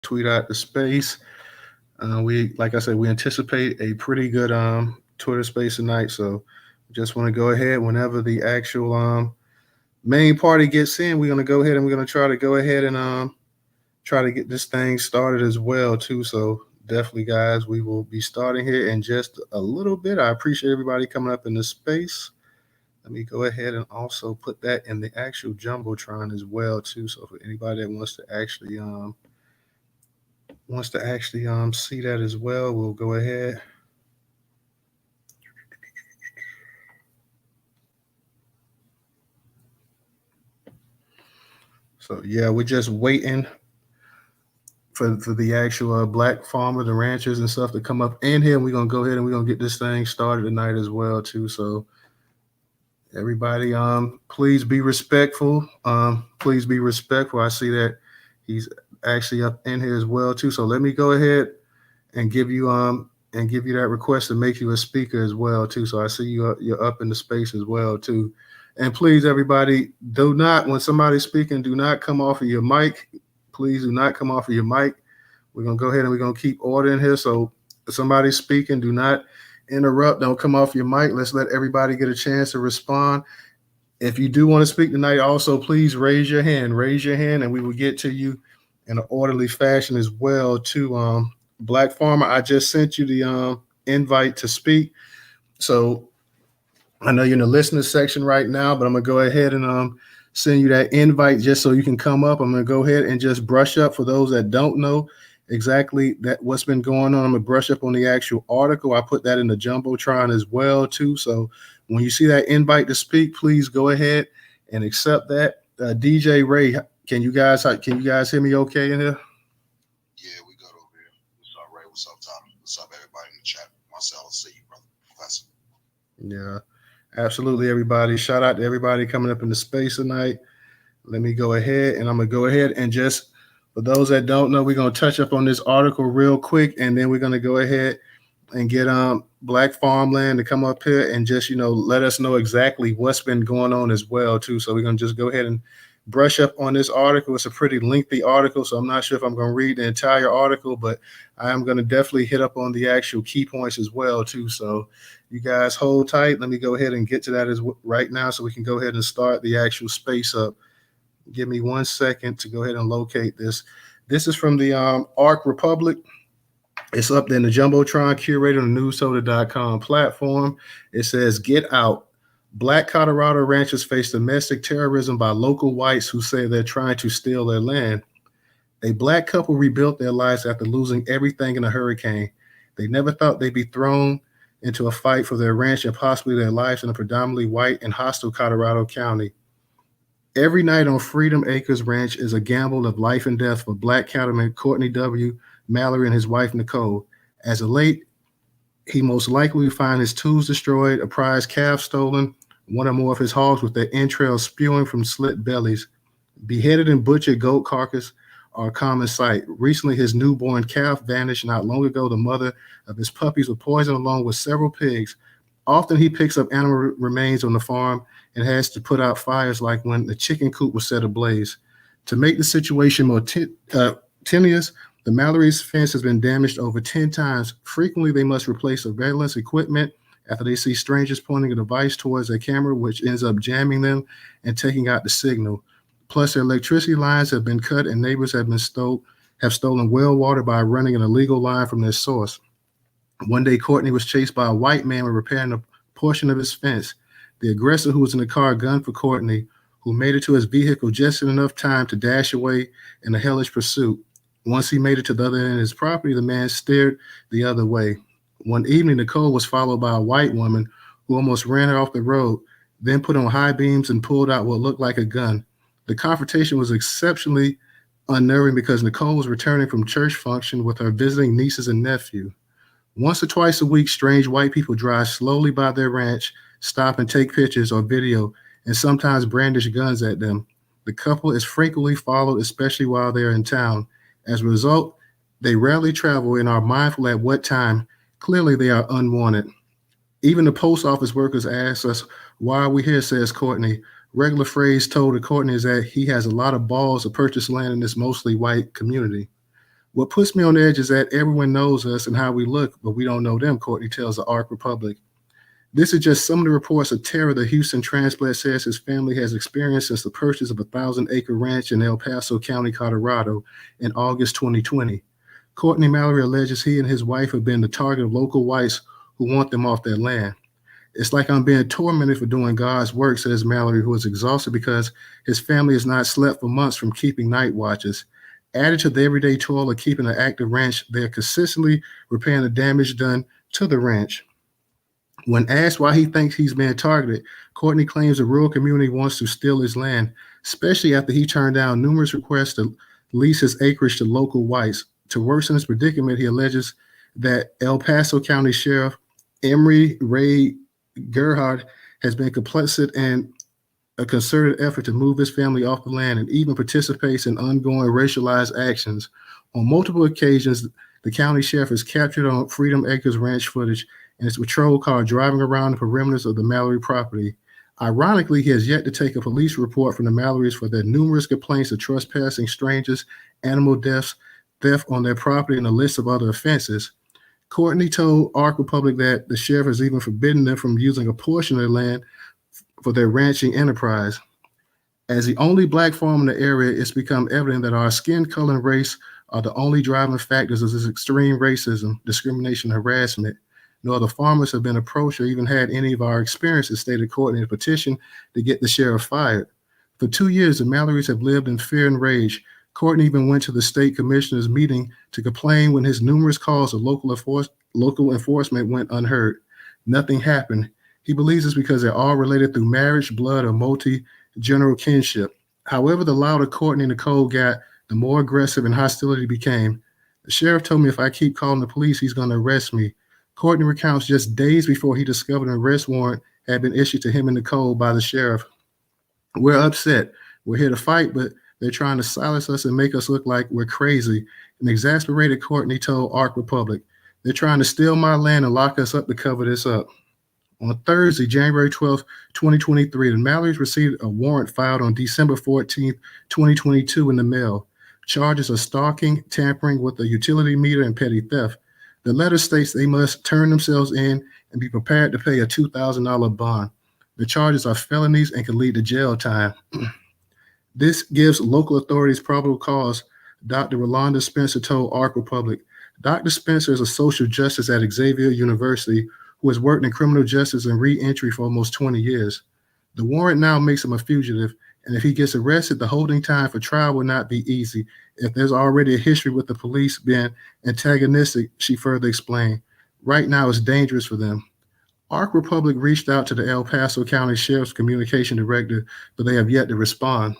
tweet out the space. Like I said, we anticipate a pretty good Twitter space tonight. So just want to go ahead whenever the actual main party gets in, we're gonna go ahead and we're gonna try to go ahead and try to get this thing started as well too. So definitely, guys, we will be starting here in just a little bit. I appreciate everybody coming up in the space. Let me go ahead and also put that in the actual jumbotron as well too. So for anybody that wants to actually see that as well, we'll go ahead. So yeah, we're just waiting for the actual black farmers, the ranchers and stuff to come up in here. And we're gonna go ahead and we're gonna get this thing started tonight as well too. So everybody, please be respectful. Please be respectful. I see that he's actually up in here as well too. So let me go ahead and give you that request to make you a speaker as well too. So I see you're up in the space as well too. And please, everybody, do not when somebody's speaking, do not come off of your mic. Please do not come off of your mic. We're gonna go ahead and we're gonna keep order in here. So if somebody's speaking, do not interrupt. Don't come off your mic. Let's let everybody get a chance to respond. If you do want to speak tonight, also please raise your hand. Raise your hand, and we will get to you in an orderly fashion as well. To Black Farmer, I just sent you the invite to speak. So I know you're in the listener section right now, but I'm gonna go ahead and send you that invite just so you can come up. I'm gonna go ahead and just brush up for those that don't know exactly that what's been going on. I'm gonna brush up on the actual article. I put that in the jumbotron as well too. So when you see that invite to speak, please go ahead and accept that. DJ Ray, can you guys hear me okay in here? Yeah, we good over here. What's up, Ray? What's up, Tommy? What's up, everybody in the chat? Marcel, I'll see you, brother. Professor. Yeah, absolutely, everybody. Shout out to everybody coming up in the space tonight. Let me go ahead and I'm gonna go ahead and just for those that don't know, we're gonna touch up on this article real quick, and then we're gonna go ahead and get Black Farmland to come up here and just let us know exactly what's been going on as well too. So we're gonna just go ahead and brush up on this article. It's a pretty lengthy article, so I'm not sure if I'm gonna read the entire article, but I am gonna definitely hit up on the actual key points as well too. So you guys hold tight. Let me go ahead and get to that right now, so we can go ahead and start the actual space up. Give me 1 second to go ahead and locate this. This is from the Arc Republic. It's up there in the Jumbotron curator on the Newstoter.com platform. It says, "Get out. Black Colorado ranchers face domestic terrorism by local whites who say they're trying to steal their land. A black couple rebuilt their lives after losing everything in a hurricane. They never thought they'd be thrown into a fight for their ranch and possibly their lives in a predominantly white and hostile Colorado county. Every night on Freedom Acres Ranch is a gamble of life and death for black cattleman Courtney W. Mallory and his wife Nicole. As of late, he most likely will find his tools destroyed, a prize calf stolen, one or more of his hogs with their entrails spewing from slit bellies. Beheaded and butchered goat carcass are a common sight. Recently, his newborn calf vanished. Not long ago, the mother of his puppies was poisoned along with several pigs. Often he picks up animal remains on the farm and has to put out fires like when the chicken coop was set ablaze. To make the situation more tenuous, the Mallory's fence has been damaged over 10 times. Frequently, they must replace surveillance equipment after they see strangers pointing a device towards a camera, which ends up jamming them and taking out the signal. Plus, their electricity lines have been cut, and neighbors have stolen well water by running an illegal line from their source. One day, Courtney was chased by a white man when repairing a portion of his fence. The aggressor, who was in the car, gunned for Courtney, who made it to his vehicle just in enough time to dash away in a hellish pursuit. Once he made it to the other end of his property, the man steered the other way. One evening, Nicole was followed by a white woman who almost ran her off the road, then put on high beams and pulled out what looked like a gun. The confrontation was exceptionally unnerving because Nicole was returning from church function with her visiting nieces and nephew. Once or twice a week, strange white people drive slowly by their ranch, stop and take pictures or video, and sometimes brandish guns at them. The couple is frequently followed, especially while they are in town. As a result, they rarely travel and are mindful at what time. Clearly, they are unwanted. Even the post office workers ask us, "Why are we here?" says Courtney. Regular phrase told to Courtney is that he has a lot of balls to purchase land in this mostly white community. What puts me on edge is that everyone knows us and how we look, but we don't know them, Courtney tells the Ark Republic. This is just some of the reports of terror the Houston transplant says his family has experienced since the purchase of a 1,000-acre ranch in El Paso County, Colorado in August 2020. Courtney Mallory alleges he and his wife have been the target of local whites who want them off their land. It's like I'm being tormented for doing God's work, says Mallory, who is exhausted because his family has not slept for months from keeping night watches. Added to the everyday toil of keeping an active ranch, they're consistently repairing the damage done to the ranch. When asked why he thinks he's being targeted, Courtney claims the rural community wants to steal his land, especially after he turned down numerous requests to lease his acreage to local whites. To worsen his predicament, he alleges that El Paso County Sheriff Emery Ray Gerhard has been complicit in a concerted effort to move his family off the land and even participates in ongoing racialized actions. On multiple occasions, the county sheriff is captured on Freedom Acres Ranch footage and his patrol car driving around the perimeters of the Mallory property. Ironically, he has yet to take a police report from the Mallorys for their numerous complaints of trespassing strangers, animal deaths, theft on their property, and a list of other offenses. Courtney told Ark Republic that the sheriff has even forbidden them from using a portion of their land for their ranching enterprise. As the only black farm in the area, it's become evident that our skin color and race are the only driving factors of this extreme racism, discrimination, and harassment. No other farmers have been approached or even had any of our experiences, stated Courtney in a petition to get the sheriff fired. For 2 years, the Mallorys have lived in fear and rage. Courtney even went to the state commissioner's meeting to complain when his numerous calls of local enforcement went unheard. Nothing happened. He believes it's because they're all related through marriage, blood, or multi-general kinship. However, the louder Courtney and Nicole got, the more aggressive and hostility became. The sheriff told me if I keep calling the police, he's going to arrest me. Courtney recounts just days before he discovered an arrest warrant had been issued to him and Nicole by the sheriff. We're upset. We're here to fight, but they're trying to silence us and make us look like we're crazy. An exasperated Courtney told Ark Republic, they're trying to steal my land and lock us up to cover this up. On Thursday, January 12th, 2023, the Mallorys received a warrant filed on December 14th, 2022 in the mail. Charges of stalking, tampering with a utility meter, and petty theft. The letter states they must turn themselves in and be prepared to pay a $2,000 bond. The charges are felonies and can lead to jail time. This gives local authorities probable cause, Dr. Rolanda Spencer told Ark Republic. Dr. Spencer is a social justice at Xavier University who has worked in criminal justice and re-entry for almost 20 years. The warrant now makes him a fugitive, and if he gets arrested, the holding time for trial will not be easy. If there's already a history with the police being antagonistic, she further explained, right now it's dangerous for them. Ark Republic reached out to the El Paso County Sheriff's Communication Director, but they have yet to respond.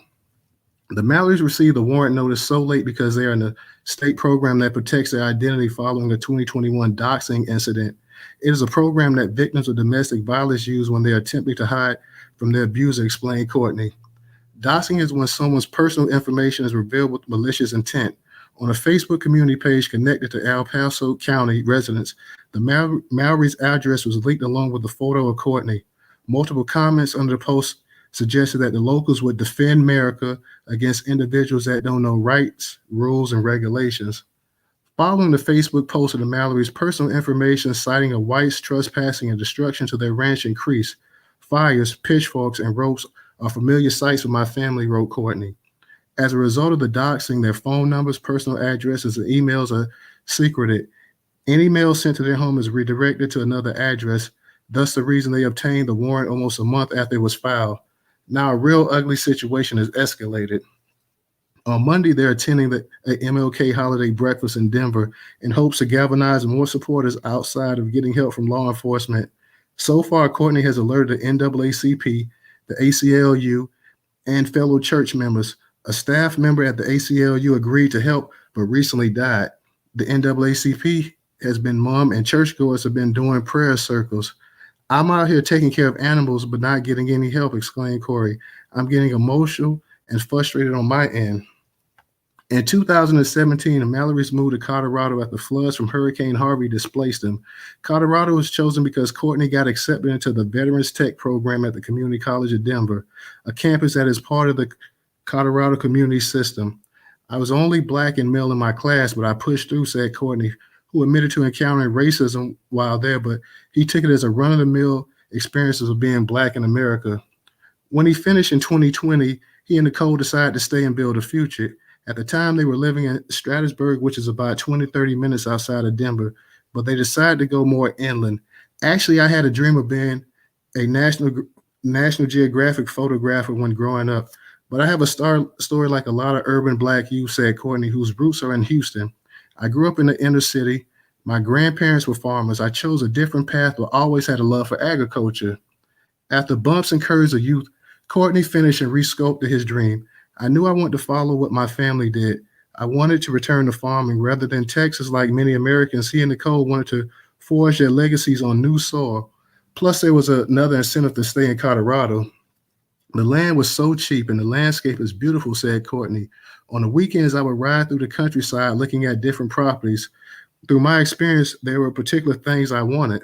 The Mallorys received the warrant notice so late because they are in a state program that protects their identity following the 2021 doxing incident. It is a program that victims of domestic violence use when they are attempting to hide from their abuser, explained Courtney. Doxing is when someone's personal information is revealed with malicious intent. On a Facebook community page connected to El Paso County residents, the Mallory's address was leaked along with a photo of Courtney. Multiple comments under the post suggested that the locals would defend America against individuals that don't know rights, rules, and regulations. Following the Facebook post of the Mallory's, personal information citing a white's trespassing and destruction to their ranch increased. Fires, pitchforks, and ropes are familiar sights for my family, wrote Courtney. As a result of the doxing, their phone numbers, personal addresses, and emails are secreted. Any mail sent to their home is redirected to another address, thus the reason they obtained the warrant almost a month after it was filed. Now a real ugly situation has escalated. On Monday, they're attending the MLK holiday breakfast in Denver in hopes to galvanize more supporters outside of getting help from law enforcement. So far, Courtney has alerted the NAACP, the ACLU, and fellow church members. A staff member at the ACLU agreed to help, but recently died. The NAACP has been mum, and churchgoers have been doing prayer circles. I'm out here taking care of animals, but not getting any help, exclaimed Corey. I'm getting emotional and frustrated on my end. In 2017, the Mallorys moved to Colorado after floods from Hurricane Harvey displaced them. Colorado was chosen because Courtney got accepted into the Veterans Tech program at the Community College of Denver, a campus that is part of the Colorado community system. I was only black and male in my class, but I pushed through, said Courtney, who admitted to encountering racism while there, but he took it as a run of the mill experiences of being black in America. When he finished in 2020, he and Nicole decided to stay and build a future. At the time, they were living in Strasburg, which is about 20, 30 minutes outside of Denver, but they decided to go more inland. Actually, I had a dream of being a National Geographic photographer when growing up, but I have a story like a lot of urban black youth, said Courtney, whose roots are in Houston. I grew up in the inner city. My grandparents were farmers. I chose a different path, but always had a love for agriculture. After bumps and curves of youth, Courtney finished and resculpted his dream. I knew I wanted to follow what my family did. I wanted to return to farming rather than Texas like many Americans. He and Nicole wanted to forge their legacies on new soil. Plus, there was another incentive to stay in Colorado. The land was so cheap and the landscape is beautiful, said Courtney. On the weekends, I would ride through the countryside looking at different properties. Through my experience, there were particular things I wanted.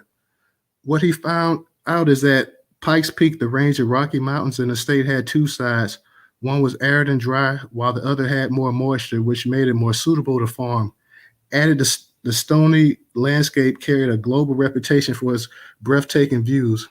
What he found out is that Pikes Peak, the range of Rocky Mountains in the state, had two sides. One was arid and dry, while the other had more moisture, which made it more suitable to farm. Added the stony landscape carried a global reputation for its breathtaking views.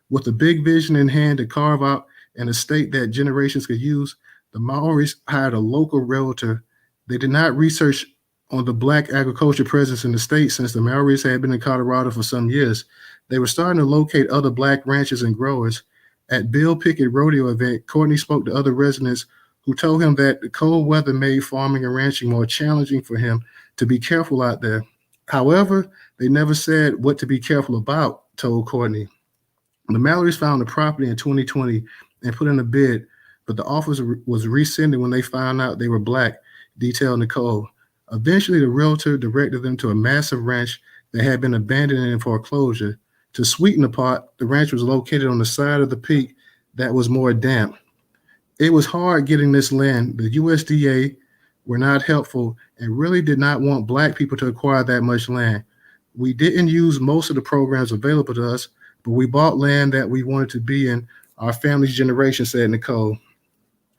With a big vision in hand to carve out an estate that generations could use, the Maoris hired a local realtor. They did not research on the black agriculture presence in the state since the Maoris had been in Colorado for some years. They were starting to locate other black ranchers and growers. At Bill Pickett rodeo event, Courtney spoke to other residents who told him that the cold weather made farming and ranching more challenging for him to be careful out there. However, they never said what to be careful about, told Courtney. The Mallories found the property in 2020 and put in a bid, but the offer was rescinded when they found out they were black, detailed Nicole. Eventually, the realtor directed them to a massive ranch that had been abandoned and in foreclosure. To sweeten the pot, the ranch was located on the side of the peak that was more damp. It was hard getting this land. The USDA were not helpful and really did not want black people to acquire that much land. We didn't use most of the programs available to us, but we bought land that we wanted to be in our family's generation, said Nicole.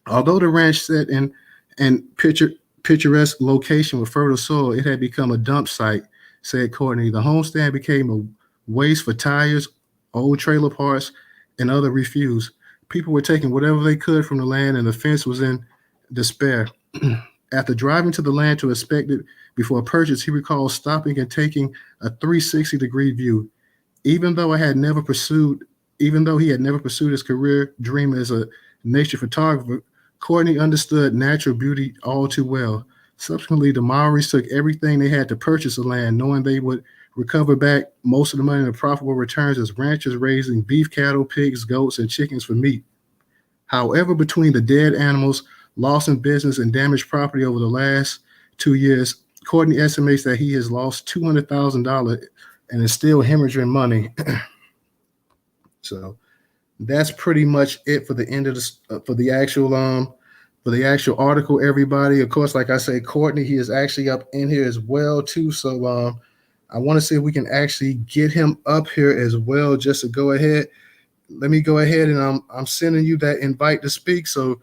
Although the ranch sat in an picturesque location with fertile soil, it had become a dump site, said Courtney. The homestead became a waste for tires, old trailer parts, and other refuse. People were taking whatever they could from the land, and the fence was in despair. After driving to the land to inspect it before purchase, he recalls stopping and taking a 360-degree view. Even though he had never pursued his career dream as a nature photographer, Courtney understood natural beauty all too well. Subsequently, the Maoris took everything they had to purchase the land, knowing they would recover back most of the money in profitable returns as ranchers raising beef cattle, pigs, goats, and chickens for meat. However, between the dead animals, loss in business, and damaged property over the last 2 years, Courtney estimates that he has lost $200,000 and is still hemorrhaging money. So that's pretty much it for the end of the actual article, everybody. Of course, like I say, Courtney, he is actually up in here as well too. So I want to see if we can actually get him up here as well. Just to go ahead, let me go ahead and I'm sending you that invite to speak. So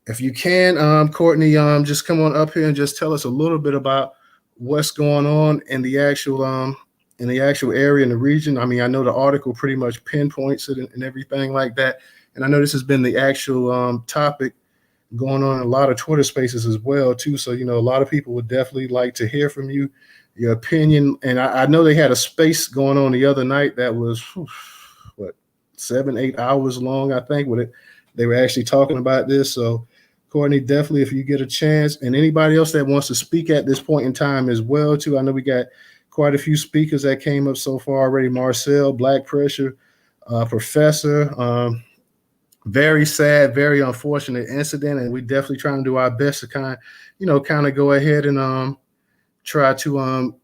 if you can, Courtney, just come on up here and just tell us a little bit about what's going on in the actual area in the region. I mean, I know the article pretty much pinpoints it and everything like that. And I know this has been the actual topic going on in a lot of Twitter spaces as well, too. So, a lot of people would definitely like to hear from you, your opinion. And I know they had a space going on the other night that was, 7-8 hours long, I think, with it. They were actually talking about this. So, Courtney, definitely, if you get a chance, and anybody else that wants to speak at this point in time as well, too. I know we got quite a few speakers that came up so far already. Marcel, Black Pressure, Professor. Very sad, very unfortunate incident, and we definitely trying to do our best to kind of go ahead and try to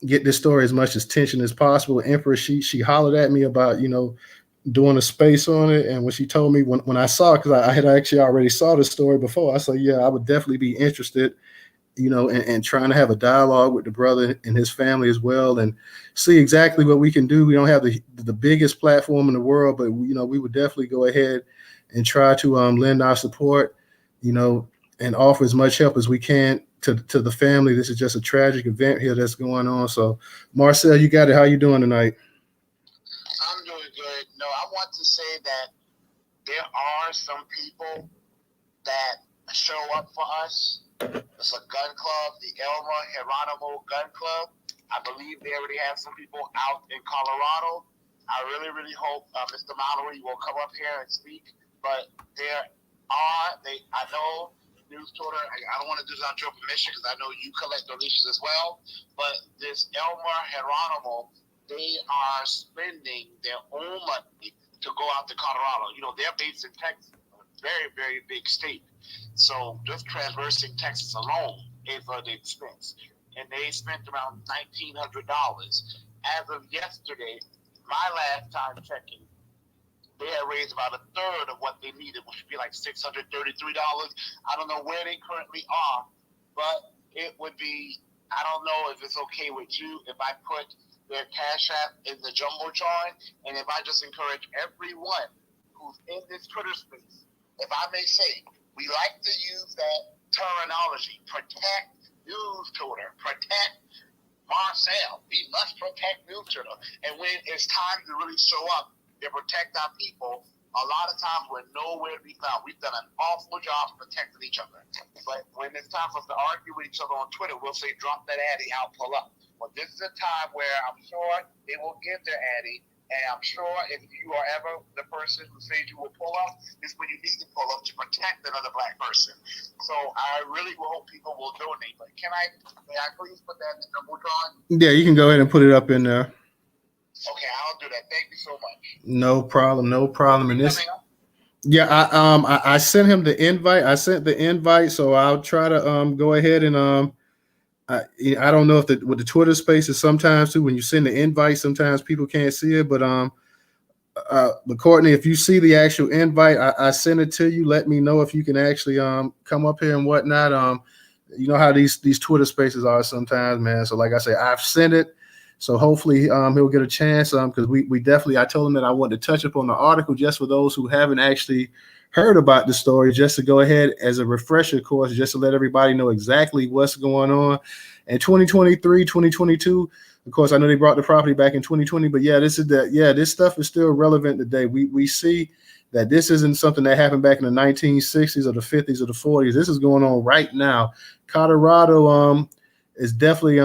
get this story as much attention as possible. Empress, she hollered at me about doing a space on it, and when she told me when I saw it, because I had actually already saw the story before, I said, yeah, I would definitely be interested, and trying to have a dialogue with the brother and his family as well, and see exactly what we can do. We don't have the biggest platform in the world, but we would definitely go ahead and try to lend our support, and and offer as much help as we can to the family. This is just a tragic event here that's going on. So, Marcel, you got it. How you doing tonight? I'm doing good. No, I want to say that there are some people that show up for us. It's a gun club, the Elmer Geronimo Gun Club. I believe they already have some people out in Colorado. I really, really hope Mr. Mallory will come up here and speak. But I know Newstoter, I don't want to do this on your permission because I know you collect donations as well. But this Elmer Geronimo, they are spending their own money to go out to Colorado. You know, they're based in Texas, a very, very big state. So just traversing Texas alone is an expense. And they spent around $1,900. As of yesterday, my last time checking, they had raised about a third of what they needed, which would be like $633. I don't know where they currently are, but it would be, I don't know if it's okay with you if I put their Cash App in the Jumbotron, and if I just encourage everyone who's in this Twitter space, if I may say, we like to use that terminology, protect Newstoter, protect Marcel. We must protect Newstoter. And when it's time to really show up and protect our people, a lot of times we're nowhere to be found. We've done an awful job protecting each other. But when it's time for us to argue with each other on Twitter, we'll say, drop that addy, I'll pull up. Well, this is a time where I'm sure they will give their addy. And I'm sure if you are ever the person who says you will pull up, is when you need to pull up to protect another black person. So I really hope people will donate. But may I please put that in the Jumbotron? Yeah, you can go ahead and put it up in there. Okay, I'll do that. Thank you so much. No problem. No problem. And this, yeah, I sent him the invite. I sent the invite, so I'll try to go ahead and I don't know if with the Twitter Spaces sometimes too when you send the invite, sometimes people can't see it, but Courtney, if you see the actual invite, I sent it to you. Let me know if you can actually come up here and whatnot. You know how these Twitter Spaces are sometimes, man. So like I say, I've sent it. So hopefully he'll get a chance because we definitely, I told him that I wanted to touch up on the article just for those who haven't actually heard about the story, just to go ahead as a refresher course, just to let everybody know exactly what's going on. In 2023, 2022, of course, I know they brought the property back in 2020, but this stuff is still relevant today. We see that this isn't something that happened back in the 1960s or the 50s or the 40s. This is going on right now. Colorado is definitely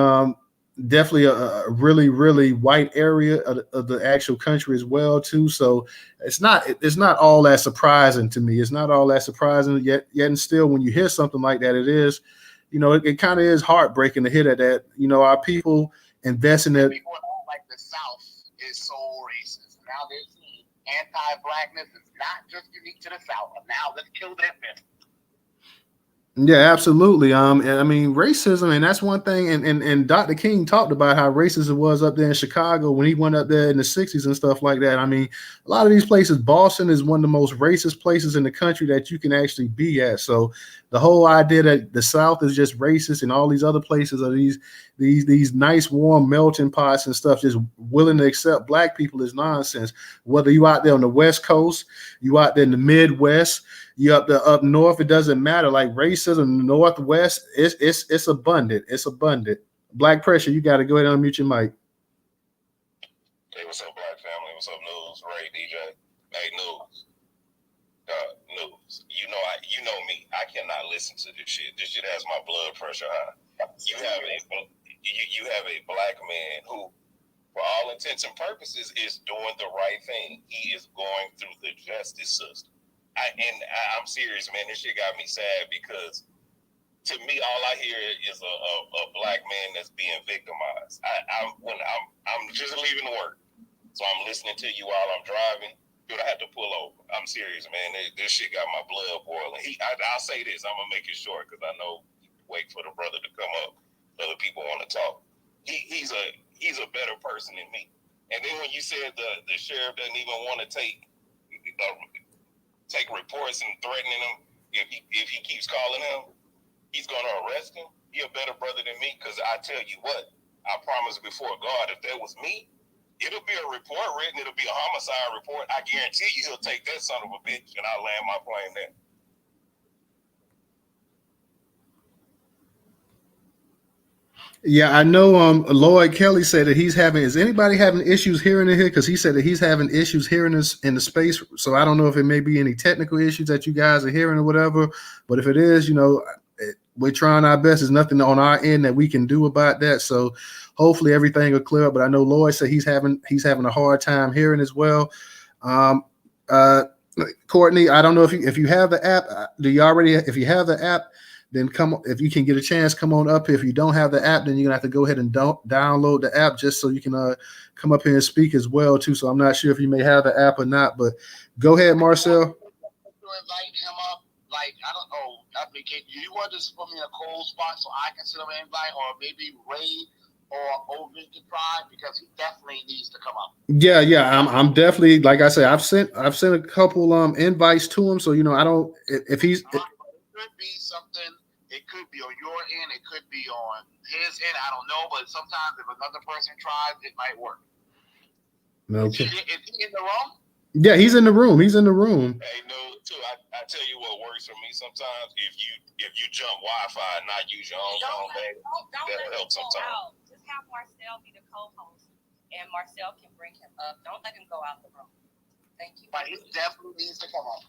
a really, really white area of the actual country as well too. So it's not all that surprising to me. It's not all that surprising yet and still when you hear something like that, it is, it kind of is heartbreaking to hear that, our people invest in it. People don't like the South is so racist. Now they're seeing anti-blackness is not just unique to the South. Now let's kill that myth. Yeah, absolutely. And I mean, racism, and that's one thing. And Dr. King talked about how racist it was up there in Chicago when he went up there in the 60s and stuff like that. I mean, a lot of these places, Boston is one of the most racist places in the country that you can actually be at. So the whole idea that the South is just racist and all these other places are these nice, warm melting pots and stuff, just willing to accept black people is nonsense. Whether you out there on the West Coast, you out there in the Midwest, you up north, it doesn't matter. Like racism, Northwest, it's abundant. It's abundant. Black pressure, you got to go ahead and unmute your mic. Hey, what's up, Black family? What's up, News? Ray, DJ, hey, News. News. You know me. I cannot listen to this shit. This shit has my blood pressure high. You have a black man who, for all intents and purposes, is doing the right thing. He is going through the justice system. I'm serious, man. This shit got me sad because, to me, all I hear is a black man that's being victimized. I'm just leaving work, so I'm listening to you while I'm driving. Dude, I had to pull over. I'm serious, man. This shit got my blood boiling. I'll say this. I'm gonna make it short because I know you wait for the brother to come up. Other people want to talk. He's a better person than me. And then when you said the sheriff doesn't even want to take reports and threatening him, if he keeps calling him, he's gonna arrest him. He a better brother than me because I tell you what, I promise before God, if that was me, it'll be a report written. It'll be a homicide report. I guarantee you he'll take that son of a bitch, and I'll land my plane there. Yeah, I know. Lloyd Kelly said that he's having. Is anybody having issues hearing it here? Because he said that he's having issues hearing us in the space. So I don't know if it may be any technical issues that you guys are hearing or whatever. But if it is, we're trying our best. There's nothing on our end that we can do about that. So hopefully everything will clear up. But I know Lloyd said he's having a hard time hearing as well. Um, uh, Courtney, I don't know if you have the app. Do you already? If you have the app, then if you can get a chance, come on up. If you don't have the app, then you're gonna have to go ahead and download the app just so you can come up here and speak as well too. So I'm not sure if you may have the app or not, but go ahead, Marcel. Invite him up. Like, I don't know. You want to put me in a cold spot so I can send him an invite, or maybe Ray or Ovid can try, because he definitely needs to come up. Yeah. I'm definitely, like I said, I've sent a couple invites to him. So I don't if he's. It could be something. It could be on your end. It could be on his end. I don't know. But sometimes if another person tries, it might work. Okay. Is he in the room? Yeah, he's in the room. He's in the room. Hey, no, too. I tell you what works for me sometimes. If you jump Wi-Fi and not use your own phone, that'll help sometimes. Just have Marcel be the co-host, and Marcel can bring him up. Don't let him go out the room. Thank you. But he definitely needs to come up.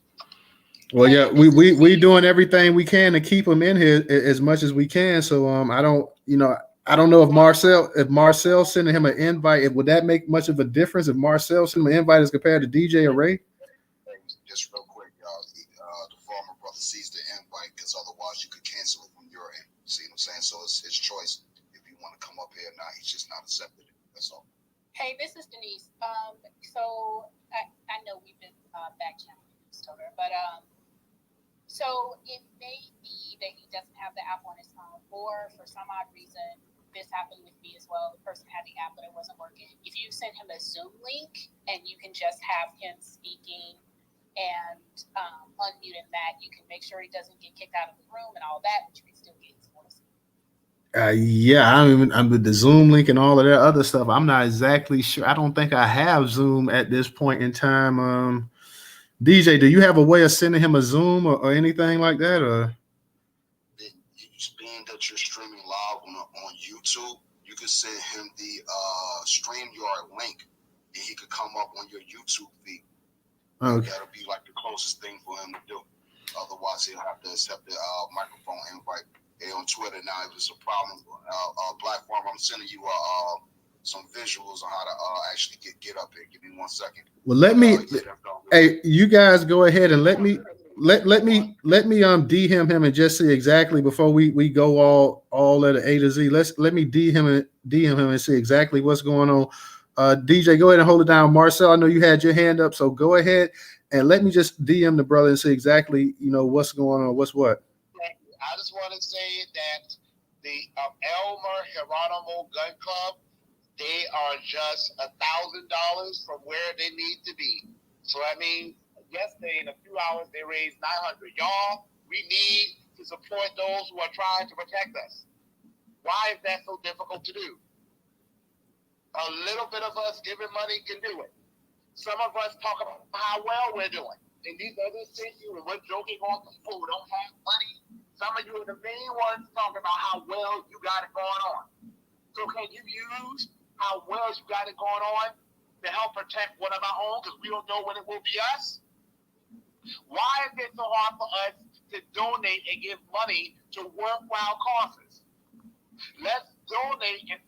Well, yeah, we doing everything we can to keep him in here as much as we can. So I don't know if Marcel sending him an invite, would that make much of a difference if Marcel sending him an invite as compared to DJ or Ray? Just real quick, y'all. The former brother sees the invite, because otherwise you could cancel it from your end. See what I'm saying? So it's his choice if you want to come up here or not. He's just not accepted it. That's all. Hey, this is Denise. So I know we've been back channeling Newstoter, but so it may be that he doesn't have the app on his phone, or for some odd reason, this happened with me as well. The person had the app, but it wasn't working. If you send him a Zoom link and you can just have him speaking and unmuting that, you can make sure he doesn't get kicked out of the room and all that, but you can still get his voice. Yeah, I'm with the Zoom link and all of that other stuff. I'm not exactly sure. I don't think I have Zoom at this point in time. DJ, do you have a way of sending him a Zoom or anything like that? Or being that you're streaming live on YouTube, you can send him the StreamYard link, and he could come up on your YouTube feed. Okay. That'll be like the closest thing for him to do. Otherwise, he'll have to accept the microphone invite. Hey, on Twitter now, if it's a problem, platform, I'm sending you some visuals on how to actually get up here. Give me 1 second. Well, hey, you guys go ahead and let me DM him and just see exactly before we go all at A to Z. Let me DM him and see exactly what's going on. DJ, go ahead and hold it down. Marcel, I know you had your hand up, so go ahead and let me just DM the brother and see exactly what's going on, what's what. I just want to say that the Elmer Geronimo Gun Club, they are just $1,000 from where they need to be. So I mean, yesterday in a few hours they raised $900. Y'all, we need to support those who are trying to protect us. Why is that so difficult to do? A little bit of us giving money can do it. Some of us talk about how well we're doing. And these others think you and we're joking on people who don't have money. Some of you are the main ones talking about how well you got it going on. So can you use how well you got it going on to help protect one of our own, because we don't know when it will be us? Why is it so hard for us to donate and give money to worthwhile causes? Let's donate and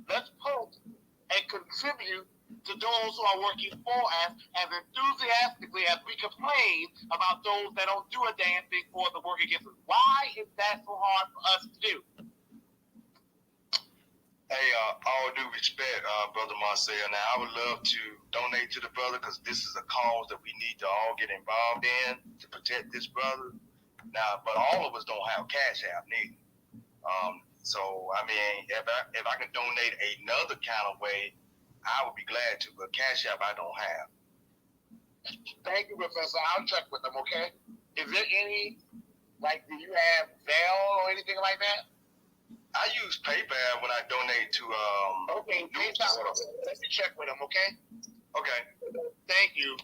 let's post and contribute to those who are working for us as enthusiastically as we complain about those that don't do a damn thing for the work against us. Why is that so hard for us to do? Hey, all due respect, Brother Marcel. Now, I would love to donate to the brother, because this is a cause that we need to all get involved in to protect this brother. Now, but all of us don't have Cash App neither. So, I mean, if I can donate another kind of way, I would be glad to, but Cash App I don't have. Thank you, Professor. I'll check with them, okay? Is there any, do you have Zelle or anything like that? I use PayPal when I donate to Okay, PayPal. Let me check with them, okay? Okay. Thank you.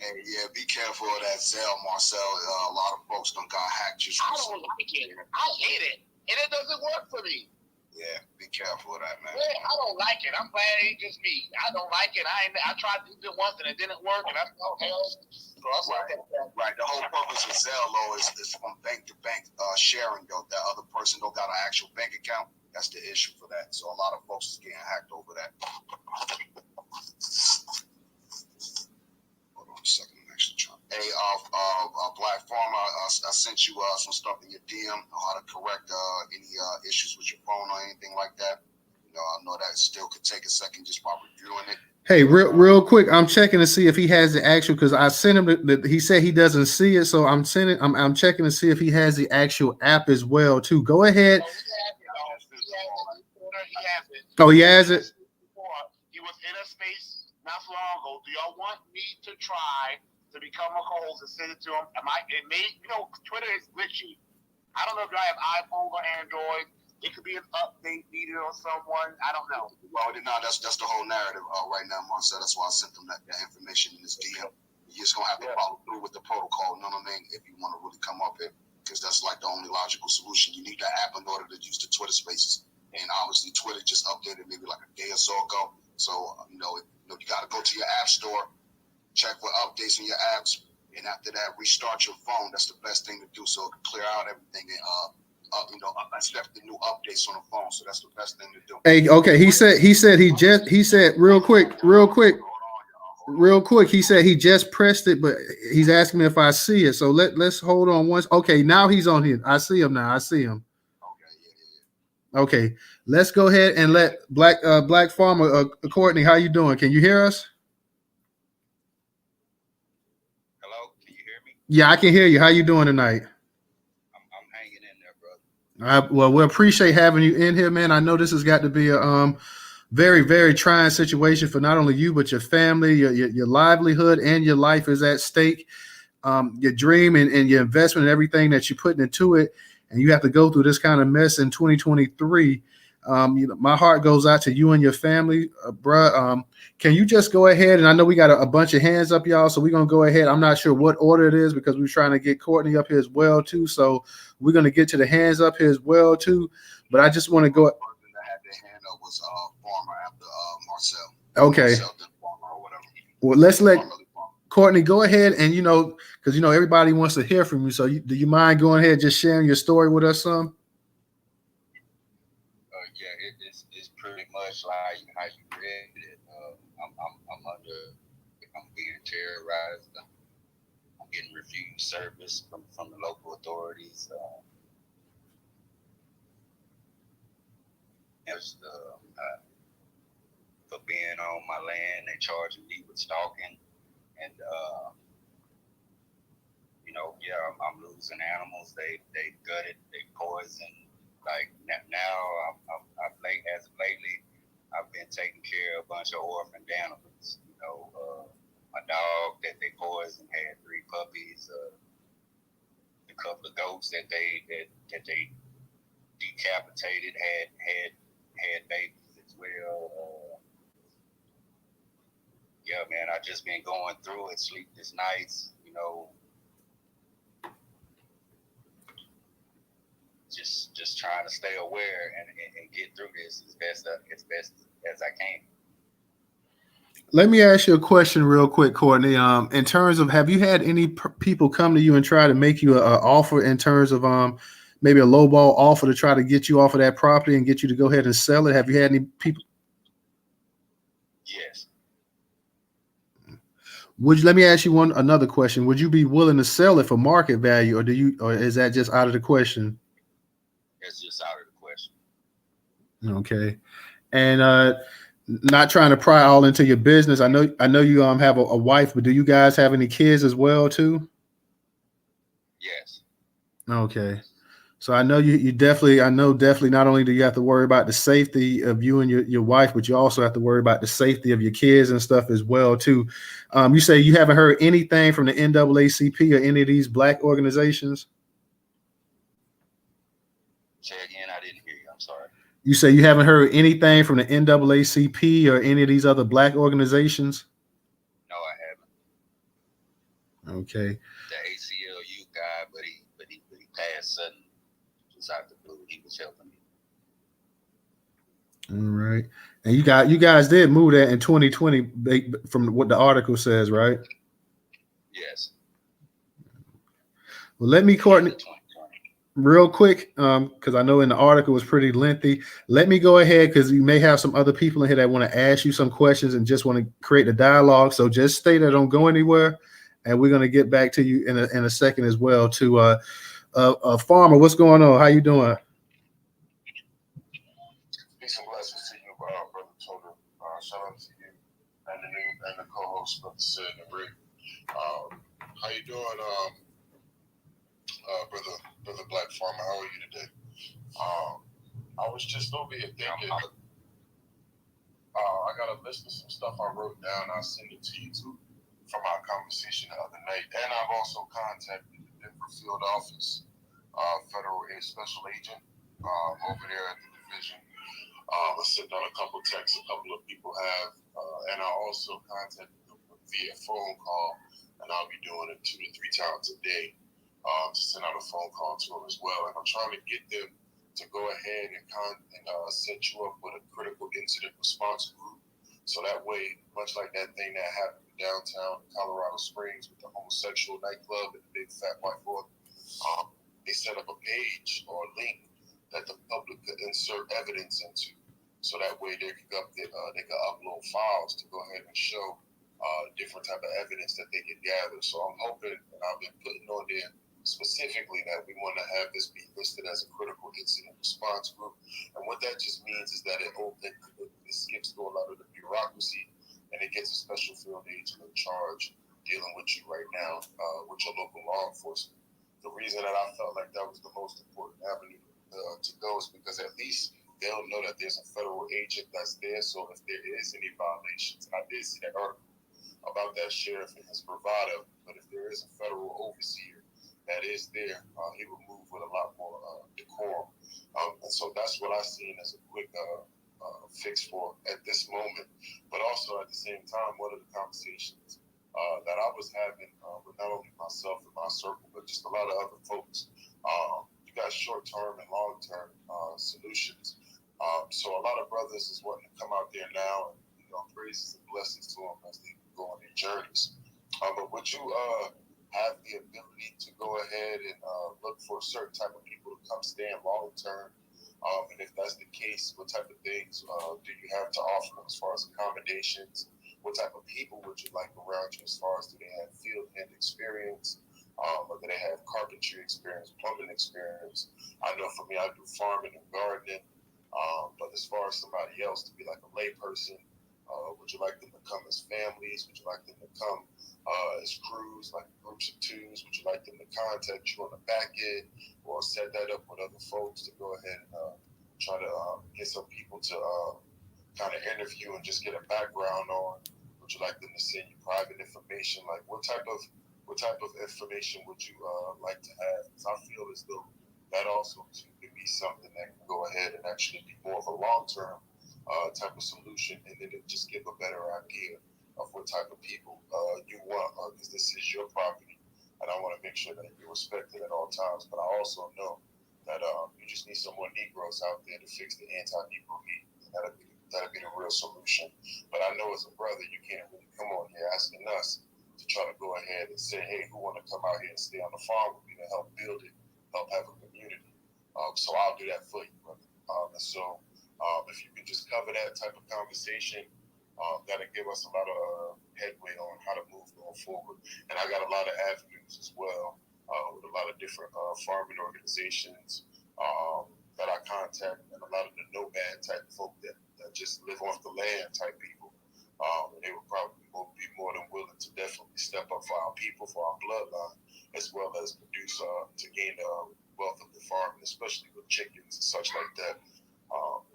And yeah, be careful of that Zelle, Marcel. A lot of folks done got hacked just recently. I don't like it. I hate it. And it doesn't work for me. Yeah, be careful of that, man. Yeah, I don't like it. I'm glad it ain't just me. I don't like it. I tried to do it once and it didn't work, and I thought, hell. So I was like, Right. The whole purpose of Zelle is from bank to bank sharing. Though that other person don't got an actual bank account. That's the issue for that. So a lot of folks is getting hacked over that. Hold on a second. I'm actually trying. Hey, Black Farmer, I sent you some stuff in your DM on how to correct any issues with your phone or anything like that. You know, I know that still could take a second just by reviewing it. Hey, real quick, I'm checking to see if he has the actual, because I sent him he said he doesn't see it, so I'm checking to see if he has the actual app as well too. Go ahead. Oh, he has it. He was in a space not so long ago. Do y'all want me to try to become a co-host and send it to him? Twitter is glitchy. I don't know if I have iPhone or Android. It could be an update needed on someone. I don't know. Well, no, that's the whole narrative right now, Marcel. That's why I sent them that information in this DM. You're just gonna have to follow through with the protocol. You know what I mean? If you want to really come up here, because that's like the only logical solution. You need that app in order to use the Twitter Spaces, and obviously Twitter just updated maybe like a day or so ago. So you got to go to your app store, check for updates in your apps, and after that, restart your phone. That's the best thing to do, so it can clear out everything and accept the new updates on the phone. So that's the best thing to do. Hey, okay. He said real quick. He said he just pressed it, but he's asking me if I see it. So let's hold on once. Okay, now he's on here. I see him now. I see him. Okay, let's go ahead and let Black Farmer Courtney. How you doing? Can you hear us? Hello, can you hear me? Yeah, I can hear you. How you doing tonight? I'm hanging in there, brother. Well, we appreciate having you in here, man. I know this has got to be a very, very trying situation for not only you but your family, your livelihood, and your life is at stake. Your dream and your investment and everything that you're putting into it, and you have to go through this kind of mess in 2023. My heart goes out to you and your family, bruh. Can you just go ahead? And I know we got a bunch of hands up, y'all, so we're gonna go ahead. I'm not sure what order it is because we're trying to get Courtney up here as well too. So we're gonna get to the hands up here as well too. But I just want to go. The person that had their hand up was Farmer after Marcel. Okay. Marcel, Farmer or whatever. Well, let's let Courtney go ahead, and because everybody wants to hear from you. So do you mind going ahead and just sharing your story with us some? Yeah, it's pretty much like how you read it. I'm being terrorized. I'm getting refused service from the local authorities. For being on my land, they charging me with stalking, and I'm losing animals. They gutted, they poison. Like now, as of lately, I've been taking care of a bunch of orphaned animals. My dog that they poisoned had 3 puppies. A couple of goats that they decapitated had babies as well. Yeah, man, I just been going through it, sleepless nights. Just trying to stay aware and get through this as best as I can. Let me ask you a question real quick, Courtney. In terms of, have you had any people come to you and try to make you an offer in terms of maybe a lowball offer to try to get you off of that property and get you to go ahead and sell it? Have you had any people? Yes. Let me ask you another question. Would you be willing to sell it for market value, or is that just out of the question? It's just out of the question. Okay. And not trying to pry all into your business. I know you have a wife, but do you guys have any kids as well too? Yes. Okay. So I know you definitely not only do you have to worry about the safety of you and your wife, but you also have to worry about the safety of your kids and stuff as well too. You say you haven't heard anything from the NAACP or any of these Black organizations? Say again, I didn't hear you. I'm sorry. You say you haven't heard anything from the NAACP or any of these other Black organizations? No, I haven't. Okay. The ACLU guy, but he passed suddenly. Just out the blue, he was helping me. All right. And you guys did move that in 2020 from what the article says, right? Yes. Well, let me, Courtney, real quick, because I know in the article was pretty lengthy. Let me go ahead because you may have some other people in here that want to ask you some questions and just want to create a dialogue. So just stay there, don't go anywhere, and we're gonna get back to you in a second as well. To Farmer, what's going on? How you doing? Peace and blessings to you, Brother Toter. Shout out to you and the co-host, Brother Sid and Rick. How you doing, brother Black Farmer? How are you today? I was just over here thinking. I got a list of some stuff I wrote down. I'll send it to you too from our conversation the other night. And I've also contacted the Denver field office, federal special agent over there at the division. I sent out a couple texts a couple of people have, and I also contacted them via phone call, and I'll be doing it 2 to 3 times a day to send out a phone call to them as well. And I'm trying to get them to go ahead and set you up with a critical incident response group. So that way, much like that thing that happened downtown Colorado Springs with the homosexual nightclub and the big fat white boy, they set up a page or a link that the public could insert evidence into. So that way they could upload files to go ahead and show different type of evidence that they could gather. So I'm hoping, and I've been putting on there specifically that we want to have this be listed as a critical incident response group. And what that just means is that it skips through a lot of the bureaucracy and it gets a special field agent in charge dealing with you right now with your local law enforcement. The reason that I felt like that was the most important avenue to go is because at least they'll know that there's a federal agent that's there. So if there is any violations, and I did see that article about that sheriff and his bravado, but if there is a federal overseer that is there, he will move with a lot more decorum. And so that's what I seen as a quick fix for at this moment. But also at the same time, one of the conversations that I was having with not only myself and my circle, but just a lot of other folks, you got short-term and long-term solutions. So a lot of brothers is wanting to come out there now and praises and blessings to them as they go on their journeys. But would you have the ability to go ahead and look for a certain type of people to come stand long-term? And if that's the case, what type of things do you have to offer as far as accommodations? What type of people would you like around you as far as do they have field hand experience? Or do they have carpentry experience, plumbing experience? I know for me, I do farming and gardening. But as far as somebody else to be like a lay person, would you like them to come as families? Would you like them to come as crews, like groups of twos? Would you like them to contact you on the back end or set that up with other folks to go ahead and try to get some people to kind of interview and just get a background on? Would you like them to send you private information? Like what type of information would you like to have? Because I feel as though that also too could be something that can go ahead and actually be more of a long-term type of solution, and then it just give a better idea of what type of people you want, because this is your property, and I want to make sure that you're respected at all times. But I also know that you just need some more Negroes out there to fix the anti-Negro heat, and that'll be the real solution. But I know as a brother, you can't really come on here asking us to try to go ahead and say, hey, who want to come out here and stay on the farm with me to help build it, help have a community. So I'll do that for you, brother. And so if you can just cover that type of conversation, that'll give us a lot of headway on how to move going forward. And I got a lot of avenues as well with a lot of different farming organizations that I contact, and a lot of the nomad type folk that just live off the land type people. And they would probably be more than willing to definitely step up for our people, for our bloodline, as well as produce to gain the wealth of the farming, especially with chickens and such like that.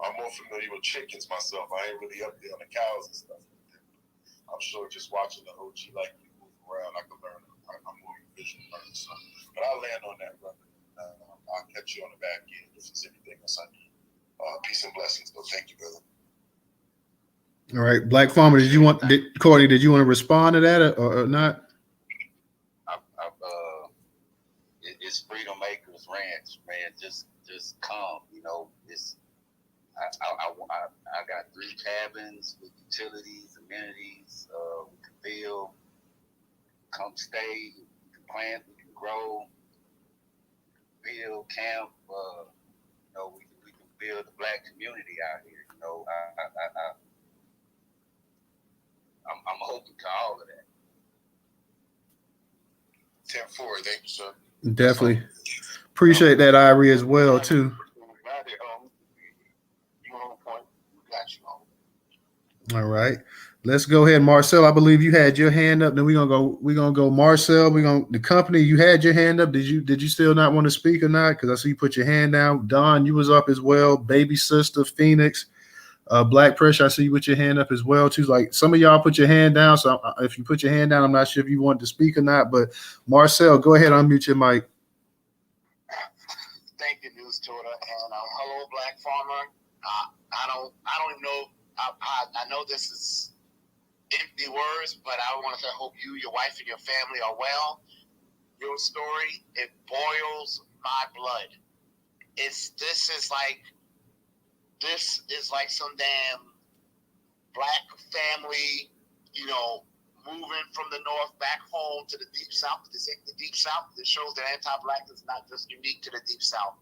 I'm more familiar with chickens myself. I ain't really up there on the cows and stuff like that. I'm sure just watching the OG like you move around, I can learn. I'm more of a visual learner. So. But I'll land on that, brother. I'll catch you on the back end if there's anything else I need. Peace and blessings, though. Thank you, brother. All right, Black Farmer, Courtney, did you want to respond to that or not? It's Freedom Acres Ranch, man. Just come. It's I got 3 cabins with utilities, amenities. We can build, come stay, we can plant, we can grow, build, camp. We can build the black community out here. I'm open to all of that. 10-4, thank you, sir. Definitely appreciate that, Irie, as well too. You on point. We got you on. All right, let's go ahead, Marcel. I believe you had your hand up. Then we're gonna go, Marcel. The company. You had your hand up. Did you still not want to speak or not? Because I see you put your hand down. Don, you was up as well. Baby sister, Phoenix, Black Pressure. I see you with your hand up as well too. Like some of y'all put your hand down. So if you put your hand down, I'm not sure if you want to speak or not. But Marcel, go ahead, unmute your mic. Thank you, Newstoter, and hello, Black Farmer. I don't even know. I know this is empty words, but I want to say I hope you, your wife, and your family are well. Your story, it boils my blood. This is like some damn black family, moving from the north back home to the deep south. This ain't the deep south. This shows that anti-blackness is not just unique to the deep south.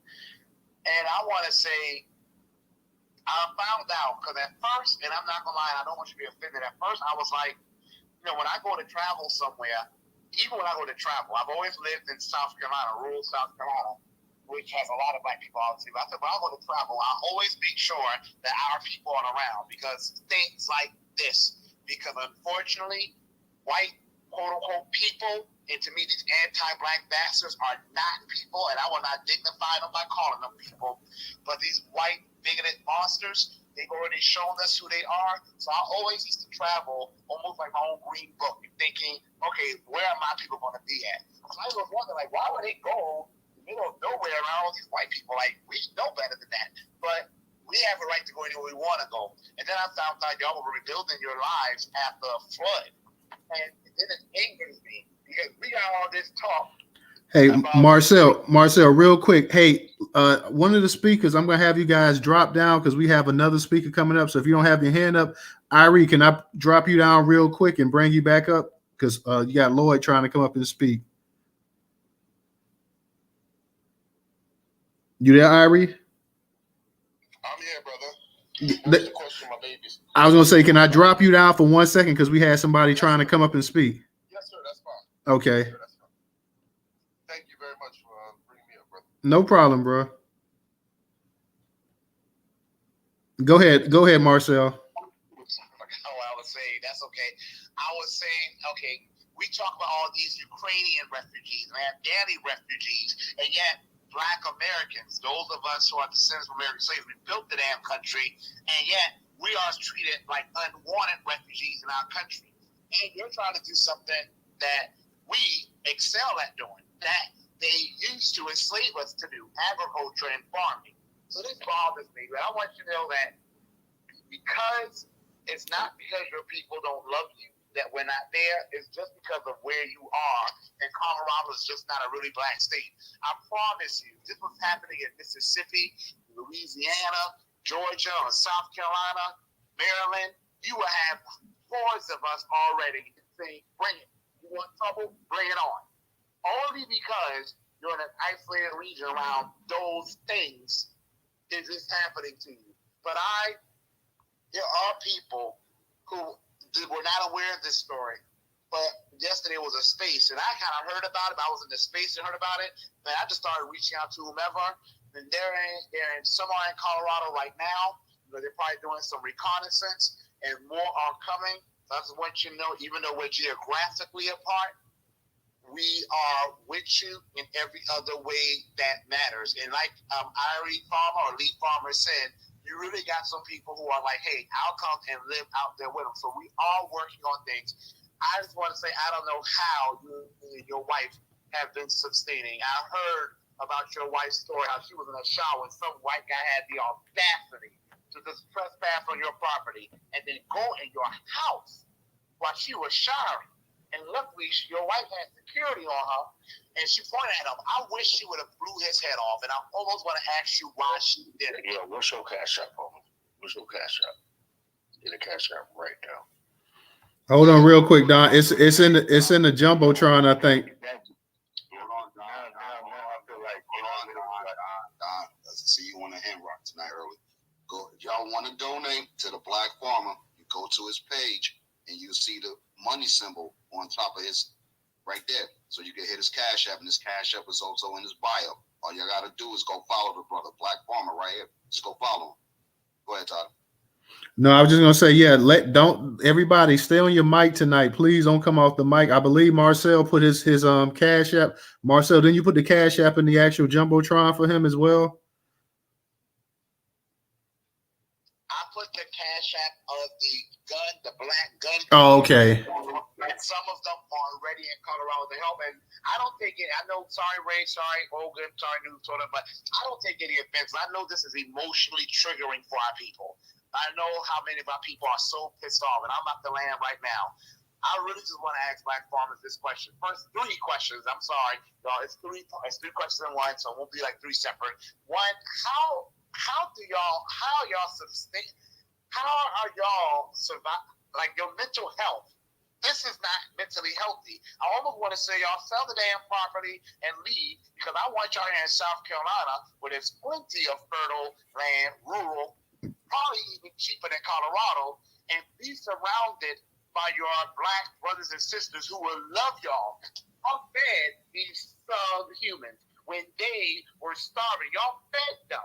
And I want to say, I found out, because at first, and I'm not going to lie, I don't want you to be offended. At first, I was like, when I go to travel somewhere, even when I go to travel, I've always lived in South Carolina, rural South Carolina, which has a lot of black people, obviously. But I said, when I go to travel, I always make sure that our people are around, because things like this, because unfortunately, white, quote-unquote, people, and to me, these anti-black bastards are not people, and I will not dignify them by calling them people, but these white, bigoted monsters, they've already shown us who they are. So I always used to travel almost like my own green book, thinking, okay, where are my people going to be at? So I was wondering, like, why would they go in the middle of nowhere around all these white people? Like, we know better than that. But we have a right to go anywhere we want to go. And then I found out y'all were rebuilding your lives after a flood. And then it angers me, because we got all this talk. Hey, Marcel, real quick. Hey, one of the speakers, I'm going to have you guys drop down because we have another speaker coming up. So if you don't have your hand up, Irie, can I drop you down real quick and bring you back up? Because you got Lloyd trying to come up and speak. You there, Irie? I'm here, brother. What's the question, my babies? I was going to say, can I drop you down for 1 second? Because we had somebody trying to come up and speak. Yes, sir. That's fine. Okay. Yes, sir, that's fine. Thank you very much for bringing me up, brother. No problem, bro. Go ahead, Marcel. I was saying, that's okay. I was saying, okay, we talk about all these Ukrainian refugees and Afghani refugees, and yet Black Americans, those of us who are descendants from American slaves, we built the damn country, and yet we are treated like unwanted refugees in our country. And you're trying to do something that we excel at doing, that they used to enslave us to do, agriculture and farming. So this bothers me, but I want you to know that because it's not because your people don't love you that we're not there, it's just because of where you are, and Colorado is just not a really black state. I promise you, this was happening in Mississippi, Louisiana, Georgia, or South Carolina, Maryland. You will have hordes of us already saying, bring it. You want trouble? Bring it on. Only because you're in an isolated region around those things is this happening to you. But there are people who were not aware of this story. But yesterday was a space, and I kind of heard about it. I was in the space and heard about it, and I just started reaching out to whomever. And they're in somewhere in Colorado right now. They're probably doing some reconnaissance, and more are coming. So I just want you to know, even though we're geographically apart, we are with you in every other way that matters. And like Irie Farmer or Lee Farmer said, you really got some people who are like, hey, I'll come and live out there with them. So we are working on things. I just want to say, I don't know how you and your wife have been sustaining. I heard about your wife's story, how she was in a shower and some white guy had the audacity to just trespass on your property and then go in your house while she was showering. And luckily, your wife had security on her, and she pointed at him. I wish she would have blew his head off, and I almost want to ask you why she did it. Yeah, what's your cash up on me? What's your cash app? Get a cash app right now. Hold on, real quick, Don. It's in the jumbotron, I think. Hold on, Don. I feel like Don. See you on the hand rock tonight early. Go. If y'all want to donate to the Black Farmer, you go to his page and you see the money symbol on top of his right there. So you can hit his cash app, and his cash app is also in his bio. All you gotta do is go follow the brother, Black Farmer, right here. Just go follow him. Go ahead, Todd. No, I was just gonna say, yeah. Don't everybody stay on your mic tonight. Please don't come off the mic. I believe Marcel put his cash app. Marcel, didn't you put the cash app in the actual jumbotron for him as well? I put the cash app of the black gun. Oh, okay. And some of them are already in Colorado to help. And I don't take it. I know. Sorry, Ray. Sorry, Olga. Sorry, Newstoter. But I don't take any offense. I know this is emotionally triggering for our people. I know how many of our people are so pissed off, and I'm at the land right now. I really just want to ask Black Farmers this question. First, 3 questions. I'm sorry, y'all. It's three questions in one, so it won't be like 3 separate. One, how are y'all survive, like your mental health? This is not mentally healthy. I almost want to say y'all sell the damn property and leave, because I want y'all here in South Carolina where there's plenty of fertile land, rural, probably even cheaper than Colorado, and be surrounded by your black brothers and sisters who will love y'all. Y'all fed these humans when they were starving. Y'all fed them.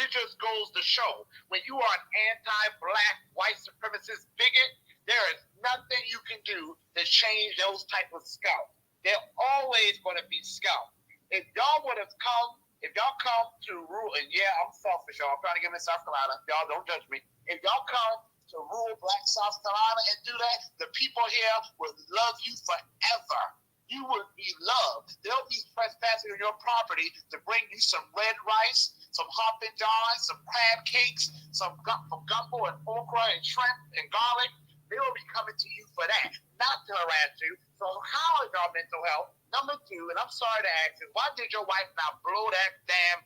It just goes to show, when you are an anti-black white supremacist bigot, there is nothing you can do to change those type of scum. They're always going to be scum. If y'all come to rule, and yeah, I'm selfish, y'all. I'm trying to get in South Carolina. Y'all don't judge me. If y'all come to rural black South Carolina and do that, the people here will love you forever. You would be loved. They'll be trespassing on your property to bring you some red rice, some hoppin' john, some crab cakes, some gumbo and okra and shrimp and garlic. They will be coming to you for that, not to harass you. So how is your mental health? Number 2, and I'm sorry to ask you, why did your wife not blow that damn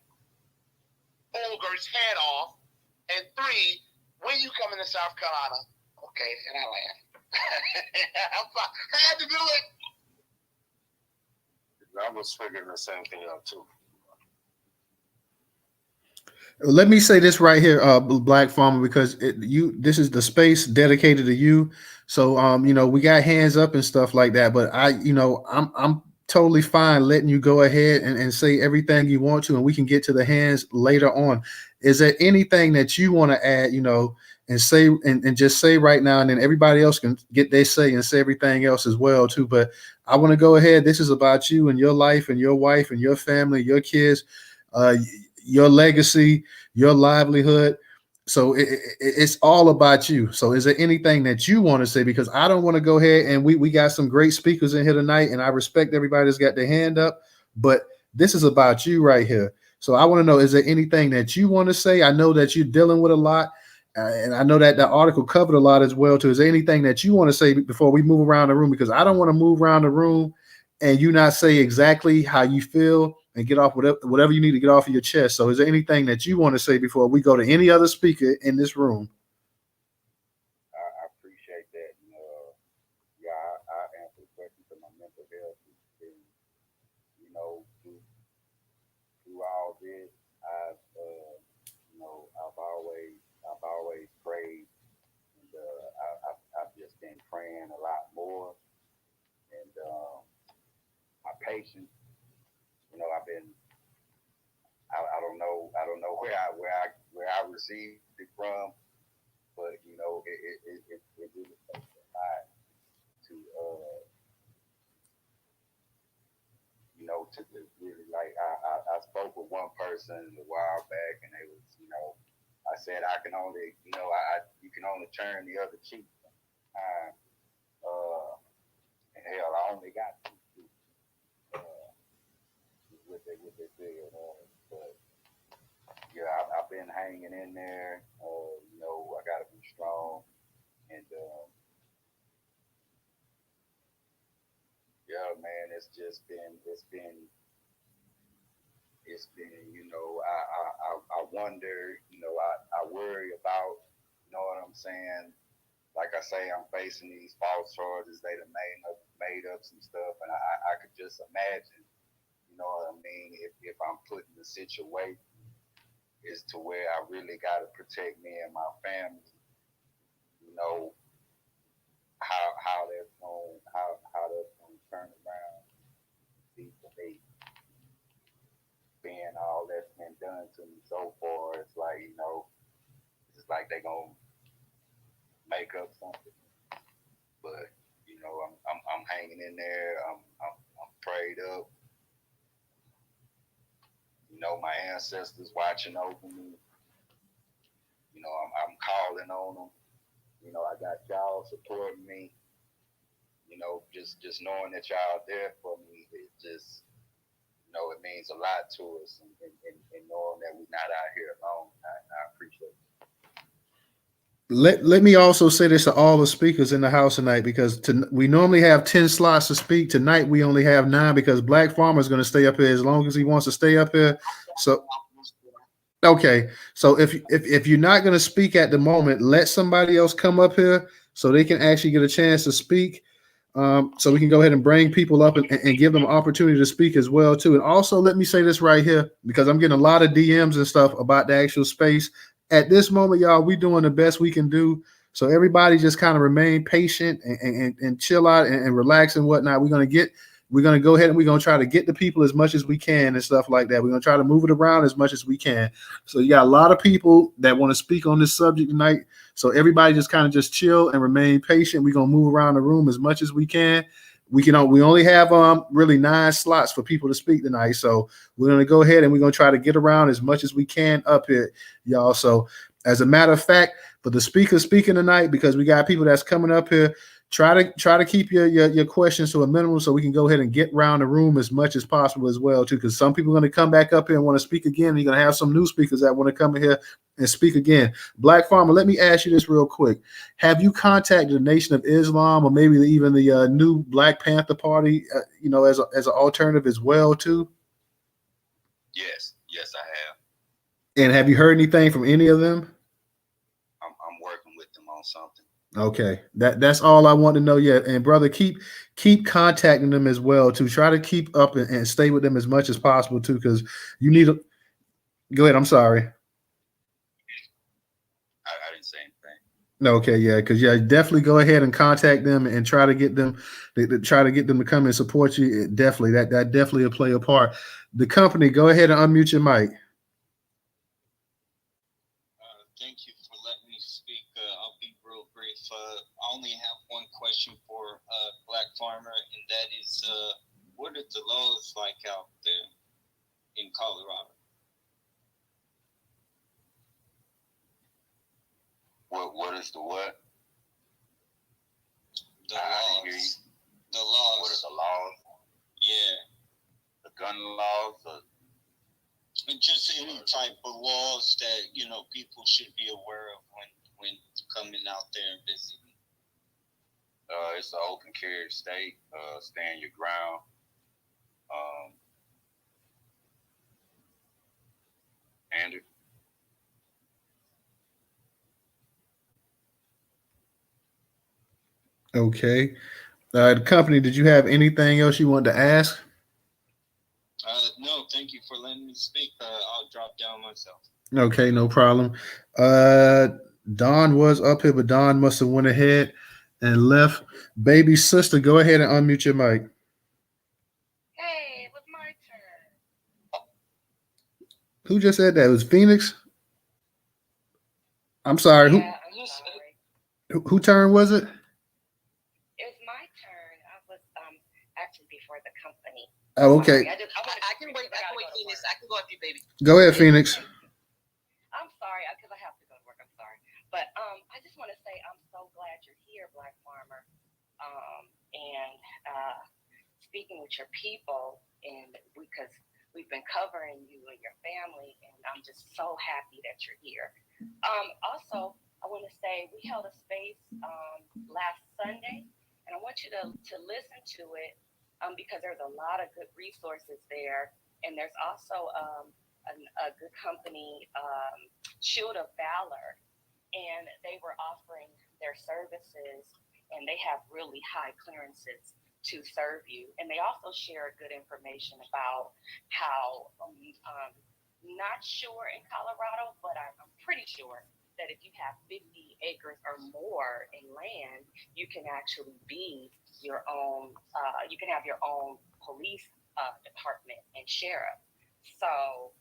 ogre's head off? And 3, when you come into South Carolina, okay, and I laugh. I had to do it. I was figuring the same thing out too. Let me say this right here, Black Farmer, because this is the space dedicated to you. So, we got hands up and stuff like that, but I'm totally fine letting you go ahead and say everything you want to, and we can get to the hands later on. Is there anything that you want to add, and say, and just say right now, and then everybody else can get their say and say everything else as well too. But I want to go ahead. This is about you and your life and your wife and your family, your kids, your legacy, your livelihood. So it's all about you. So is there anything that you want to say? Because I don't want to go ahead, and we got some great speakers in here tonight, and I respect everybody that's got their hand up, but this is about you right here. So I want to know, is there anything that you want to say? I know that you're dealing with a lot, and I know that the article covered a lot as well too. Is there anything that you want to say before we move around the room? Because I don't want to move around the room and you not say exactly how you feel and get off whatever you need to get off of your chest. So is there anything that you want to say before we go to any other speaker in this room? I appreciate that. I answer the question for my mental health. And, through all this, I've always prayed, and I've just been praying a lot more, and my patience. I don't know where I received it from, but it really takes a lot to to really, like, I spoke with one person a while back, and they was, I said I can only, you can only turn the other cheek sometimes. And hell, I only got 2 cheeks. What they figured on. But yeah, I've been hanging in there. I gotta be strong, and yeah, man, it's been I I wonder, I worry about, you know what I'm saying? Like I say, I'm facing these false charges. They done made up some stuff, and I could just imagine, you know what I mean, if I'm put in a situation is to where I really got to protect me and my family, you know, how that's going to turn around for me, being all that's been done to me so far. It's like, it's like they gonna make up something, but I'm hanging in there. I'm prayed up. My ancestors watching over me. I'm calling on them. I got y'all supporting me. Just knowing that y'all there for me, it just, it means a lot to us, and knowing that we're not out here alone. I appreciate it. Let me also say this to all the speakers in the house tonight, because we normally have 10 slots to speak. Tonight we only have 9 because Black Farmer is going to stay up here as long as he wants to stay up here. So okay, so if you're not going to speak at the moment, let somebody else come up here so they can actually get a chance to speak. So we can go ahead and bring people up and give them an opportunity to speak as well too. And also, let me say this right here, because I'm getting a lot of DMs and stuff about the actual space. At this moment, y'all, we doing the best we can do. So everybody just kind of remain patient and chill out and relax and whatnot. We're gonna go ahead and we're gonna try to get the people as much as we can and stuff like that. We're gonna try to move it around as much as we can. So you got a lot of people that want to speak on this subject tonight. So everybody just kind of just chill and remain patient. We're gonna move around the room as much as we can. We only have really 9 slots for people to speak tonight. So we're gonna go ahead and we're gonna try to get around as much as we can up here, y'all. So as a matter of fact, for the speakers speaking tonight, because we got people that's coming up here, try to keep your questions to a minimum so we can go ahead and get around the room as much as possible as well too, because some people are going to come back up here and want to speak again. You're going to have some new speakers that want to come in here and speak again. Black Farmer, let me ask you this real quick. Have you contacted the Nation of Islam or maybe even the new Black Panther Party, as an alternative as well too? Yes, I have. And have you heard anything from any of them? I'm working with them on something. Okay, that's all I want to know yet. And brother, keep contacting them as well to try to keep up and stay with them as much as possible too, because you need to go ahead. I'm sorry. I didn't say anything. No, okay, yeah, because definitely go ahead and contact them and try to get them to come and support you. Definitely, that definitely will play a part. The company, go ahead and unmute your mic. Thank you for letting me speak. I'll be real brief. I only have one question for Black Farmer, and that is, what are the laws like out there in Colorado? What is the what? The laws. The laws. What are the laws? Yeah. The gun laws? And just any type of laws that, people should be aware of when coming out there and visiting. It's an open carry state. Stand your ground. Andrew? Okay. The company, did you have anything else you wanted to ask? No, thank you for letting me speak. I'll drop down myself. Okay, no problem. Don was up here, but Don must have went ahead and left. Baby sister, go ahead and unmute your mic. Hey, it was my turn. Who just said that? It was Phoenix? I'm sorry. Yeah, I'm sorry. Who turn was it? It was my turn. I was actually before the company. Oh, okay. I can wait. I can wait, Phoenix. I can go after you, baby. Go ahead, Phoenix. I'm sorry, because I have to go to work. I'm sorry. But I just want to say I'm so glad you're here, Black Farmer. And speaking with your people, and because we've been covering you and your family, and I'm just so happy that you're here. Also, I want to say we held a space last Sunday, and I want you to listen to it because there's a lot of good resources there, and there's also a good company, Shield of Valor, and they were offering their services, and they have really high clearances to serve you. And they also share good information about how, not sure in Colorado, but I'm pretty sure that if you have 50 acres or more in land, you can actually be your own, you can have your own police department and sheriff. So,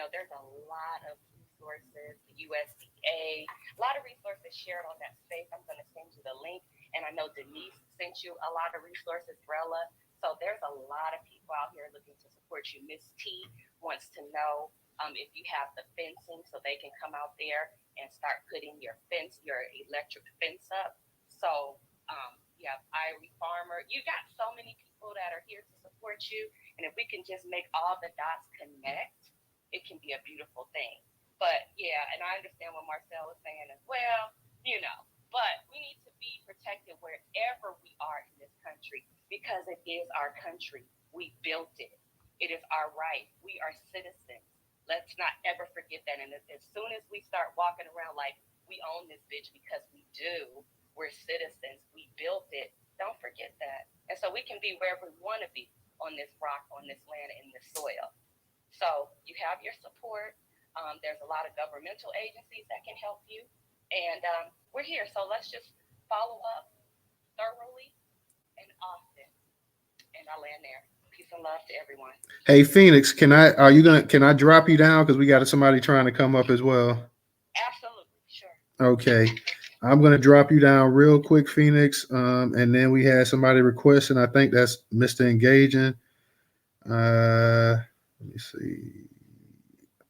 there's a lot of resources, the USDA, a lot of resources shared on that space. I'm going to send you the link. And I know Denise sent you a lot of resources, Brella. So there's a lot of people out here looking to support you. Miss T wants to know if you have the fencing so they can come out there and start putting your electric fence up. So you have Irie Farmer. You got so many people that are here to support you. And if we can just make all the dots connect, it can be a beautiful thing. But yeah, and I understand what Marcel was saying as well, but we need to be protected wherever we are in this country because it is our country. We built it. It is our right. We are citizens. Let's not ever forget that. And as soon as we start walking around like we own this bitch because we do, we're citizens. We built it. Don't forget that. And so we can be wherever we want to be on this rock, on this land, in this soil. So you have your support. There's a lot of governmental agencies that can help you. And we're here. So let's just follow up thoroughly and often. And I'll land there. Peace and love to everyone. Hey, Phoenix, can I drop you down? Because we got somebody trying to come up as well. Absolutely. Sure. Okay. I'm going to drop you down real quick, Phoenix. And then we had somebody requesting, I think that's Mr. Engaging. Let me see.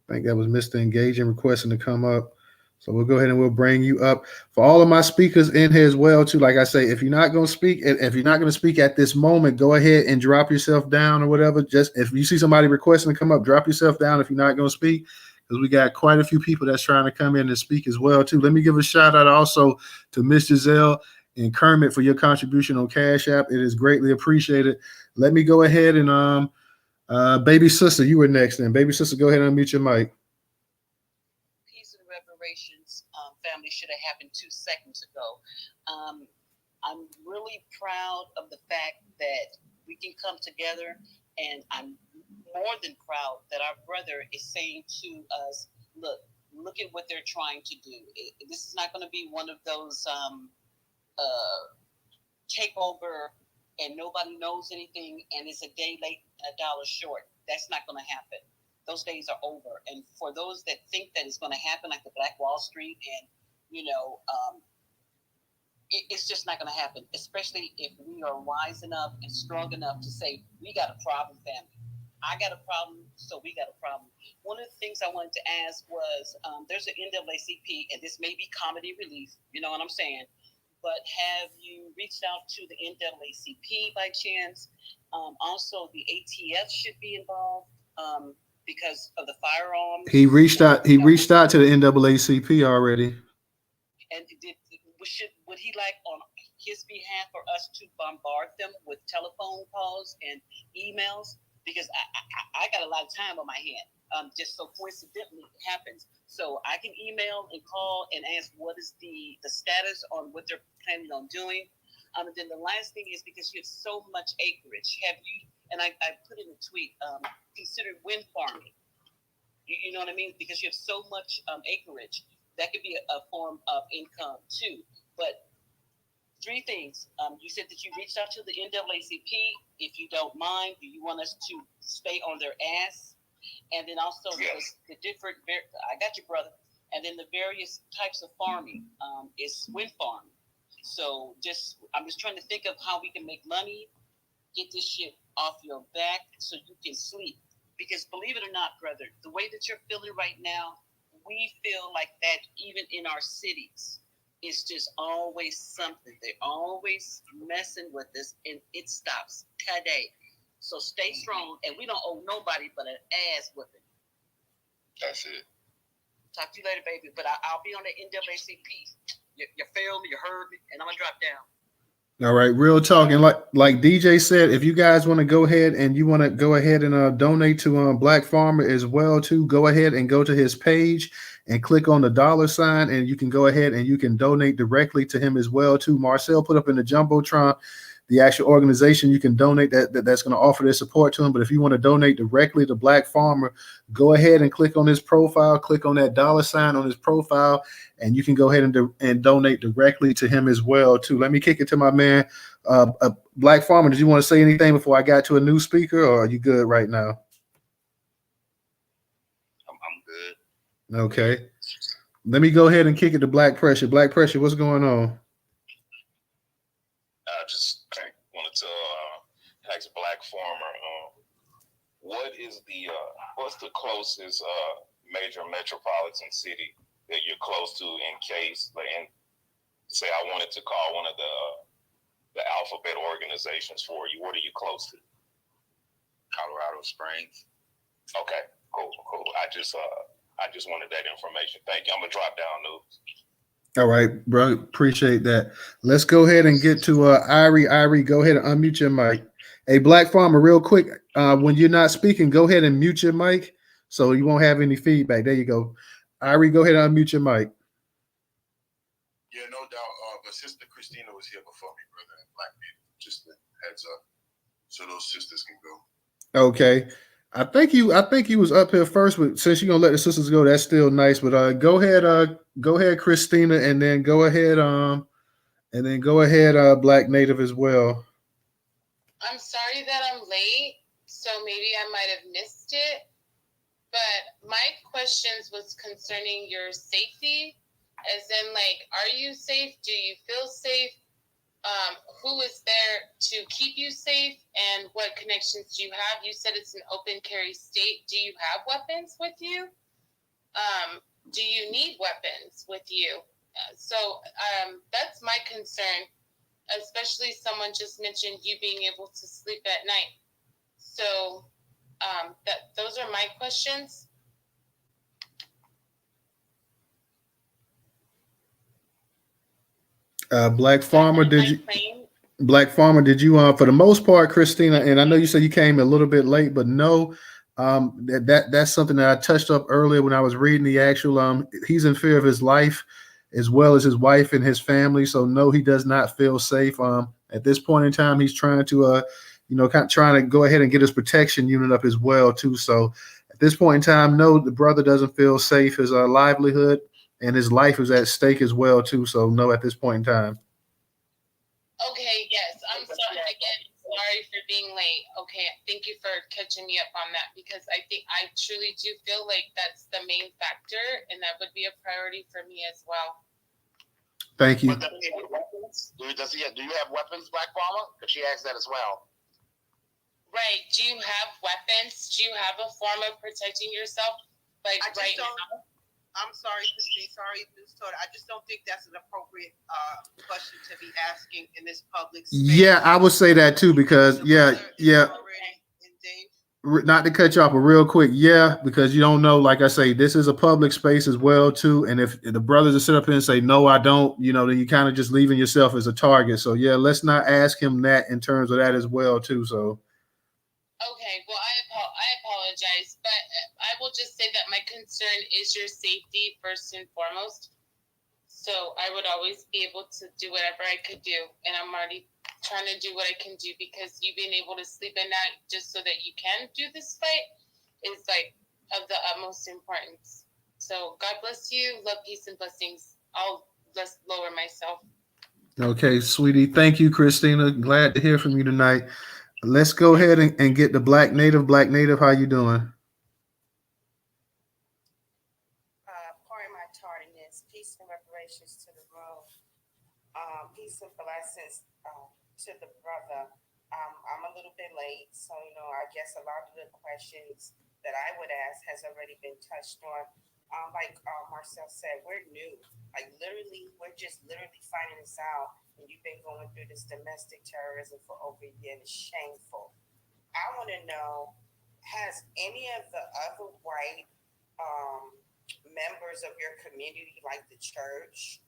I think that was Mr. Engaging requesting to come up. So we'll go ahead and we'll bring you up. For all of my speakers in here as well, too, like I say, if you're not going to speak, at this moment, go ahead and drop yourself down or whatever. Just if you see somebody requesting to come up, drop yourself down if you're not going to speak, because we got quite a few people that's trying to come in and speak as well, too. Let me give a shout out also to Miss Giselle and Kermit for your contribution on Cash App. It is greatly appreciated. Let me go ahead and baby sister, you were next. Then baby sister, go ahead and unmute your mic. Peace and reparations, family, should have happened 2 seconds ago. I'm really proud of the fact that we can come together, and I'm more than proud that our brother is saying to us, look at what they're trying to do. This is not going to be one of those takeover and nobody knows anything and it's a day late and $1 short. That's not going to happen. Those days are over. And for those that think that it's going to happen, like the Black Wall Street, and it's just not going to happen, especially if we are wise enough and strong enough to say, we got a problem, family. I got a problem, so we got a problem. One of the things I wanted to ask was, there's an NAACP, and this may be comedy relief, you know what I'm saying? But have you reached out to the NAACP by chance? Also, the ATF should be involved because of the firearms. He reached out to the NAACP already. And would he like on his behalf for us to bombard them with telephone calls and emails? Because I got a lot of time on my hand. Just so coincidentally it happens. So I can email and call and ask what is the status on what they're planning on doing. And then the last thing is, because you have so much acreage, have you, and I put in a tweet, consider wind farming. You know what I mean? Because you have so much acreage, that could be a form of income too. But 3 things. You said that you reached out to the NAACP. If you don't mind, do you want us to stay on their ass? And then also the different, I got you, brother. And then the various types of farming is wind farming. So I'm just trying to think of how we can make money, get this shit off your back so you can sleep. Because believe it or not, brother, the way that you're feeling right now, we feel like that even in our cities. It's just always something. They're always messing with us, and it stops today. So stay strong, and we don't owe nobody but an ass whipping. That's it. Talk to you later, baby. But I'll be on the NAACP. You feel me? You heard me? And I'm going to drop down. All right, real talk, and like DJ said, if you guys want to go ahead and you want to go ahead and donate to Black Farmer as well too, go ahead and go to his page and click on the $sign, and you can go ahead and you can donate directly to him as well too. Marcel put up in the jumbotron the actual organization you can donate that's going to offer their support to him. But if you want to donate directly to Black Farmer, go ahead and click on his profile, click on that $sign on his profile, and you can go ahead and donate directly to him as well too. Let me kick it to my man, Black Farmer. Did you want to say anything before I got to a new speaker, or are you good right now? I'm good. Okay. Let me go ahead and kick it to Black Pressure. Black Pressure, what's going on? I just wanted to ask Black Farmer, what's the closest major metropolitan city that you're close to in case, like, and say I wanted to call one of the alphabet organizations for you? What are you close to? Colorado Springs. Okay, cool. I just wanted that information. Thank you. I'm gonna drop down news. All right, bro. Appreciate that. Let's go ahead and get to Irie. Irie, go ahead and unmute your mic. Hey, Black Farmer, real quick. When you're not speaking, go ahead and mute your mic so you won't have any feedback. There you go. Irie, go ahead and unmute your mic. Yeah, no doubt. But Sister Christina was here before me, brother, and Black Native. Just a heads up, so those sisters can go. Okay. I think you was up here first, but since you're gonna let the sisters go, that's still nice. But go ahead, Christina, and then go ahead, Black Native as well. I'm sorry that I'm late, so maybe I might have missed it. But my questions was concerning your safety, as in, like, are you safe? Do you feel safe? Who is there to keep you safe, and what connections do you have? You said it's an open carry state. Do you have weapons with you? Do you need weapons with you? That's my concern, especially someone just mentioned you being able to sleep at night. So those are my questions. Black Farmer, did you? Black Farmer, did you? For the most part, Christina, and I know you said you came a little bit late, but no, that's something that I touched up earlier when I was reading the actual. He's in fear of his life, as well as his wife and his family. So no, he does not feel safe. At this point in time, he's trying to, trying to go ahead and get his protection unit up as well too. So at this point in time, no, the brother doesn't feel safe. His livelihood and his life is at stake as well too. So no, at this point in time. Okay, yes. I'm sorry again. Sorry for being late. Okay, thank you for catching me up on that, because I think I truly do feel like that's the main factor, and that would be a priority for me as well. Thank you. But does he have weapons? Do you have weapons, Black Farmer? Because she asked that as well. Right. Do you have weapons? Do you have a form of protecting yourself? Like right now? I'm sorry, Christine. Sorry, Newstoter. I just don't think that's an appropriate question to be asking in this public space. Yeah, I would say that too, because yeah. Not to cut you off, but real quick, yeah, because you don't know. Like I say, this is a public space as well too. And if the brothers are sit up here and say no, I don't, then you kind of just leaving yourself as a target. So yeah, let's not ask him that in terms of that as well too. So. Okay, well, I apologize, but I will just say that my concern is your safety first and foremost. So I would always be able to do whatever I could do, and I'm already trying to do what I can do, because you being able to sleep at night just so that you can do this fight is like of the utmost importance. So God bless you, love, peace, and blessings. I'll just lower myself. Okay, sweetie. Thank you, Christina. Glad to hear from you tonight. Let's go ahead and get the Black Native. Black Native, how you doing? Pardon my tardiness. Peace and reparations to the room. Peace and blessings to the brother. I'm a little bit late, so I guess a lot of the questions that I would ask has already been touched on. Like Marcel said, we're new. Like we're just literally finding this out. And you've been going through this domestic terrorism for over a year, and it's shameful. I want to know, has any of the other white members of your community, like the church,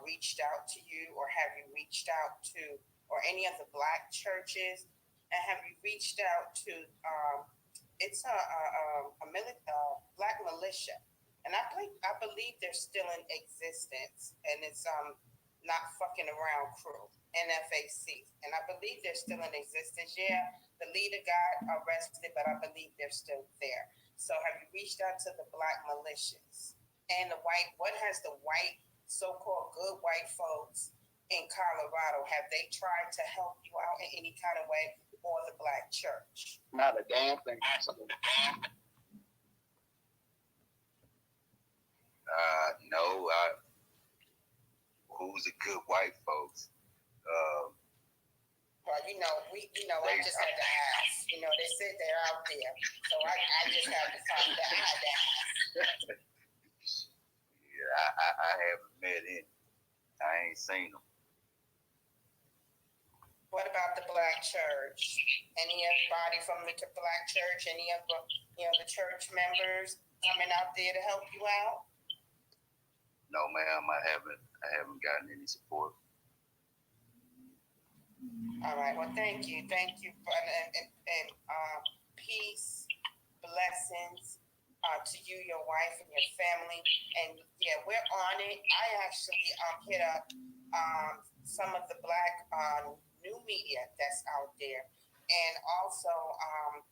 reached out to you, or have you reached out to or any of the black churches? And have you reached out to? It's black militia, and I believe they're still in existence, and it's not fucking around crew, NFAC, and I believe they're still in existence. Yeah, the leader got arrested, but I believe they're still there. So have you reached out to the black militias and the white? What has the white, so-called good white folks in Colorado, have they tried to help you out in any kind of way, or the black church? Not a damn thing. No. Who's the good white folks? Well, I just had to ask. They said they're out there, so I just had to find out. I had to ask. Yeah, I haven't met any. I ain't seen them. What about the black church? Anybody from the black church? Any of the church members coming out there to help you out? No, ma'am, I haven't gotten any support. All right. Well, thank you, and peace, blessings to you, your wife, and your family. And yeah, we're on it. I actually hit up some of the black new media that's out there, and also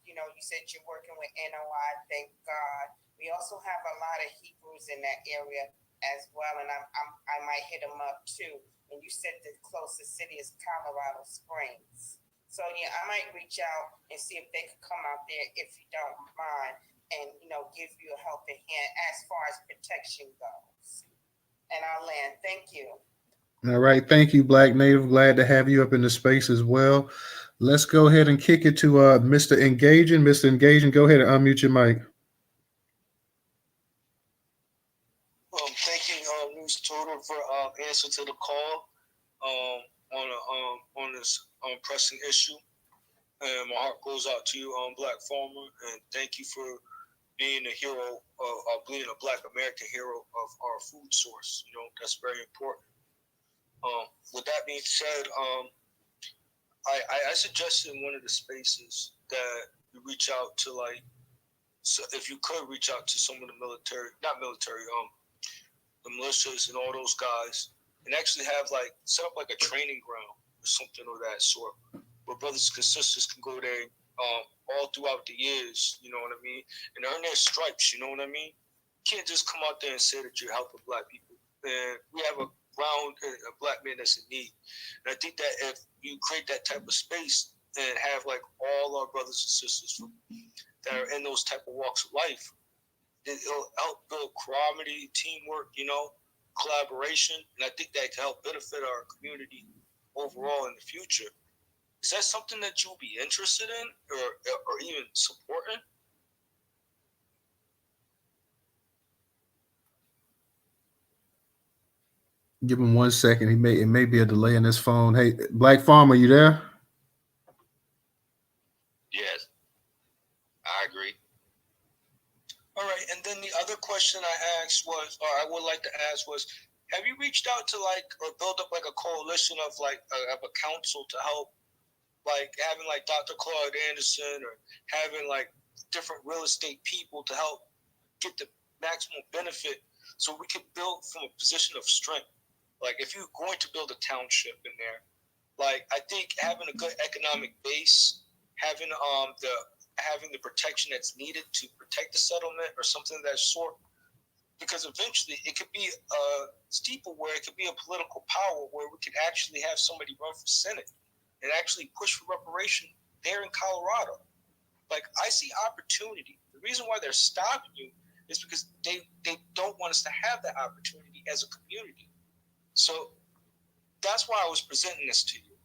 you said you're working with NOI. Thank God. We also have a lot of Hebrews in that area as well, and I might hit them up too. And you said the closest city is Colorado Springs. So yeah, I might reach out and see if they could come out there, if you don't mind, and give you a helping hand as far as protection goes. And I'll land. Thank you. All right, thank you, Black Native. Glad to have you up in the space as well. Let's go ahead and kick it to Mr. Engaging. Mr. Engaging, go ahead and unmute your mic. Thank you, Newstoter, for answer to the call on this pressing issue. And my heart goes out to you, Black Farmer, and thank you for being a hero of being a Black American hero of our food source. That's very important. With that being said, I suggested in one of the spaces that you reach out to so if you could reach out to some of the the militias and all those guys, and actually have set up a training ground or something of that sort, where brothers and sisters can go there all throughout the years, you know what I mean, and earn their stripes, you know what I mean. You can't just come out there and say that you're helping Black people. And we have a Black man that's in need. And I think that if you create that type of space and have all our brothers and sisters that are in those type of walks of life, it'll help build camaraderie, teamwork, collaboration, and I think that can help benefit our community overall in the future. Is that something that you'll be interested in or even supporting? Give him 1 second. It may be a delay in his phone. Hey, Black Farmer, you there? Yes, I agree. All right, and then the other question I asked was, or I would like to ask was, have you reached out to or build up a coalition of a council to help, having Dr. Claude Anderson or having different real estate people to help get the maximum benefit, so we can build from a position of strength. If you're going to build a township in there, I think having a good economic base, having the protection that's needed to protect the settlement or something of that sort, because eventually it could be a steeple where it could be a political power where we could actually have somebody run for Senate and actually push for reparation there in Colorado. I see opportunity. The reason why they're stopping you is because they don't want us to have that opportunity as a community. So that's why I was presenting this to you.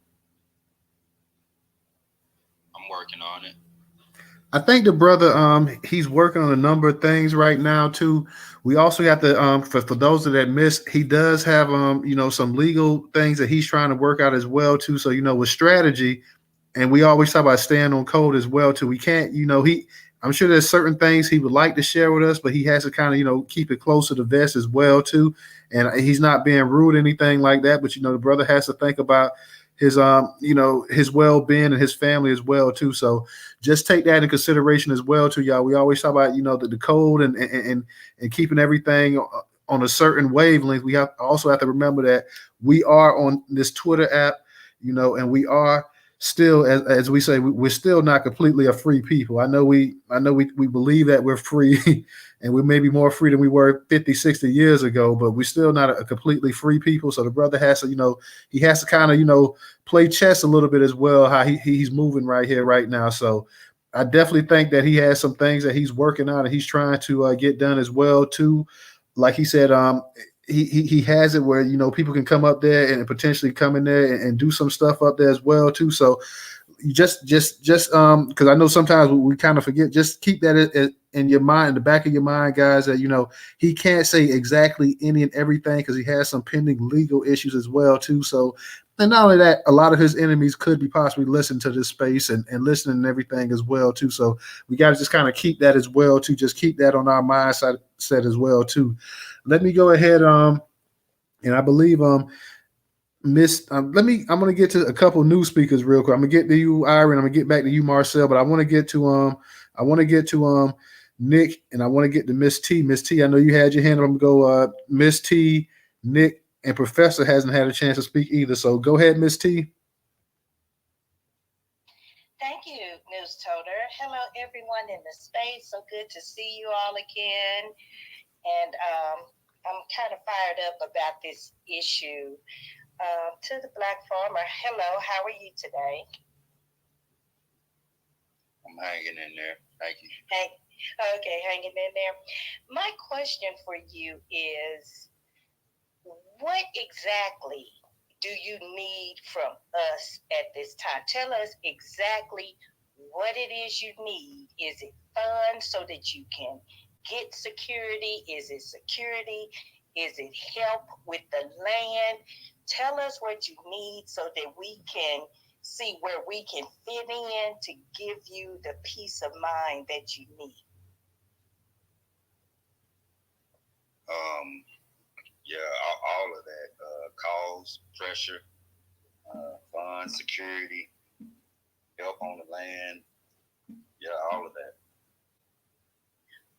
I'm working on it. I think the brother, he's working on a number of things right now too. We also got to, for those that missed, he does have, some legal things that he's trying to work out as well too. So, with strategy, and we always talk about staying on code as well too. We can't, I'm sure there's certain things he would like to share with us, but he has to kind of, keep it close to the vest as well too. And he's not being rude or anything like that. But, the brother has to think about, his his well-being and his family as well too. So just take that in consideration as well too, y'all. We always talk about the code and keeping everything on a certain wavelength. We also have to remember that we are on this Twitter app, and we are still, as we say, we're still not completely a free people. I know we believe that we're free and we may be more free than we were 50, 60 years ago, but we're still not a completely free people. So the brother has to, he has to kind of, play chess a little bit as well, how he's moving right here, right now. So I definitely think that he has some things that he's working on and he's trying to get done as well too. Like he said, he has it where people can come up there and potentially come in there and do some stuff up there as well too. So you just because I know sometimes we kind of forget, just keep that in your mind, in the back of your mind, guys, that he can't say exactly any and everything because he has some pending legal issues as well too. So, and not only that, a lot of his enemies could be possibly listening to this space and listening and everything as well too. So we got to just kind of keep that as well too. Just keep that on our mindset as well too. Let me go ahead and I believe Miss, I'm gonna get to a couple new speakers real quick. I'm gonna get to you, Iron. I'm gonna get back to you, Marcel. But I want to get to Nick, and I want to get to Miss T. Miss T, I know you had your hand up. I'm gonna go Miss T, Nick, and Professor hasn't had a chance to speak either. So go ahead, Miss T. Thank you, Newstoter. Hello, everyone in the space. So good to see you all again. And I'm kind of fired up about this issue. To the Black farmer, hello, how are you today? I'm hanging in there. Thank you. Okay, hanging in there. My question for you is, what exactly do you need from us at this time? Tell us exactly what it is you need. Is it funds so that you can get security? Is it security? Is it help with the land? Tell us what you need so that we can see where we can fit in to give you the peace of mind that you need. Yeah, all of that. Calls, pressure, funds, security, help on the land. Yeah, all of that.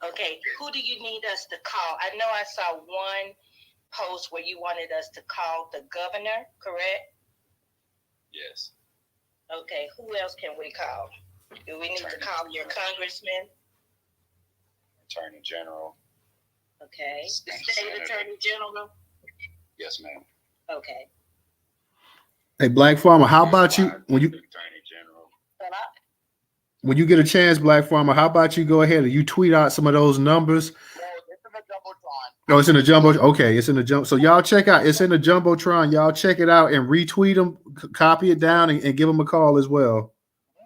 Okay, who do you need us to call? I know I saw one post where you wanted us to call the governor, correct? Yes. Okay, who else can we call? Do we need to call your congressman? Attorney General. Okay. The state attorney general? Yes, ma'am. Okay. Hey, Black Farmer, how about you when you Attorney General. when you get a chance, Black Farmer, how about you go ahead and you tweet out some of those numbers? No, it's in the jumbo. Okay, it's in the jumbo. So y'all check out. It's in the jumbotron. Y'all check it out and retweet them, copy it down, and give them a call as well. You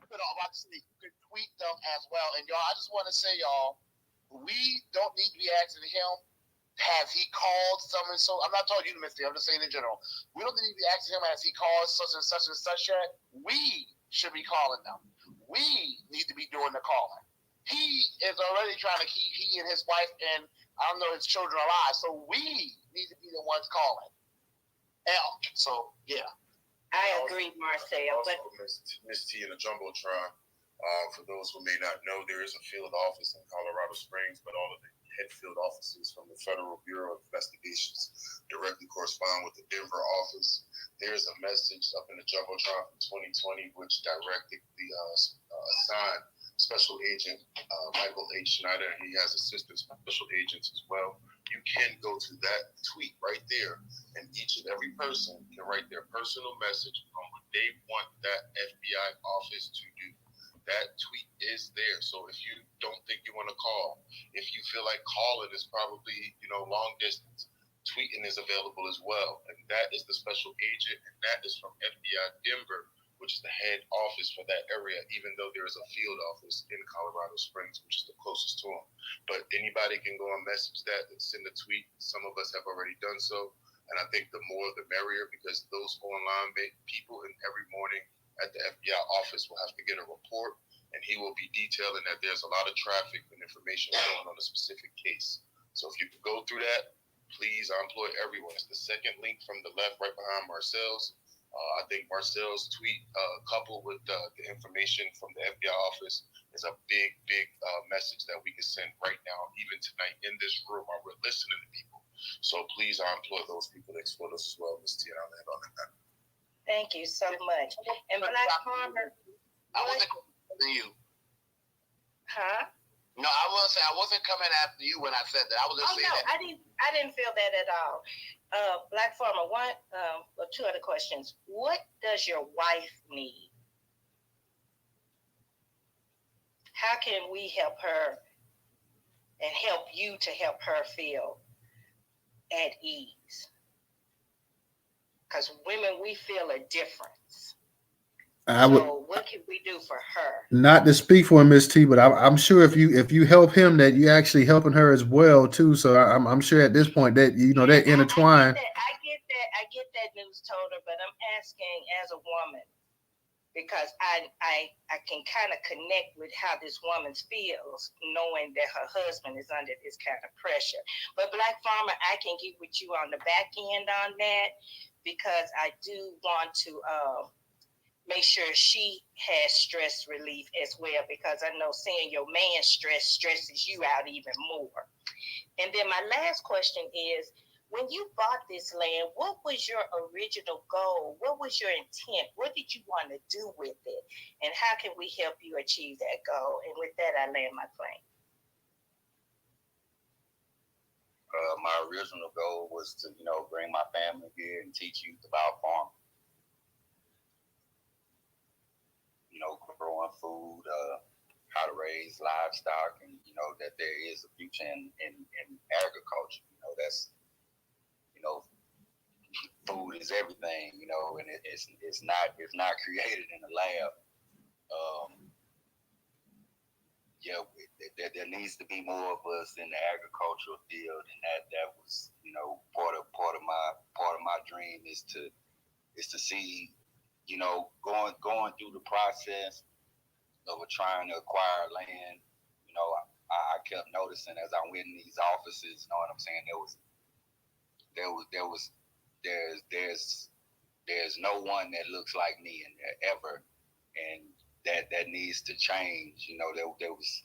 can tweet them as well. And y'all, I just want to say, y'all, we don't need to be asking him, has he called some and so? I'm not talking to you, Misty. I'm just saying in general. We don't need to be asking him, has he called such and such and such yet? We should be calling them. We need to be doing the calling. He is already trying to keep he and his wife and I don't know his children alive. So we need to be the ones calling. So yeah. I agree, Marcel. But Miss T in the jumbotron. For those who may not know, there is a field office in Colorado Springs, but all of the head field offices from the Federal Bureau of Investigations directly correspond with the Denver office. There is a message up in the jumbotron from 2020 which directly assigned Special Agent Michael H. Schneider, and he has assistant special agents as well. You can go to that tweet right there, and each and every person can write their personal message on what they want that FBI office to do. That tweet is there. So if you don't think you want to call, if you feel like calling is probably, long distance, tweeting is available as well. And that is the special agent, and that is from FBI Denver, which is the head office for that area, even though there is a field office in Colorado Springs, which is the closest to them. But anybody can go and message that and send a tweet. Some of us have already done so. And I think the more the merrier, because those online people in every morning at the FBI office will have to get a report, and he will be detailing that there's a lot of traffic and information going on a specific case. So if you could go through that, please, I implore everyone. It's the second link from the left, right behind Marcel's. I think Marcel's tweet, coupled with the information from the FBI office, is a big message that we can send right now, even tonight in this room while we're listening to people. So please, I implore those people to explore us as well, Ms. T, and I'll land on that. Thank you so much. And Black Farmer, I wasn't coming you. huh? No, I will say I wasn't coming after you when I said that. I was just saying that. I didn't feel that at all. Black Farmer, two other questions. What does your wife need? How can we help her and help you to help her feel at ease? Because women, we feel a difference. So what can we do for her? Not to speak for Miss T, but I'm sure if you help him, that you actually helping her as well too. So I'm sure at this point that that intertwined. I get that, Newstoter, but I'm asking as a woman because I can kind of connect with how this woman feels, knowing that her husband is under this kind of pressure. But Black Farmer, I can get with you on the back end on that because I do want to make sure she has stress relief as well, because I know seeing your man stresses you out even more. And then my last question is, when you bought this land, what was your original goal? What was your intent? What did you want to do with it? And how can we help you achieve that goal? And with that, I land my plane. My original goal was to, bring my family here and teach youth about farming. Growing food, how to raise livestock, and that there is a future in agriculture. That's food is everything. And it's not created in a lab. There needs to be more of us in the agricultural field, and that was part of my dream is to see going through the process of trying to acquire land. I kept noticing as I went in these offices, what I'm saying, there's no one that looks like me in there ever, and that needs to change. There was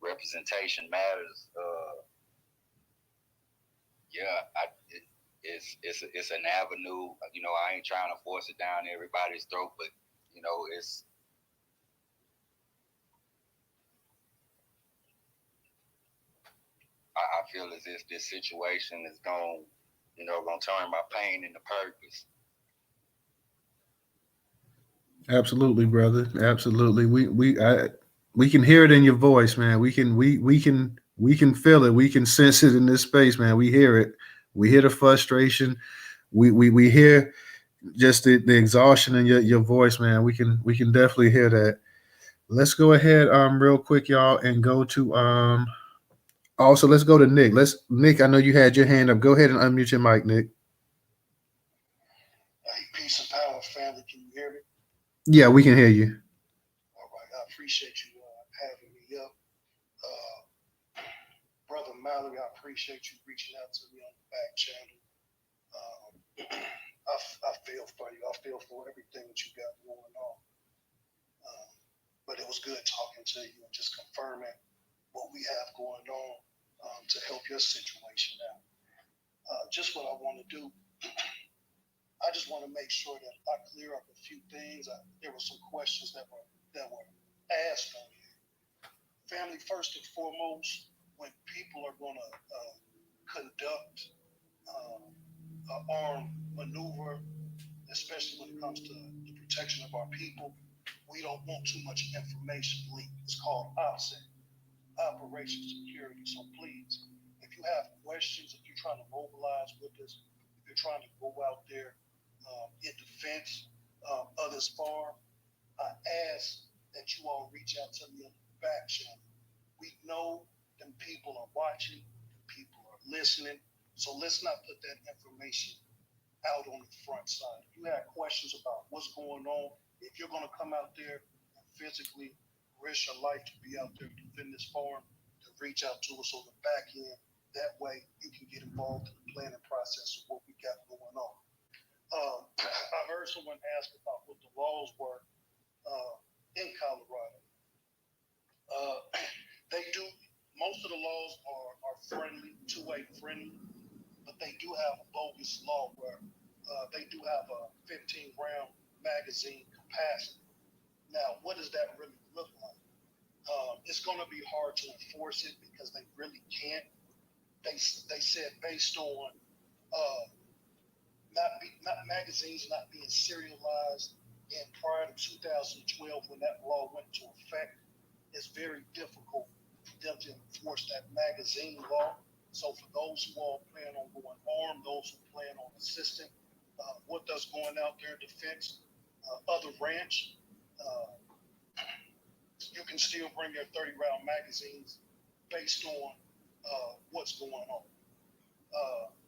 representation matters. It's an avenue. I ain't trying to force it down everybody's throat, but it's. I feel as if this situation is going to turn my pain into purpose. Absolutely, brother. Absolutely. We can hear it in your voice, man. We can feel it. We can sense it in this space, man. We hear it. We hear the frustration. We hear just the exhaustion in your voice, man. We can definitely hear that. Let's go ahead real quick, y'all, and go to also let's go to Nick. Nick, I know you had your hand up. Go ahead and unmute your mic, Nick. Peace and power, family. Can you hear me? Yeah, we can hear you. All right. I appreciate you having me up. Brother Mallory, I appreciate you reaching out to me on the back channel. I feel for you. I feel for everything that you got going on. But it was good talking to you and just confirming what we have going on to help your situation out. Just what I want to do, I just want to make sure that I clear up a few things. There were some questions that were asked on here. Family, first and foremost, when people are going to conduct an armed maneuver, especially when it comes to the protection of our people, we don't want too much information leaked. It's called OPSEC, Operation Security. So please, if you have questions, if you're trying to mobilize with us, if you're trying to go out there in defense of others' farm, I ask that you all reach out to me on the back channel. We know them people are watching, people are listening, so let's not put that information out on the front side. If you have questions about what's going on, if you're going to come out there and physically risk your life to be out there to defend this farm, to reach out to us on the back end. That way you can get involved in the planning process of what we got going on. I first someone asked about what the laws were in Colorado. They do, most of the laws are friendly, two-way friendly, but they do have a bogus law where they do have a 15-round magazine capacity. Now, what does that really look like? It's going to be hard to enforce it because they really can't. They said based on not magazines not being serialized, and prior to 2012 when that law went into effect, it's very difficult for them to enforce that magazine law. So for those who all plan on going armed, those who plan on assisting, what does going out there defense, other ranch, you can still bring your 30-round magazines based on what's going on.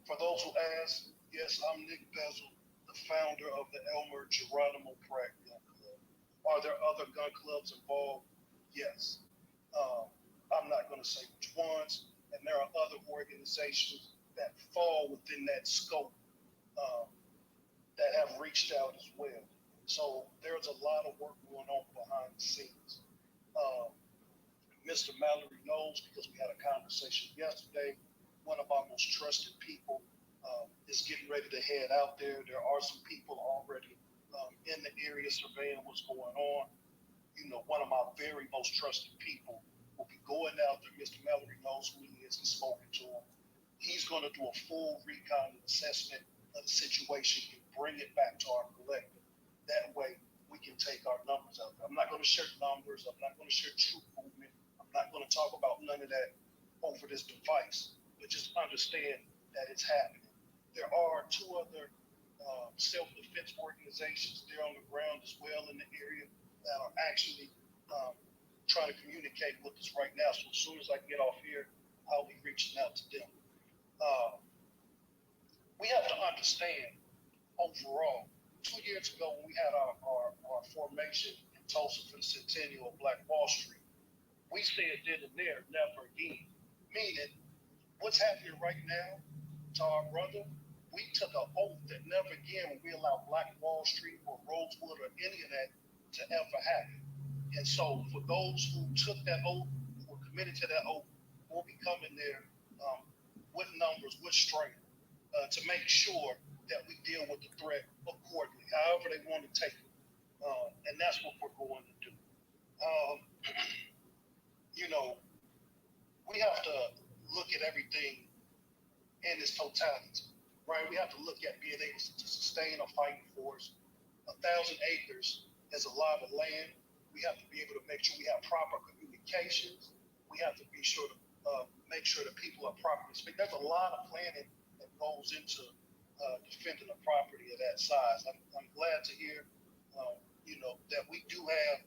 For those who ask, yes, I'm Nick Bezel, the founder of the Elmer Geronimo Pratt Gun Club. Are there other gun clubs involved? Yes. I'm not going to say which ones, and there are other organizations that fall within that scope that have reached out as well. So there's a lot of work going on behind the scenes. Mr. Mallory knows because we had a conversation yesterday. One of our most trusted people is getting ready to head out there. There are some people already in the area surveying what's going on. You know, one of my very most trusted people will be going out there. Mr. Mallory knows who he is. He's spoken to him. He's going to do a full recon and assessment of the situation and bring it back to our collective. That way, we can take our numbers out there. I'm not going to share numbers. I'm not going to share troop movement. I'm not going to talk about none of that over this device, but just understand that it's happening. There are two other self-defense organizations there on the ground as well in the area that are actually trying to communicate with us right now. So as soon as I get off here, I'll be reaching out to them. We have to understand overall, 2 years ago when we had our formation in Tulsa for the centennial of Black Wall Street, we said then and there, never again. Meaning, what's happening right now to our brother, we took an oath that never again will we allow Black Wall Street or Rosewood or any of that to ever happen. And so for those who took that oath, who were committed to that oath, we'll be coming there with numbers, with strength, to make sure that we deal with the threat accordingly, however they want to take it. And that's what we're going to do. You know, we have to look at everything in its totality, right? We have to look at being able to sustain a fighting force. 1,000 acres is a lot of land. We have to be able to make sure we have proper communications. We have to be sure to make sure that people are properly speaking. There's a lot of planning that goes into defending a property of that size. I'm glad to hear, you know, that we do have,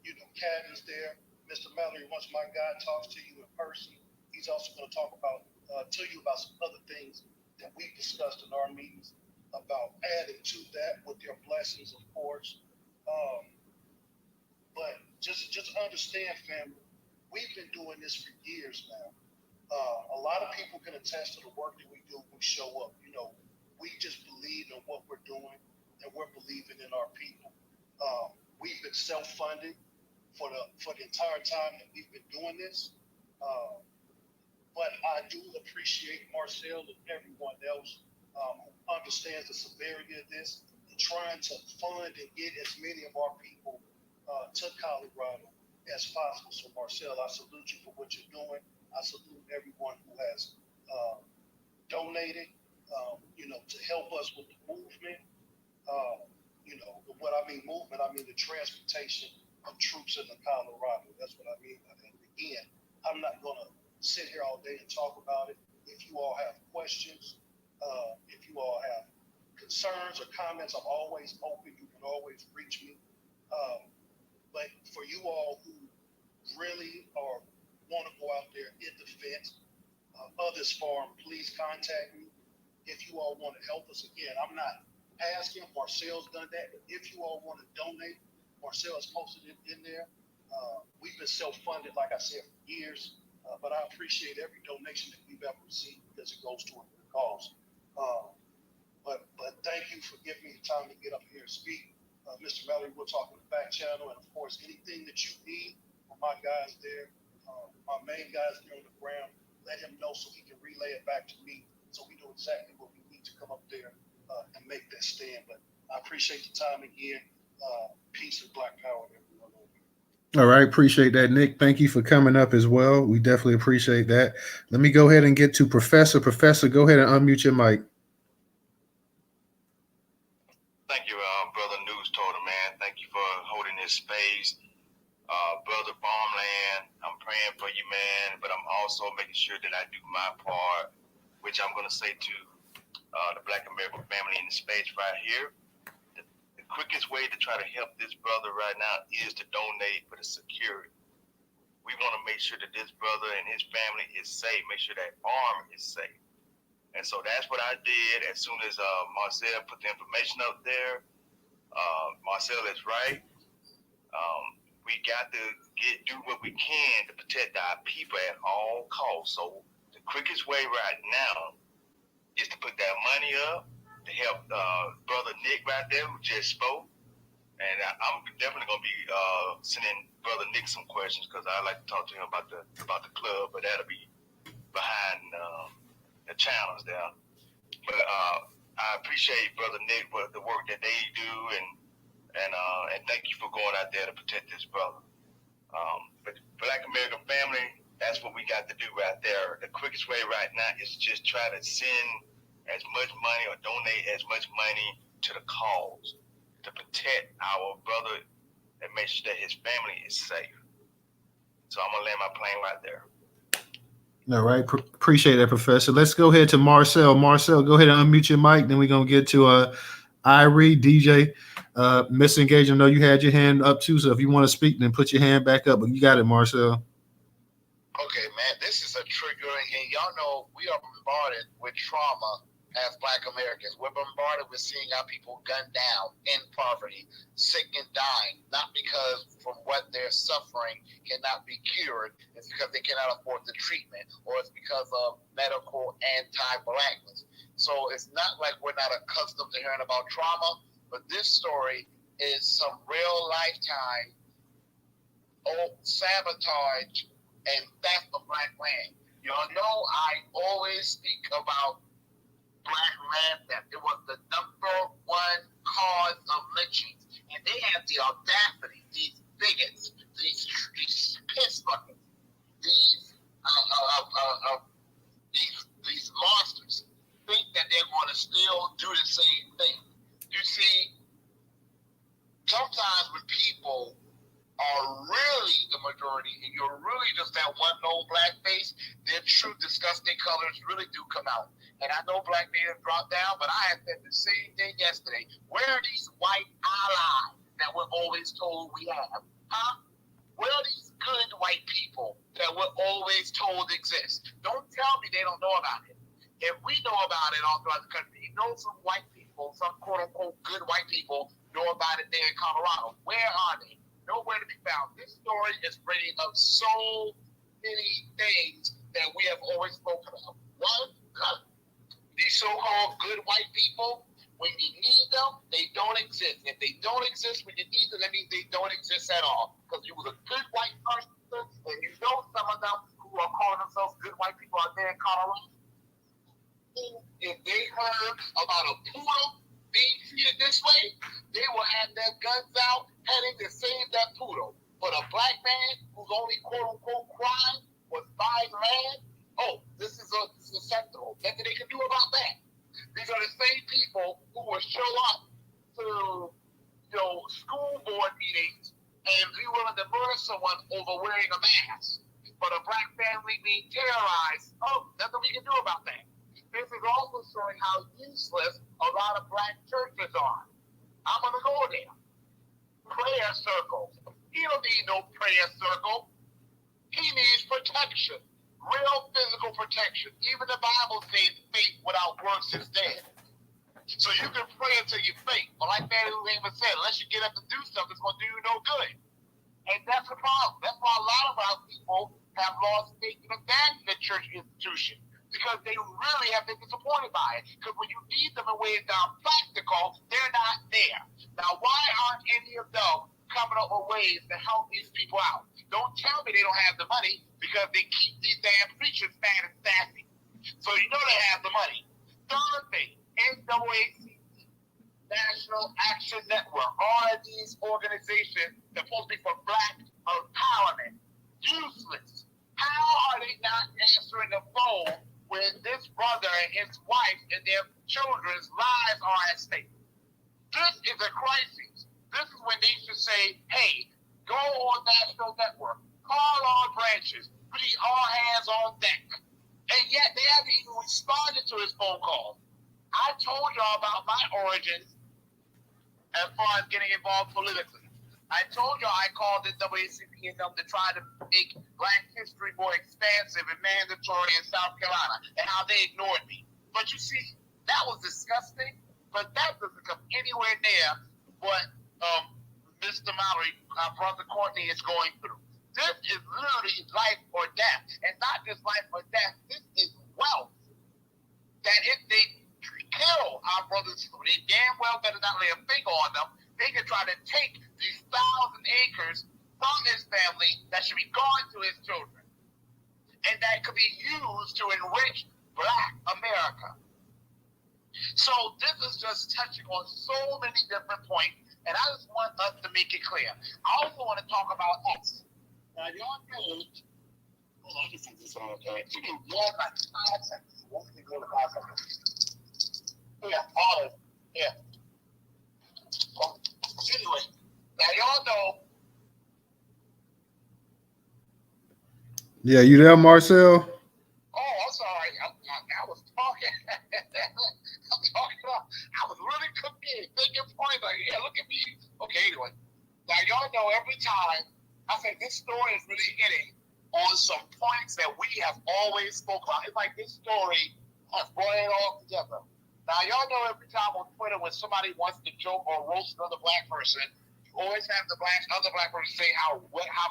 you know, cabins there. Mr. Mallory, once my guy talks to you in person, he's also going to talk about, to you about some other things that we've discussed in our meetings about adding to that with your blessings, of course. But just understand, family, we've been doing this for years now. A lot of people can attest to the work that we do when we show up. You know, we just believe in what we're doing, and we're believing in our people. We've been self-funded for the entire time that we've been doing this. But I do appreciate Marcel and everyone else who understands the severity of this and trying to fund and get as many of our people to Colorado as possible. So Marcel, I salute you for what you're doing. I salute everyone who has donated, you know, to help us with the movement. You know, what I mean movement, I mean the transportation of troops into Colorado. That's what I mean by that. Again, I'm not going to sit here all day and talk about it. If you all have questions, if you all have concerns or comments, I'm always open. You can always reach me. But for you all who really want to go out there in defense of this farm, please contact me. If you all want to help us, again, I'm not asking. Marcel's done that. But if you all want to donate, Marcel has posted it in there. We've been self-funded, like I said, for years. But I appreciate every donation that we've ever received because it goes toward the cause. But thank you for giving me the time to get up here and speak. Mr. Mallory, we'll talk in the back channel. And of course, anything that you need from my guys there, my main guys there on the ground, let him know so he can relay it back to me so we know exactly what we need to come up there and make that stand. But I appreciate the time again. Peace and Black Power, everyone. All right, appreciate that, Nick. Thank you for coming up as well. We definitely appreciate that. Let me go ahead and get to Professor. Professor, go ahead and unmute your mic. Thank you, Brother Newstoter, man. Thank you for holding this space. Brother Farmland, I'm praying for you, man, but I'm also making sure that I do my part, which I'm going to say to the Black American family in the space right here. The quickest way to try to help this brother right now is to donate for the security. We want to make sure that this brother and his family is safe, make sure that farm is safe. And so that's what I did as soon as Marcel put the information up there. Marcel is right. We got to do what we can to protect our people at all costs. So the quickest way right now is to put that money up to help Brother Nick right there who just spoke. And I'm definitely going to be sending Brother Nick some questions because I like to talk to him about the club, but that'll be behind the channels there. But I appreciate Brother Nick for the work that they do, and thank you for going out there to protect this brother. But Black American family, that's what we got to do right there. The quickest way right now is just try to send as much money or donate as much money to the cause to protect our brother and make sure that his family is safe. So I'm going to land my plane right there. All right. Appreciate that, Professor. Let's go ahead to Marcel. Marcel, go ahead and unmute your mic. Then we're going to get to Irie, DJ. Miss Engage, I know you had your hand up too, so if you want to speak, then put your hand back up. But you got it, Marcel. Okay, man, this is a triggering, and y'all know we are bombarded with trauma as Black Americans. We're bombarded with seeing our people gunned down in poverty, sick and dying, not because from what they're suffering cannot be cured, it's because they cannot afford the treatment, or it's because of medical anti-Blackness. So it's not like we're not accustomed to hearing about trauma, but this story is some real lifetime sabotage and theft of Black land. Y'all know I always speak about Black land theft. It was the #1 cause of lynchings. And they have the audacity, these bigots, these piss buckets, these monsters think that they're going to still do the same thing. You see, sometimes when people are really the majority and you're really just that one lone Black face, their true disgusting colors really do come out. And I know Black men have dropped down, but I have said the same thing yesterday. Where are these white allies that we're always told we have? Huh? Where are these good white people that we're always told exist? Don't tell me they don't know about it. If we know about it all throughout the country, you know some white people, some quote-unquote good white people know about it there in Colorado. Where are they? Nowhere to be found. This story is bringing up so many things that we have always spoken of. One, these so-called good white people, when you need them, they don't exist. If they don't exist when you need them, that means they don't exist at all. Because you was a good white person, and you know some of them who are calling themselves good white people out there in Colorado. If they heard about a poodle being treated this way, they will have their guns out heading to save that poodle. But a Black man whose only quote-unquote crime was buying land, this is acceptable. Nothing they can do about that. These are the same people who will show up to, school board meetings and be willing to murder someone over wearing a mask. But a Black family being terrorized, nothing we can do about that. This is also showing how useless a lot of Black churches are. I'm going to go there. Prayer circle. He don't need no prayer circle. He needs protection. Real physical protection. Even the Bible says faith without works is dead. So you can pray until you faith. But like Daddy even said, unless you get up and do something, it's going to do you no good. And that's the problem. That's why a lot of our people have lost faith in the church institution. because they really have been disappointed by it. Because when you need them in ways that are practical, they're not there. Now, why aren't any of them coming up with ways to help these people out? Don't tell me they don't have the money, because they keep these damn preachers fat and sassy. So you know they have the money. Third thing, NAACP, National Action Network, all of these organizations that are supposed to be for black empowerment, useless. How are they not answering the phone when this brother and his wife and their children's lives are at stake? This is a crisis. This is when they should say, hey, go on National Network, call all branches, put all hands on deck. And yet they haven't even responded to his phone call. I told y'all about my origins as far as getting involved politically. I told y'all I called the NAACP and them to try to make Black history more expansive and mandatory in South Carolina, and how they ignored me. But you see, that was disgusting, but that doesn't come anywhere near what Mr. Mallory, our brother Courtney, is going through. This is literally life or death, and not just life or death, this is wealth. That if they kill our brothers, they damn well better not lay a finger on them. They can try to take these 1,000 acres from his family that should be gone to his children, and that could be used to enrich Black America. So this is just touching on so many different points, and I just want us to make it clear. I also want to talk about X. Now, y'all know, hold on, I just think this on, okay? Give me one, like 5 seconds. Once we go to 5 seconds. Yeah, all of it. Yeah. Well, anyway, now y'all know. Yeah, you there, Marcel? Oh, I'm sorry. I was talking. I'm talking. I was really cooking, thinking points. Like, yeah, look at me. Okay, anyway. Now y'all know every time I say this story is really hitting on some points that we have always spoke about. It's like this story has brought it all together. Now, y'all know every time on Twitter when somebody wants to joke or roast another Black person, you always have the other Black person say how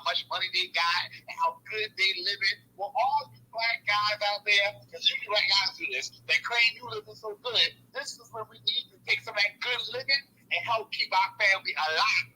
much money they got and how good they living. Well, all you Black guys out there, because usually Black guys do this, they claim you living so good. This is where we need to take some of that good living and help keep our family alive.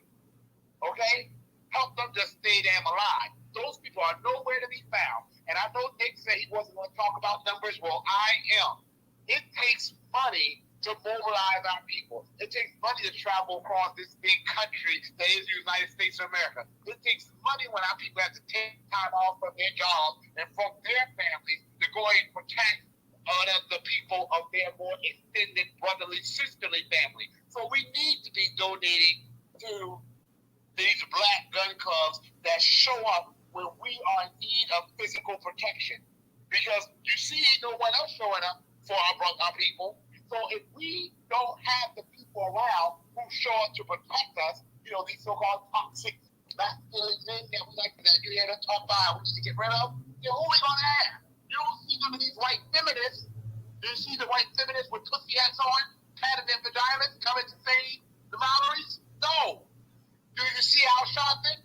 Okay? Help them just stay damn alive. Those people are nowhere to be found. And I know Nick said he wasn't going to talk about numbers. Well, I am. It takes money to mobilize our people. It takes money to travel across this big country that is the United States of America. It takes money when our people have to take time off from their jobs and from their families to go and protect the people of their more extended brotherly, sisterly family. So we need to be donating to these Black gun clubs that show up when we are in need of physical protection. Because you see no one else showing up for our people. So if we don't have the people around who show up to protect us, you know, these so-called toxic masculine men that we like that you hear us talk about, we need to get rid of, you know, who are we going to have? You don't see none of these white feminists. Do you see the white feminists with pussy hats on, patting their vaginas, coming to save the Mallories? No. Do you see Al Sharpton?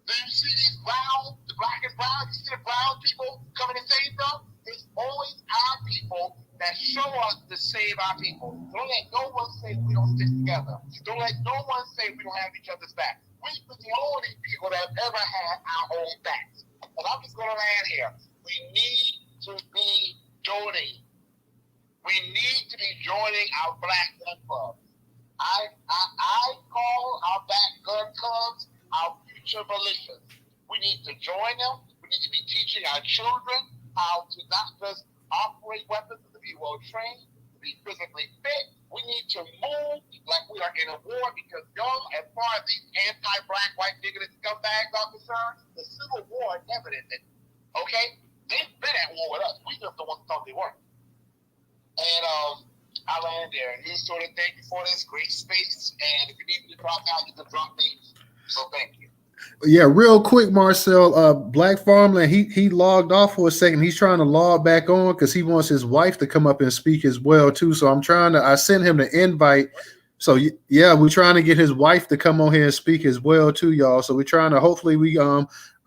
Do you see these brown, the Black and brown? You see the brown people coming to save them? It's always our people that show us to save our people. Don't let no one say we don't stick together. Don't let no one say we don't have each other's back. We've been the only people that have ever had our own backs. And I'm just going to land here. We need to be donating. We need to be joining our Black gun clubs. I call our Black gun clubs our future militias. We need to join them. We need to be teaching our children how to not just operate weapons, but to be well trained, to be physically fit. We need to move like we are in a war, because y'all, as far as these anti-Black, white, bigoted scumbags are concerned, the Civil War never ended. Okay? They've been at war with us. We just the ones thought they weren't. And I land there. Newstoter, thank you for this great space. And if you need me to drop out, you can drop me. So thank you. Yeah, real quick, Marcel. Black Farmland, he logged off for a second. He's trying to log back on because he wants his wife to come up and speak as well too. So I sent him the invite. So yeah, we're trying to get his wife to come on here and speak as well too, y'all. So we're trying to hopefully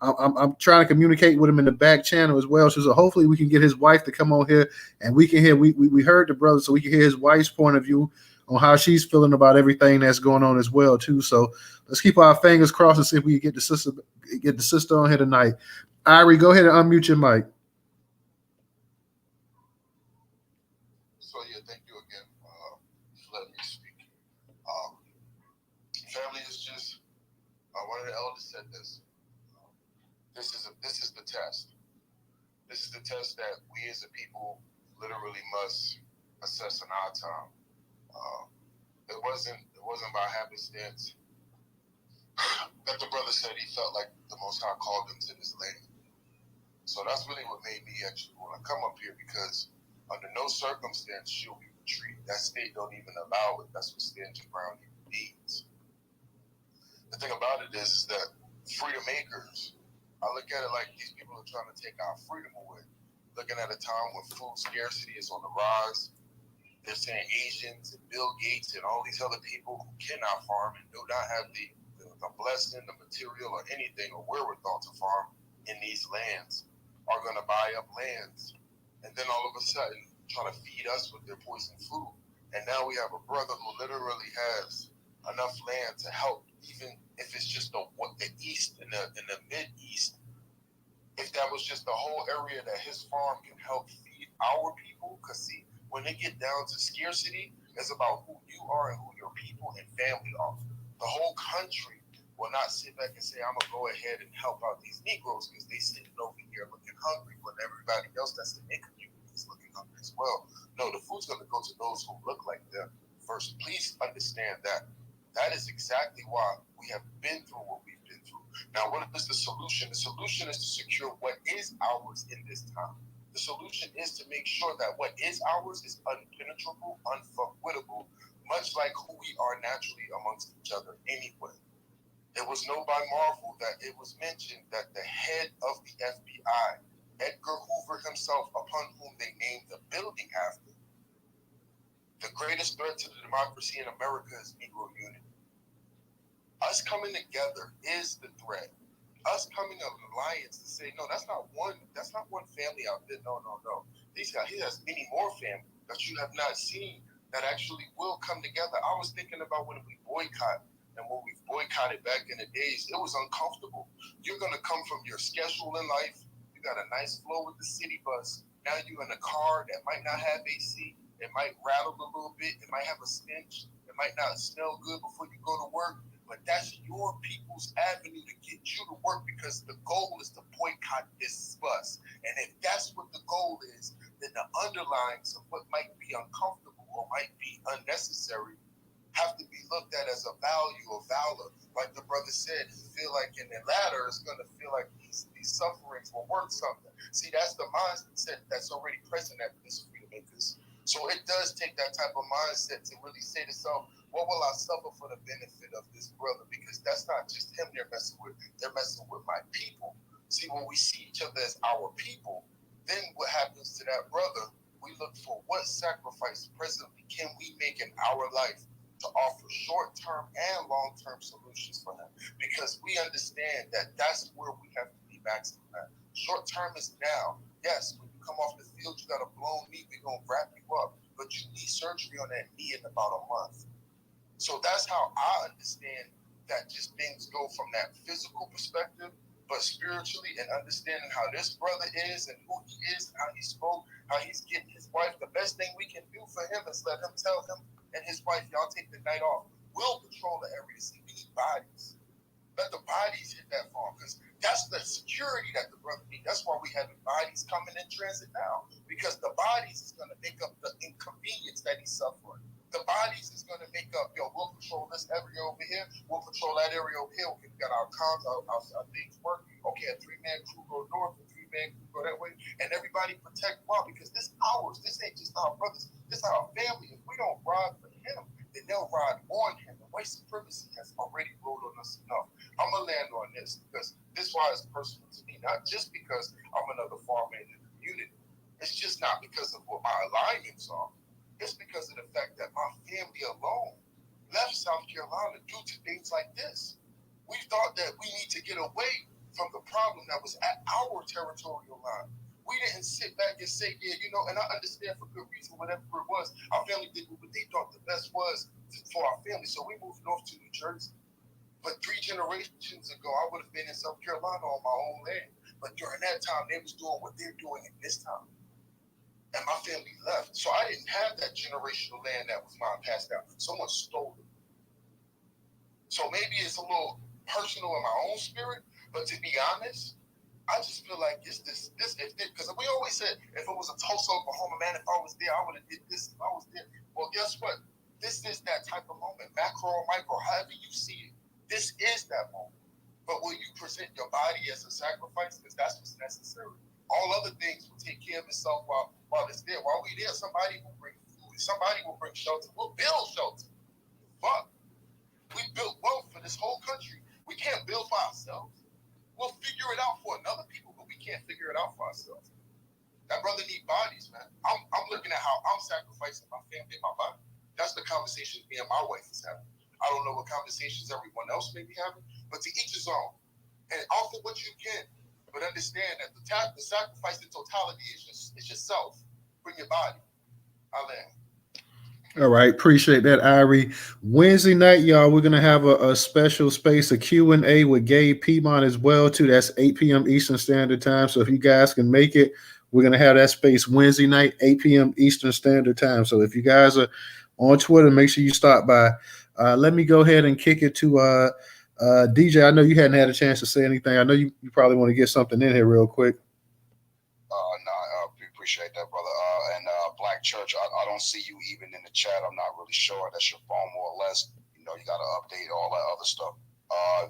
I'm trying to communicate with him in the back channel as well. So hopefully we can get his wife to come on here and we can hear. We heard the brother, so we can hear his wife's point of view on how she's feeling about everything that's going on as well too. So let's keep our fingers crossed and see if we can get the sister on here tonight. Irie, go ahead and unmute your mic. So yeah, thank you again for letting me speak. Family is just one of the elders said this. This is the test. This is the test that we as a people literally must assess in our time. It wasn't by happenstance that the brother said he felt like the Most High called him to this land. So that's really what made me actually want to come up here, because under no circumstance should we retreat. That state don't even allow it. That's what stand your ground even means. The thing about it is that freedom makers, I look at it like these people are trying to take our freedom away. Looking at a time when food scarcity is on the rise. They're saying Asians and Bill Gates and all these other people who cannot farm and do not have the blessing, the material, or anything, or wherewithal to farm in these lands are going to buy up lands. And then all of a sudden try to feed us with their poison food. And now we have a brother who literally has enough land to help, even if it's just the east and the mid-east. If that was just the whole area that his farm can help feed our people, because see, when they get down to scarcity, it's about who you are and who your people and family are. The whole country will not sit back and say, I'm going to go ahead and help out these Negroes because they sitting over here looking hungry when everybody else that's in their community is looking hungry as well. No, the food's going to go to those who look like them first. Please understand that. That is exactly why we have been through what we've been through. Now, what is the solution? The solution is to secure what is ours in this time. The solution is to make sure that what is ours is unpenetrable, unfuckwittable, much like who we are naturally amongst each other anyway. It was no by marvel that it was mentioned that the head of the FBI, Edgar Hoover himself, upon whom they named the building after, the greatest threat to the democracy in America is Negro unity. Us coming together is the threat. Us coming in alliance to say, no, that's not one family out there. No. He has many more families that you have not seen that actually will come together. I was thinking about when we boycott. And when we boycotted back in the days, it was uncomfortable. You're going to come from your schedule in life. You got a nice flow with the city bus. Now you're in a car that might not have AC. It might rattle a little bit. It might have a stench. It might not smell good before you go to work. But that's your people's avenue to get you to work, because the goal is to boycott this bus. And if that's what the goal is, then the underlyings of what might be uncomfortable or might be unnecessary have to be looked at as a value or valor. Like the brother said, he feel like in the latter it's going to feel like these sufferings will worth something. See, that's the mindset that's already present at this freedom makers. So it does take that type of mindset to really say to self, what will I suffer for the benefit of this brother? Because that's not just him they're messing with my people. See, when we see each other as our people, then what happens to that brother? We look for what sacrifice presently can we make in our life to offer short-term and long-term solutions for them, because we understand that that's where we have to be maximum at. Short-term is now. Yes, when you come off the field, you got a blown knee, we're going to wrap you up, but you need surgery on that knee in about a month. So that's how I understand that just things go from that physical perspective, but spiritually, and understanding how this brother is and who he is and how he spoke, how he's getting his wife. The best thing we can do for him is let him tell him and his wife, y'all take the night off. We'll patrol the area. See, we need bodies. Let the bodies hit that farm, because that's the security that the brother needs. That's why we having bodies coming in transit now, because the bodies is going to make up the inconvenience that he's suffering. The bodies is going to make up, we'll patrol this area over here. We'll patrol that area over here. Okay, we got our cons, our things working. Okay, a 3-man crew go north, a 3-man crew go that way. And everybody protect why? Because this ours. This ain't just our brothers. This is our family. If we don't ride for him, then they'll ride on him. The white supremacy has already rolled on us enough. I'm going to land on this, because this why it's personal to me, not just because I'm another farmer in the community. It's just not because of what my alignments are. It's because of the fact that my family alone left South Carolina due to things like this. We thought that we need to get away from the problem that was at our territorial line. We didn't sit back and say, yeah, you know, and I understand for good reason, whatever it was, our family did what they thought the best was for our family. So we moved north to New Jersey. But 3 generations ago, I would have been in South Carolina on my own land. But during that time, they was doing what they're doing in this time. And my family left. So I didn't have that generational land that was mine passed down. Someone stole it. So maybe it's a little personal in my own spirit, but to be honest, I just feel like it's this because we always said if it was a Tulsa, Oklahoma, man, if I was there, I would have did this if I was there. Well, guess what? This is that type of moment, macro or micro, however you see it. This is that moment. But will you present your body as a sacrifice? Because that's what's necessary. All other things will take care of itself while it's there. While we there, somebody will bring food. Somebody will bring shelter. We'll build shelter. Fuck. We built wealth for this whole country. We can't build for ourselves. We'll figure it out for another people, but we can't figure it out for ourselves. That brother need bodies, man. I'm looking at how I'm sacrificing my family and my body. That's the conversation me and my wife is having. I don't know what conversations everyone else may be having, but to each his own. And offer what you can, but understand that the sacrifice in totality is just self. Bring your body. I land. All right, appreciate that, Irie. Wednesday night, y'all, we're gonna have a special space, a Q&A with Gabe Piedmont as well, too. That's 8 p.m. Eastern Standard Time. So if you guys can make it, we're gonna have that space Wednesday night, 8 p.m. Eastern Standard Time. So if you guys are on Twitter, make sure you stop by. Let me go ahead and kick it to DJ. I know you hadn't had a chance to say anything. I know you probably want to get something in here real quick. Appreciate that, brother. And Black Church, I don't see you even in the chat. I'm not really sure. That's your phone, more or less. You know, you got to update all that other stuff.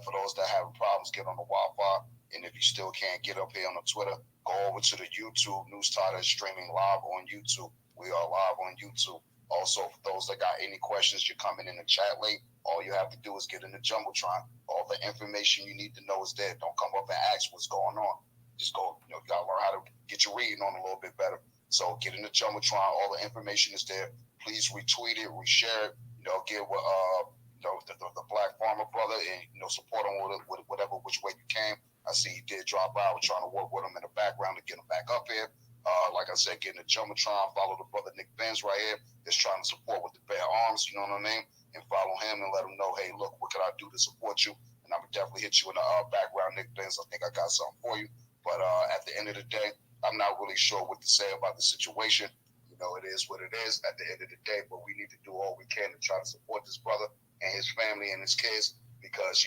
For those that have problems, get on the Wi-Fi. And if you still can't get up here on the Twitter, go over to the YouTube. Newstoter is streaming live on YouTube. We are live on YouTube. Also, for those that got any questions, you're coming in the chat late. All you have to do is get in the Jumbotron. All the information you need to know is there. Don't come up and ask what's going on. Just go, you got to learn how to get your reading on a little bit better. So get in the Jumbotron. All the information is there. Please retweet it, reshare it. Get with the Black Farmer brother and support him with whatever which way you can. I see he did drop out. We're trying to work with him in the background to get him back up here. Like I said, get in the Jumbotron. Follow the brother Nick Benz right here. That's trying to support with the bare arms. You know what I mean? And follow him and let him know, hey, look, what can I do to support you? And I would definitely hit you in the background, Nick Benz. I think I got something for you. But at the end of the day, I'm not really sure what to say about the situation. It is what it is at the end of the day, but we need to do all we can to try to support this brother and his family and his kids because,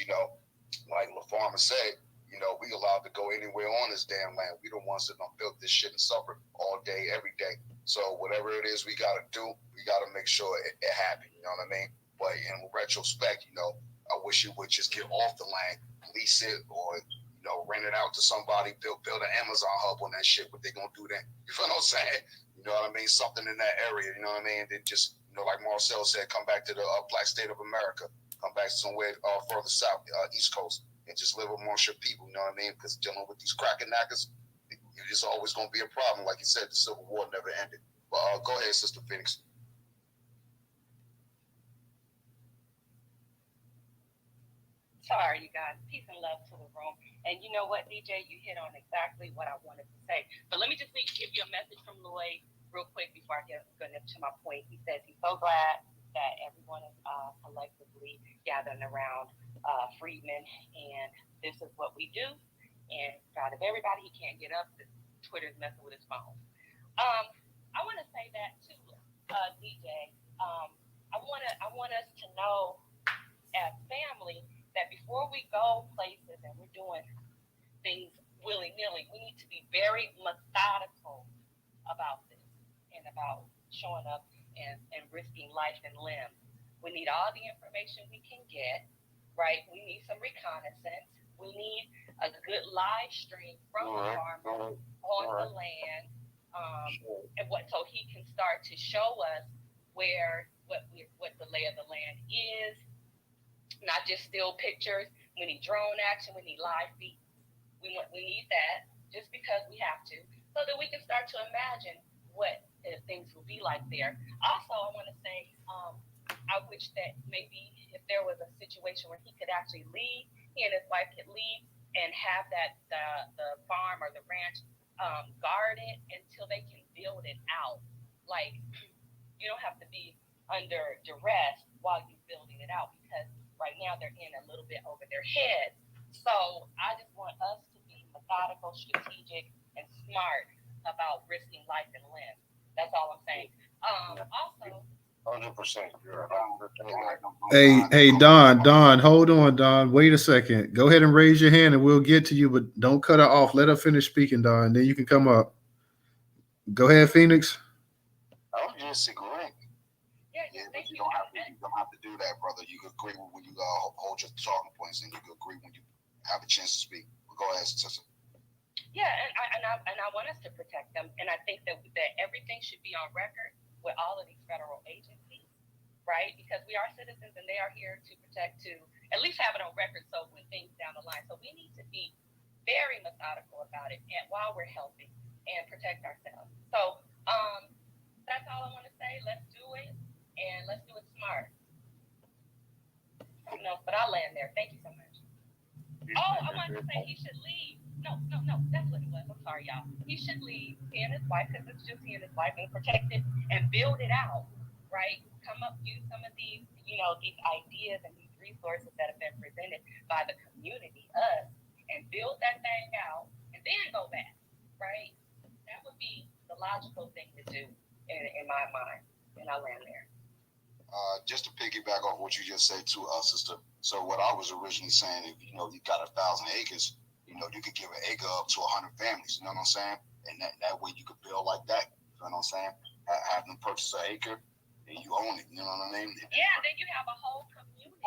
like LaFarmer said, we allowed to go anywhere on this damn land. We the ones that don't build this shit and suffer all day, every day. So whatever it is we got to do, we got to make sure it happens. You know what I mean? But in retrospect, I wish it would just get off the land, lease it, or rent it out to somebody, build an Amazon hub on that shit. What they gonna do then? You feel what I'm saying? You know what I mean? Something in that area. You know what I mean? Then just like Marcel said, come back to the Black state of America. Come back somewhere further south, East Coast, and just live amongst your people. You know what I mean? Because dealing with these cracking knackers, it's always gonna be a problem. Like you said, the Civil War never ended. But go ahead, Sister Phoenix. Sorry, you guys. Peace and love to the room. And you know what, DJ, you hit on exactly what I wanted to say. But let me just give you a message from Lloyd real quick before I get to my point. He says he's so glad that everyone is collectively gathering around Friedman, and this is what we do. And out of everybody, he can't get up. Twitter's messing with his phone. I want to say that too, DJ. I want us to know as family that before we go places and we're doing things willy-nilly, we need to be very methodical about this and about showing up and risking life and limb. We need all the information we can get, right? We need some reconnaissance. We need a good live stream from the farmer on the land, so he can start to show us what the lay of the land is. Not just still pictures. We need drone action. We need live feeds. We need that just because we have to, so that we can start to imagine what things will be like there. Also, I want to say, I wish that maybe if there was a situation where he could actually leave, he and his wife could leave and have the farm or the ranch guarded until they can build it out. Like, you don't have to be under duress while you're building it out, because right now they're in a little bit over their heads. So I just want us to be methodical, strategic, and smart about risking life and limb. That's all I'm saying. Also, 100%. Hey, Don, hold on, Don. Wait a second. Go ahead and raise your hand, and we'll get to you. But don't cut her off. Let her finish speaking, Don. Then you can come up. Go ahead, Phoenix. I would just agree. Yeah, but you don't have to do that, brother. You can agree when you hold your talking points, and you can agree when you have a chance to speak. But go ahead, sister. Yeah, and I want us to protect them, and I think that everything should be on record with all of these federal agencies, right? Because we are citizens, and they are here to protect, to at least have it on record, so when things down the line. So we need to be very methodical about it, and while we're helping and protect ourselves. So that's all I want to say. Let's do it, and let's do it smart. But I'll land there. Thank you so much. Oh, I wanted to say he should leave. No, that's what it was. I'm sorry, y'all. He should leave, he and his wife, because it's just he and his wife, and protect it and build it out, right? Use some of these, these ideas and these resources that have been presented by the community, us, and build that thing out, and then go back, right? That would be the logical thing to do in my mind, and I'll land there. Just to piggyback off what you just said to us, sister. So what I was originally saying, if you got 1,000 acres, you could give an acre up to 100 families. You know what I'm saying? And that way you could build like that. You know what I'm saying? Have them purchase an acre and you own it. You know what I mean? Yeah, then you have a whole community,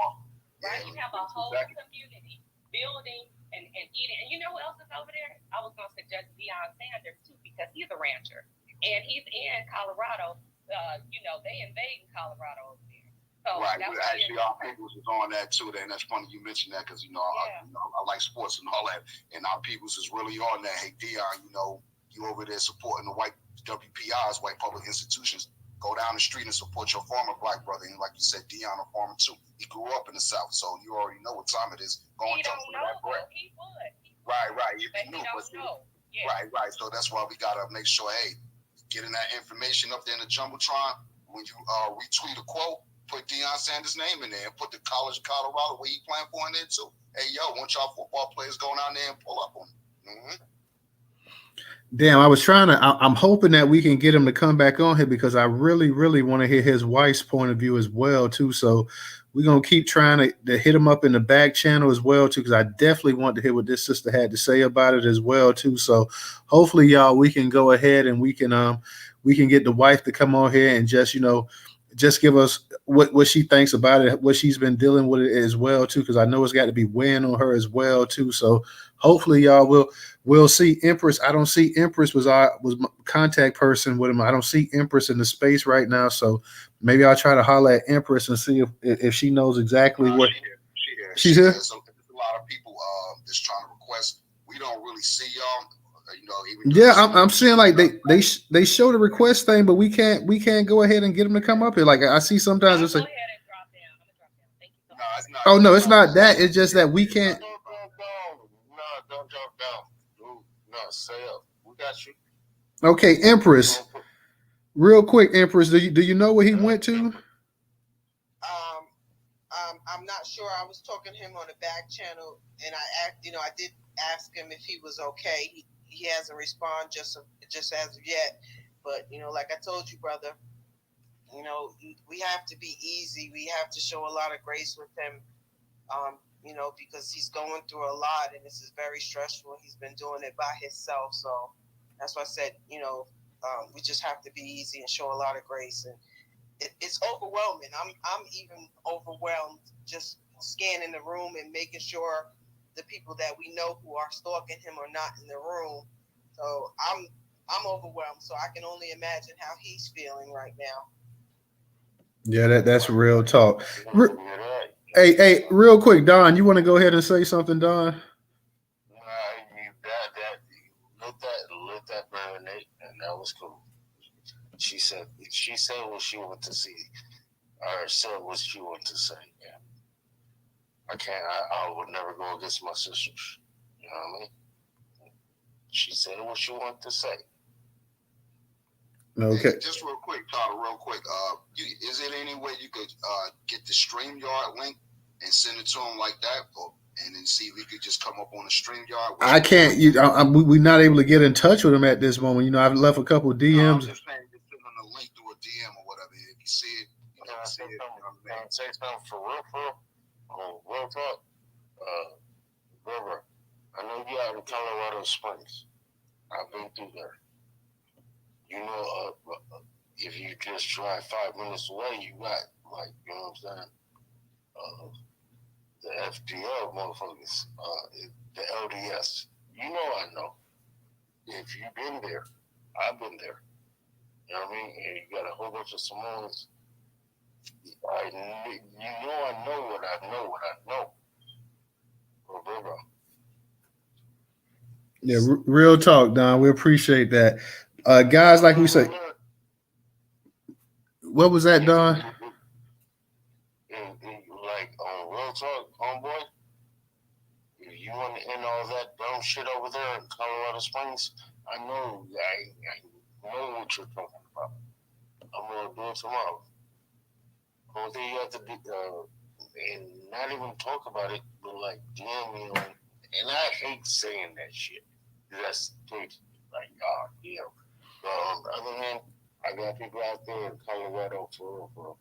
right? You have a whole community building and eating. And you know who else is over there? I was going to suggest Deion Sanders too, because he's a rancher and he's in Colorado. They invade Colorado over there. So right. Actually, our peoples is on that too. And that's funny you mentioned that, because I like sports and all that, and our peoples is really on that. Hey, Dion, you over there supporting the white WPIs, white public institutions. Go down the street and support your former black brother. And like you said, Dion a farmer too. He grew up in the South, so you already know what time it is. He don't know, but he would. Right. If he don't know. Yeah. Right. So that's why we gotta make sure, hey, getting that information up there in the Jumbotron. When you retweet a quote, put Deion Sanders' name in there and put the College of Colorado where he playing for in there too. Hey, yo, want y'all football players going out there and pull up on him. Mm-hmm. Damn, I'm hoping that we can get him to come back on here, because I really, really want to hear his wife's point of view as well too. So we're going to keep trying to hit him up in the back channel as well too, because I definitely want to hear what this sister had to say about it as well too. So hopefully, y'all, we can go ahead and we can get the wife to come on here and just give us what she thinks about it, what she's been dealing with it as well too, because I know it's got to be weighing on her as well too. So hopefully, y'all we'll see Empress. I don't see Empress was my contact person with him. I don't see Empress in the space right now, so maybe I'll try to holler at Empress and see if she knows exactly what she's here. So there's a lot of people just trying to request. We don't really see y'all. I'm saying like they show the request thing, but we can't go ahead and get them to come up here. Like I see sometimes it's like, oh no, it's not that. It's just that we can't. No, don't drop down. No, stay up. We got you. Okay, Empress. Real quick, Empress, do you know where he went to? I'm not sure. I was talking to him on the back channel, and I did ask him if he was okay. He hasn't responded just as of yet, but like I told you, brother, we have to be easy. We have to show a lot of grace with him, because he's going through a lot, and this is very stressful. He's been doing it by himself, so that's why I said, we just have to be easy and show a lot of grace. And it's overwhelming. I'm even overwhelmed just scanning the room and making sure the people that we know who are stalking him are not in the room. So I'm overwhelmed. So I can only imagine how he's feeling right now. Yeah, that's real talk. Hey, real quick, Don, you want to go ahead and say something, Don? Let that marinate, and that was cool. She said what she wanted to see, or said what she wanted to say. Yeah, I would never go against my sisters. You know what I mean? She said what she wanted to say. Okay. Hey, just real quick, Tyler, real quick. Is there any way you could get the StreamYard link and send it to him like that, and then see if we could just come up on the StreamYard? I can't. We're not able to get in touch with him at this moment. You know, I've left a couple DMs. No, I'm just saying, just send him a link through a DM or whatever. If you see it, see it. Say something for real. Real talk. Brother, I know you out in Colorado Springs. I've been through there. You know, if you just drive 5 minutes away, you got, like, you know what I'm saying? The FDL motherfuckers, the LDS. You know I know. If you've been there, I've been there. You know what I mean? And you got a whole bunch of Samoans. You know I know what I know. Bro. Yeah, real talk, Don. We appreciate that. Guys, like we say, what was that, Don? Like, on real talk, homeboy, if you want to end all that dumb shit over there in Colorado Springs, I know what you're talking about. I'm going to do it tomorrow. Only thing you have to do, and not even talk about it, but like DM me on, and I hate saying that shit. That's like, yeah. But on the other hand, I got people out there in Colorado for real.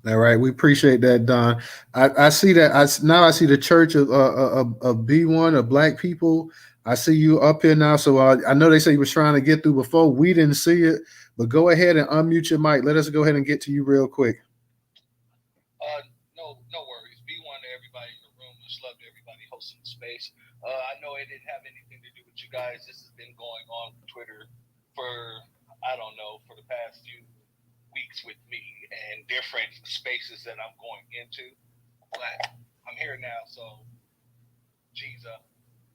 All right, we appreciate that, Don. I see that. I see the Church of B1 of Black people. I see you up here now. So I know they say you was trying to get through before. We didn't see it, but go ahead and unmute your mic. Let us go ahead and get to you real quick. No worries. B1 to everybody in the room. Much love to everybody hosting the space. I know it didn't have anything to do with you guys. This has been going on Twitter for, I don't know, for the past few weeks with me and different spaces that I'm going into. But I'm here now, so Jesus,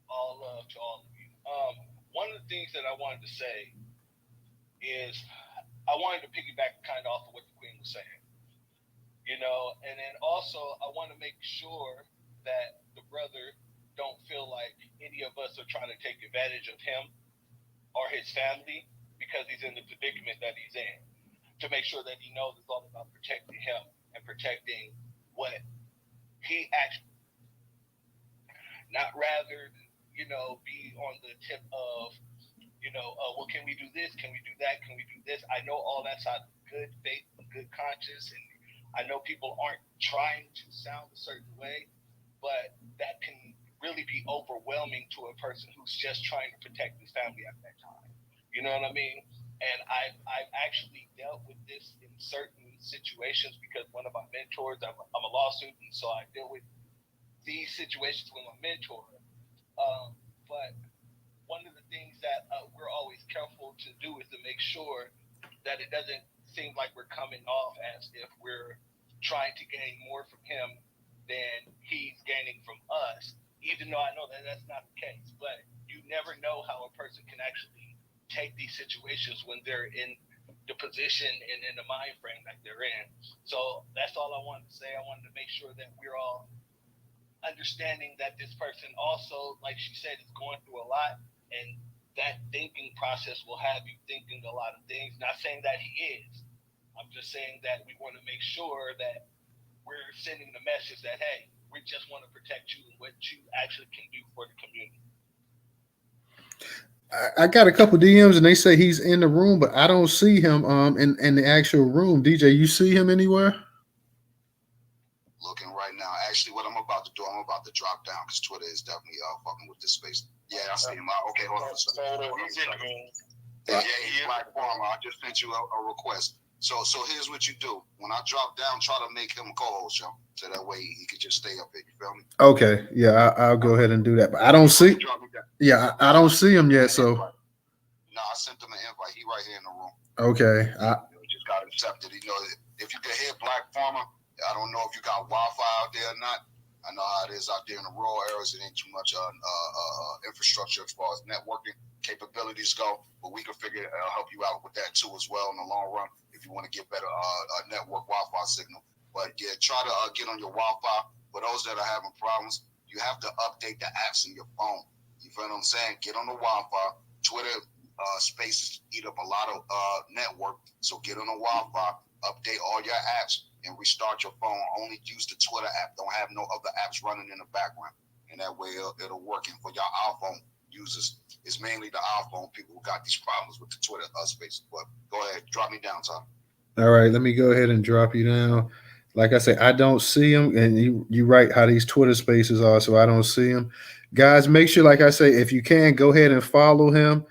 all love to all of you. One of the things that I wanted to say is I wanted to piggyback kind of off of what the Queen was saying. You know, and then also I want to make sure that the brother don't feel like any of us are trying to take advantage of him or his family because he's in the predicament that he's in. To make sure that he knows it's all about protecting him and protecting what he actually, not rather, you know, be on the tip of, you know, well, can we do this? Can we do that? Can we do this? I know all that's out of good faith and good conscience, and I know people aren't trying to sound a certain way, but that can really be overwhelming to a person who's just trying to protect his family at that time. You know what I mean? And I've actually dealt with this in certain situations because one of my mentors, I'm a law student, so I deal with these situations with my mentor. But one of the things that we're always careful to do is to make sure that it doesn't seem like we're coming off as if we're trying to gain more from him than he's gaining from us, even though I know that that's not the case. But you never know how a person can actually take these situations when they're in the position and in the mind frame that they're in. So that's all I wanted to say. I wanted to make sure that we're all understanding that this person also, like she said, is going through a lot, and that thinking process will have you thinking a lot of things. Not saying that he is. I'm just saying that we want to make sure that we're sending the message that, hey, we just want to protect you and what you actually can do for the community. I got a couple DMs and they say he's in the room, but I don't see him in the actual room. DJ, you see him anywhere? Looking right now. Actually, what I'm about to do, I'm about to drop down because Twitter is definitely fucking with this space. Yeah, I see him. Okay, hold on a second. He's in the room. Yeah, he's Black Farmer. I just sent you a request. So here's what you do. When I drop down, try to make him a co-host, yo. So that way he could just stay up here. You feel me? Okay, yeah, I'll go ahead and do that. But I don't see. Yeah, I don't see him yet. So. No, I sent him an invite. He right here in the room. Okay. He just got accepted. You know, if you could hear Black Farmer, I don't know if you got Wi-Fi out there or not. I know how it is out there in the rural areas. It ain't too much infrastructure as far as networking capabilities go, but we can help you out with that too as well in the long run if you want to get better network Wi-Fi signal. But yeah, try to get on your Wi-Fi. For those that are having problems, You have to update the apps in your phone. You feel what I'm saying? Get on the Wi-Fi. Twitter Spaces eat up a lot of network, so get on the Wi-Fi, update all your apps, and restart your phone. Only use the Twitter app. Don't have no other apps running in the background, and that way it'll work. And for your iPhone users, it's mainly the iPhone people who got these problems with the Twitter Spaces. But go ahead, drop me down, Tom. All right, let me go ahead and drop you down. Like I say, I don't see them, and you write how these Twitter Spaces are, so I don't see them. Guys, make sure, like I say, if you can, go ahead and follow him,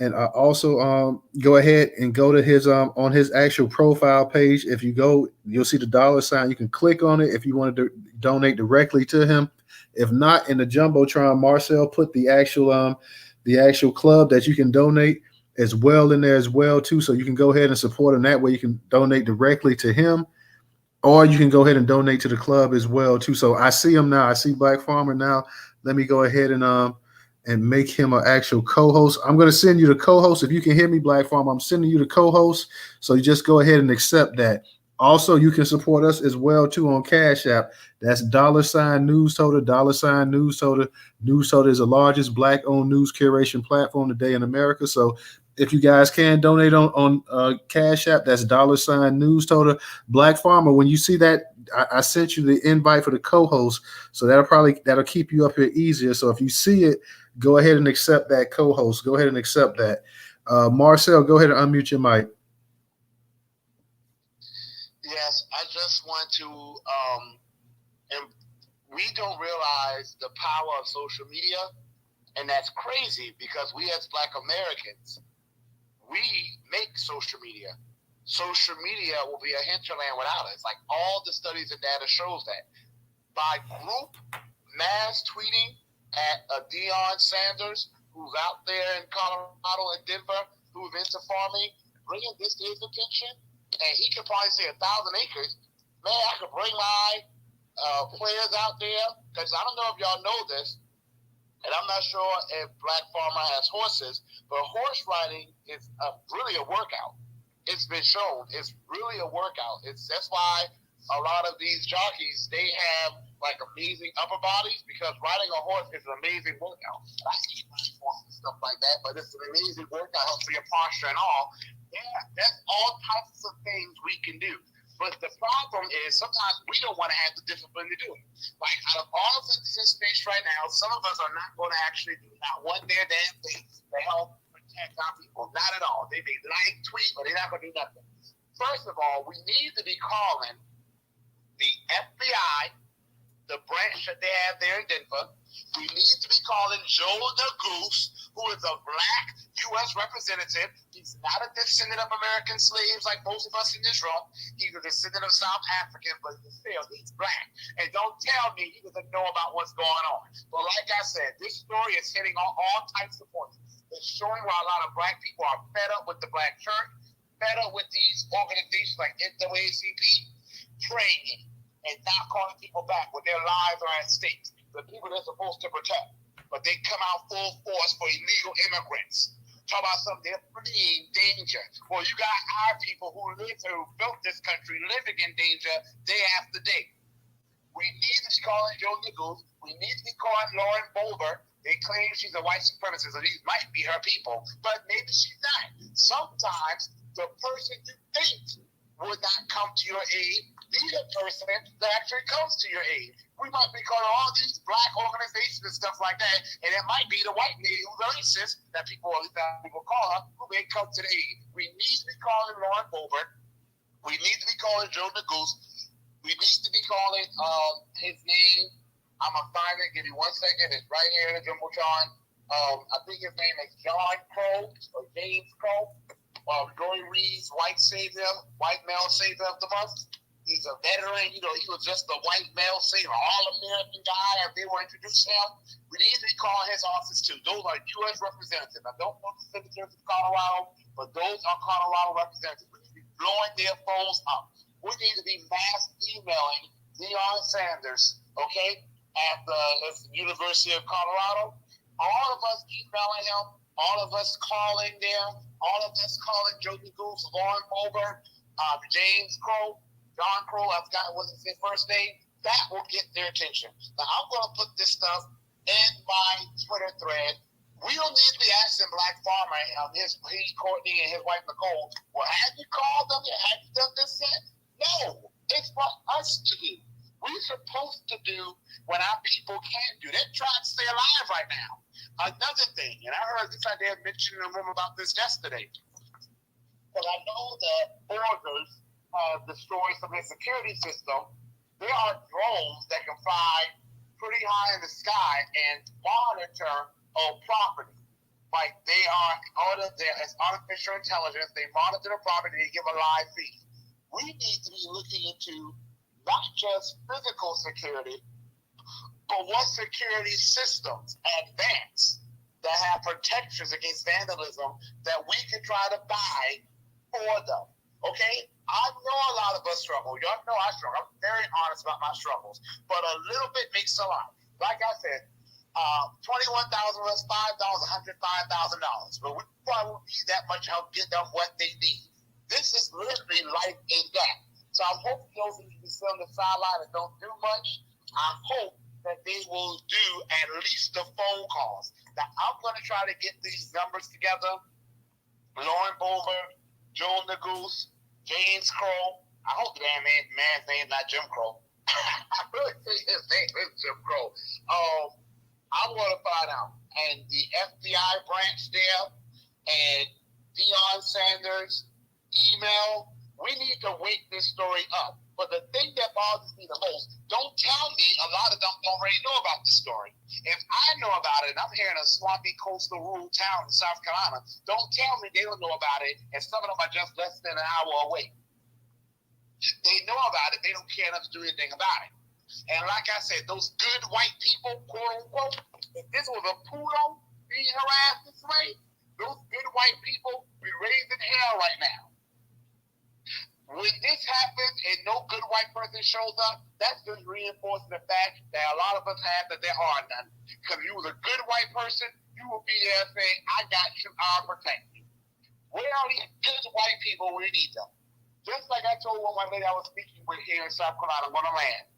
and also go ahead and go to his on his actual profile page. If you go, you'll see the dollar sign. You can click on it if you want to donate directly to him. If not, in the jumbotron, Marcel put the actual club that you can donate as well in there as well too. So you can go ahead and support him that way. You can donate directly to him, or you can go ahead and donate to the club as well too. So I see him now. I see Black Farmer now. Let me go ahead and make him an actual co-host. I'm going to send you the co-host. If you can hear me, Black Farmer, I'm sending you the co-host. So you just go ahead and accept that. Also, you can support us as well too on Cash App. That's $Newstoter, $Newstoter. Newstoter is the largest Black-owned news curation platform today in America. So if you guys can donate on Cash App, that's $Newstoter. Black Farmer, when you see that, I sent you the invite for the co-host, so that'll keep you up here easier. So if you see it, go ahead and accept that co-host. Go ahead and accept that. Marcel, go ahead and unmute your mic. Yes, I just want to, and we don't realize the power of social media, and that's crazy because we as Black Americans, we make social media. Social media will be a hinterland without it. It's like all the studies and data shows that. By group mass tweeting at Deion Sanders, who's out there in Colorado and Denver, who's into farming, bringing this to his attention, and he could probably say 1,000 acres. Man, I could bring my players out there, because I don't know if y'all know this, and I'm not sure if Black Farmer has horses, but horse riding is really a workout. It's been shown. It's really a workout. That's why a lot of these jockeys, they have like amazing upper bodies, because riding a horse is an amazing workout. I see stuff like that, but it's an amazing workout for your posture and all. Yeah, that's all types of things we can do. But the problem is sometimes we don't want to have the discipline to do it. Like out of all of us in this space right now, some of us are not going to actually do not one damn thing to help protect our people. Not at all. They may like, tweet, but they're not going to do nothing. First of all, we need to be calling the FBI, the branch that they have there in Denver. We need to be calling Joe the Goose, who is a Black U.S. representative. He's not a descendant of American slaves like most of us in this room. He's a descendant of South African, but he's Black. And don't tell me he doesn't know about what's going on. But like I said, this story is hitting on all types of points. It's showing why a lot of Black people are fed up with the Black church, fed up with these organizations like NAACP, praying and not calling people back when their lives are at stake. The people they're supposed to protect, but they come out full force for illegal immigrants. Talk about something they're fleeing danger. Well, you got our people who built this country living in danger day after day. We need to be calling Joe Nichols. We need to be calling Lauren Boebert. They claim she's a white supremacist, and these might be her people, but maybe she's not. Sometimes the person you think would not come to your aid, be the person that actually comes to your aid. We might be calling all these Black organizations and stuff like that, and it might be the white lady who's a racist that people call her, who may come to the aid. We need to be calling Lauren Boebert. We need to be calling Joe Nichols. We need to be calling his name. I'm going to find it. Give me 1 second. It's right here in the Jumbotron. I think his name is John Crow or James Crow. Joy Reid's white male savior of the month. He's a veteran. He was just a white male savior, all-American guy as they were introducing him. We need to be calling his office too. Those are U.S. representatives. I don't know the senators of Colorado, but those are Colorado representatives. We need to be blowing their phones up. We need to be mass emailing Deion Sanders, okay, at the University of Colorado. All of us emailing him, all of us calling them, all of us calling Joe Goose, Lauren Boebert, James Crow, John Crow, I forgot what his first name. That will get their attention. Now, I'm going to put this stuff in my Twitter thread. We don't need to be asking Black Farmer, he, Courtney, and his wife Nicole, well, have you called them? Have you done this yet? No, it's for us to do. We're supposed to do what our people can't do. They're trying to stay alive right now. Another thing, and I heard this idea mentioned in a room about this yesterday, because I know that borders destroy some of their security system. There are drones that can fly pretty high in the sky and monitor property. Like they are as artificial intelligence, they monitor the property, they give a live feed. We need to be looking into not just physical security, but what security systems advance that have protections against vandalism that we can try to buy for them. Okay? I know a lot of us struggle. Y'all know I struggle. I'm very honest about my struggles. But a little bit makes a lot. Like I said, $21,000 less $5, $105,000. But we probably won't need that much help get them what they need. This is literally life and death. So I'm hoping those of you who sit on the sideline and don't do much, I hope that they will do at least the phone calls. Now, I'm going to try to get these numbers together. Lauren Bover, Joan the Goose, James Crow. I hope the damn man's name not Jim Crow. I really think his name is Jim Crow. I want to find out. And the FBI branch there and Deion Sanders' email, we need to wake this story up. But the thing that bothers me the most, don't tell me a lot of them already know about this story. If I know about it, and I'm here in a swampy coastal rural town in South Carolina, don't tell me they don't know about it, and some of them are just less than an hour away. They know about it, they don't care enough to do anything about it. And like I said, those good white people, quote unquote, if this was a poodle being harassed this way, those good white people be raised in hell right now. When this happens and no good white person shows up, that's just reinforcing the fact that a lot of us have that there are none. Because if you was a good white person, you would be there saying, I got you, I'll protect you. Where are these good white people? We need them. Just like I told one white lady I was speaking with here in South Carolina, on the land.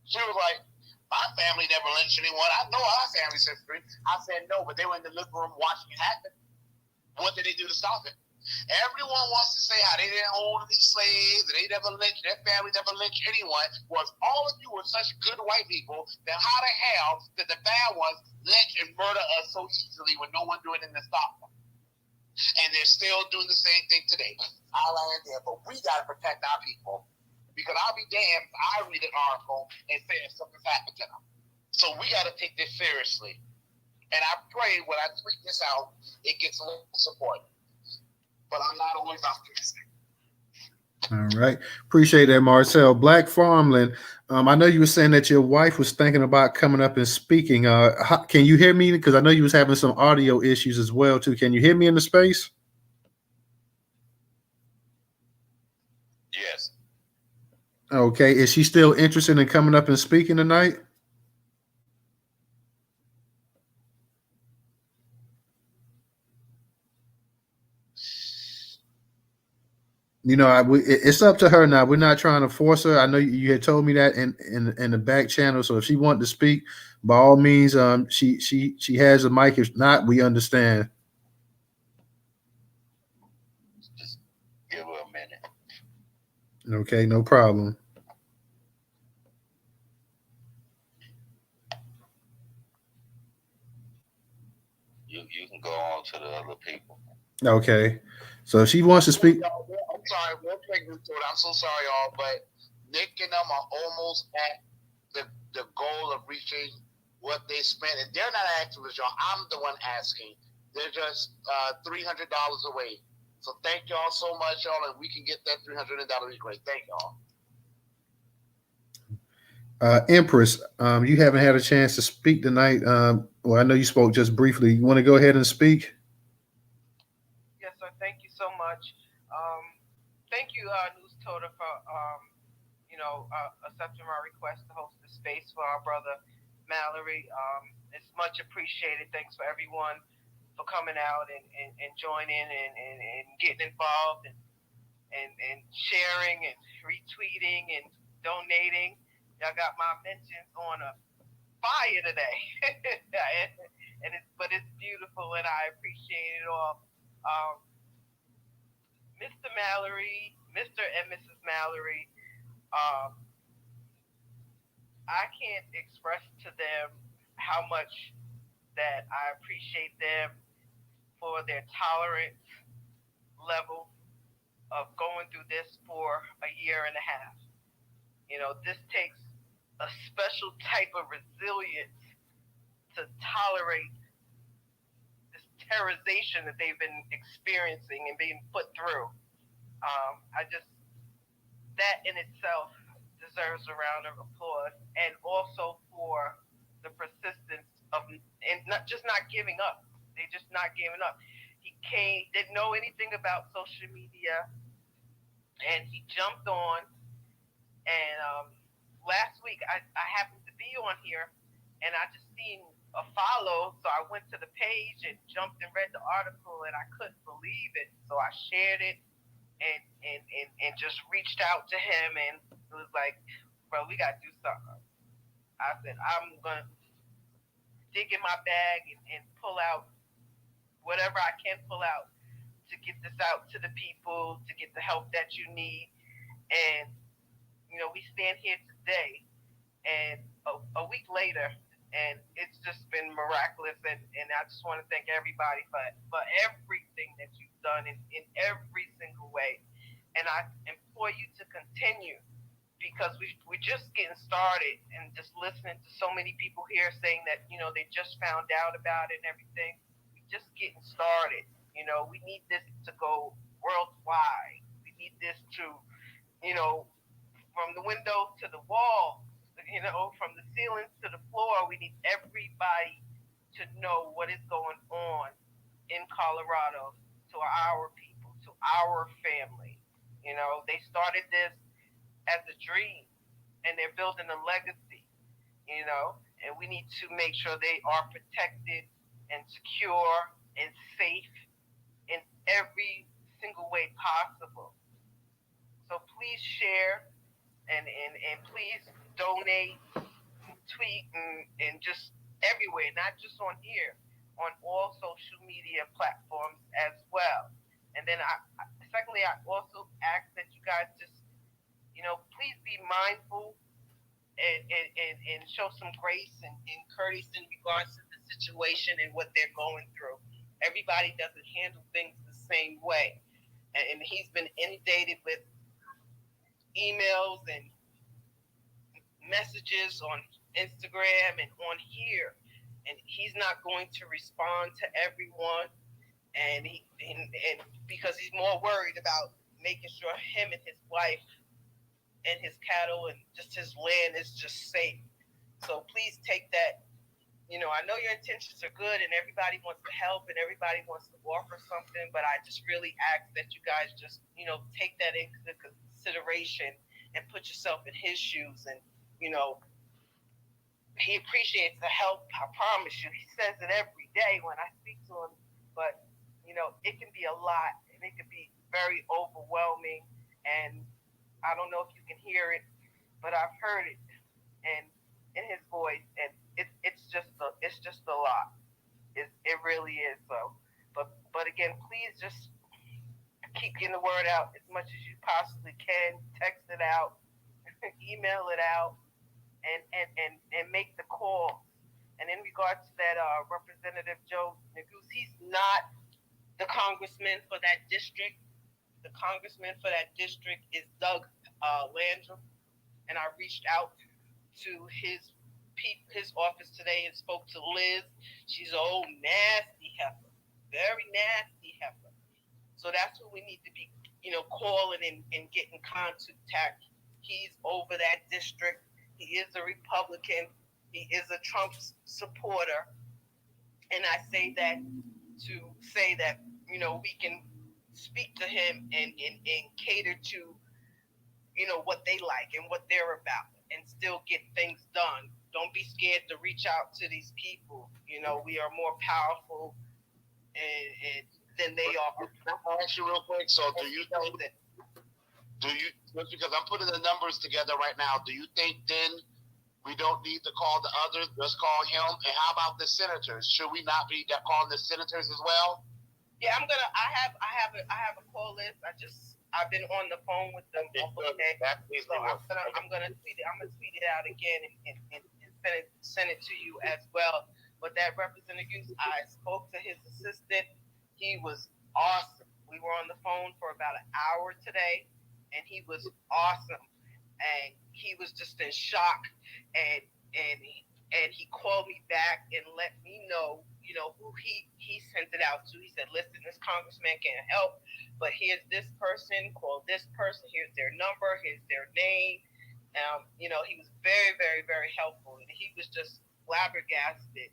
She was like, my family never lynched anyone. I know our family's history. I said, no, but they were in the living room watching it happen. What did they do to stop it? Everyone wants to say how they didn't own any slaves, they never lynched, their family never lynched anyone. Was all of you were such good white people, then how the hell did the bad ones lynch and murder us so easily when no one doing anything to stop them? And they're still doing the same thing today. I'll land there, but we got to protect our people. Because I'll be damned if I read an article and say something's happened to them. So we got to take this seriously. And I pray when I tweet this out, it gets a little support. But I'm not always optimistic. All right. Appreciate that, Marcel. Black Farmland, I know you were saying that your wife was thinking about coming up and speaking. Can you hear me? Because I know you was having some audio issues as well, too. Can you hear me in the space? Yes. Okay. Is she still interested in coming up and speaking tonight? You know, it's up to her now. We're not trying to force her. I know you had told me that in the back channel. So if she wanted to speak, by all means, she has a mic. If not, we understand. Just give her a minute. Okay, no problem. You can go on to the other people. Okay. So if she wants to speak. I'm sorry, real quick, I'm so sorry, y'all, but Nick and them are almost at the goal of reaching what they spent, and they're not asking us, y'all. I'm the one asking. They're just $300 away. So thank y'all so much, y'all, and we can get that $300 great. Thank y'all. Empress, you haven't had a chance to speak tonight. Well, I know you spoke just briefly. You want to go ahead and speak? Yes, sir. Thank you so much. Thank you, Newstoter, for accepting my request to host the space for our brother Mallory. It's much appreciated. Thanks for everyone for coming out and joining and getting involved and sharing and retweeting and donating. Y'all got my mentions on a fire today, but it's beautiful, and I appreciate it all. Mr. Mallory, Mr. and Mrs. Mallory, I can't express to them how much that I appreciate them for their tolerance level of going through this for a year and a half. You know, this takes a special type of resilience to tolerate this terrorization that they've been experiencing and being put through. That in itself deserves a round of applause, and also for the persistence of, and not giving up. They just not giving up. He didn't know anything about social media, and he jumped on. And last week I happened to be on here, and I just seen a follow, so I went to the page and jumped and read the article, and I couldn't believe it. So I shared it and just reached out to him, and it was like, bro, we gotta do something. I said, I'm gonna dig in my bag and pull out whatever I can pull out to get this out to the people, to get the help that you need. And you know, we stand here today, and a week later, and it's just been miraculous. And I just want to thank everybody for everything that you've done in every single way. And I implore you to continue, because we're just getting started, and just listening to so many people here saying that, you know, they just found out about it and everything. We're just getting started. You know, we need this to go worldwide. We need this to, you know, from the window to the wall, you know, from the ceilings to the floor. We need everybody to know what is going on in Colorado, to our people, to our family. You know, they started this as a dream, and they're building a legacy, you know, and we need to make sure they are protected and secure and safe in every single way possible. So please share, and please donate, tweet, and just everywhere, not just on here, on all social media platforms as well. And then secondly, I also ask that you guys just, you know, please be mindful and show some grace and courtesy in regards to the situation and what they're going through. Everybody doesn't handle things the same way. And he's been inundated with emails and messages on Instagram and on here. And he's not going to respond to everyone. And because he's more worried about making sure him and his wife and his cattle and just his land is just safe. So please take that. You know, I know your intentions are good, and everybody wants to help, and everybody wants to offer something, but I just really ask that you guys just, you know, take that into consideration and put yourself in his shoes. And, you know, he appreciates the help, I promise you. He says it every day when I speak to him, but, you know, it can be a lot, and it can be very overwhelming, and I don't know if you can hear it, but I've heard it, and in his voice, and it's just a lot. It really is. So, but again, please just keep getting the word out as much as you possibly can. Text it out, email it out, and make the call. And in regards to that, Representative Joe Neguse, he's not the congressman for that district. The congressman for that district is Doug Landrum, and I reached out to his office today and spoke to Liz. She's an old nasty heifer, very nasty heifer. So that's what we need to be, you know, calling and getting contact. He's over that district. He is a Republican. He is a Trump supporter. And I say that to say that, you know, we can speak to him and cater to, you know, what they like and what they're about, and still get things done. Don't be scared to reach out to these people. You know, we are more powerful and than they are. Can I ask you real quick? So do you think that, just because I'm putting the numbers together right now, do you think then We don't need to call the others. Let's call him. And how about the senators? Should we not be calling the senators as well? Yeah, I have a call list. I've been on the phone with them all day. So I'm gonna tweet it. I'm gonna tweet it out again and send it to you as well. But that representative, I spoke to his assistant. He was awesome. We were on the phone for about an hour today, and he was awesome. And he was just in shock, and he called me back and let me know, who he sent it out to. He said, listen, this congressman can't help, but here's this person, call this person, here's their number, here's their name. He was very, very, very helpful, and he was just flabbergasted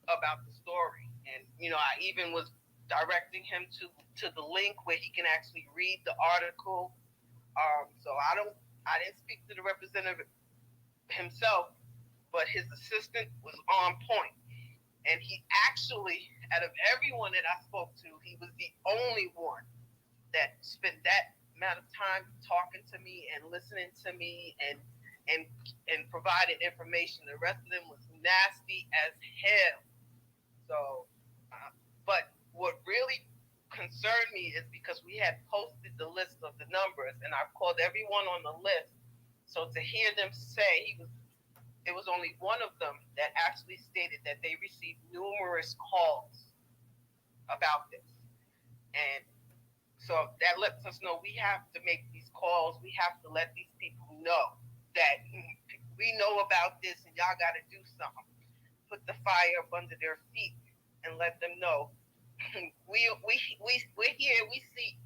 about the story. And, I even was directing him to the link where he can actually read the article. So I didn't speak to the representative himself, but his assistant was on point. And he actually, out of everyone that I spoke to, he was the only one that spent that amount of time talking to me and listening to me and provided information. The rest of them was nasty as hell. So, but what really concerned me is because we had posted the list of the numbers, and I've called everyone on the list. So to hear them say it was only one of them that actually stated that they received numerous calls about this. And so that lets us know we have to make these calls. We have to let these people know that we know about this and y'all got to do something. Put the fire up under their feet and let them know. We're here. We see,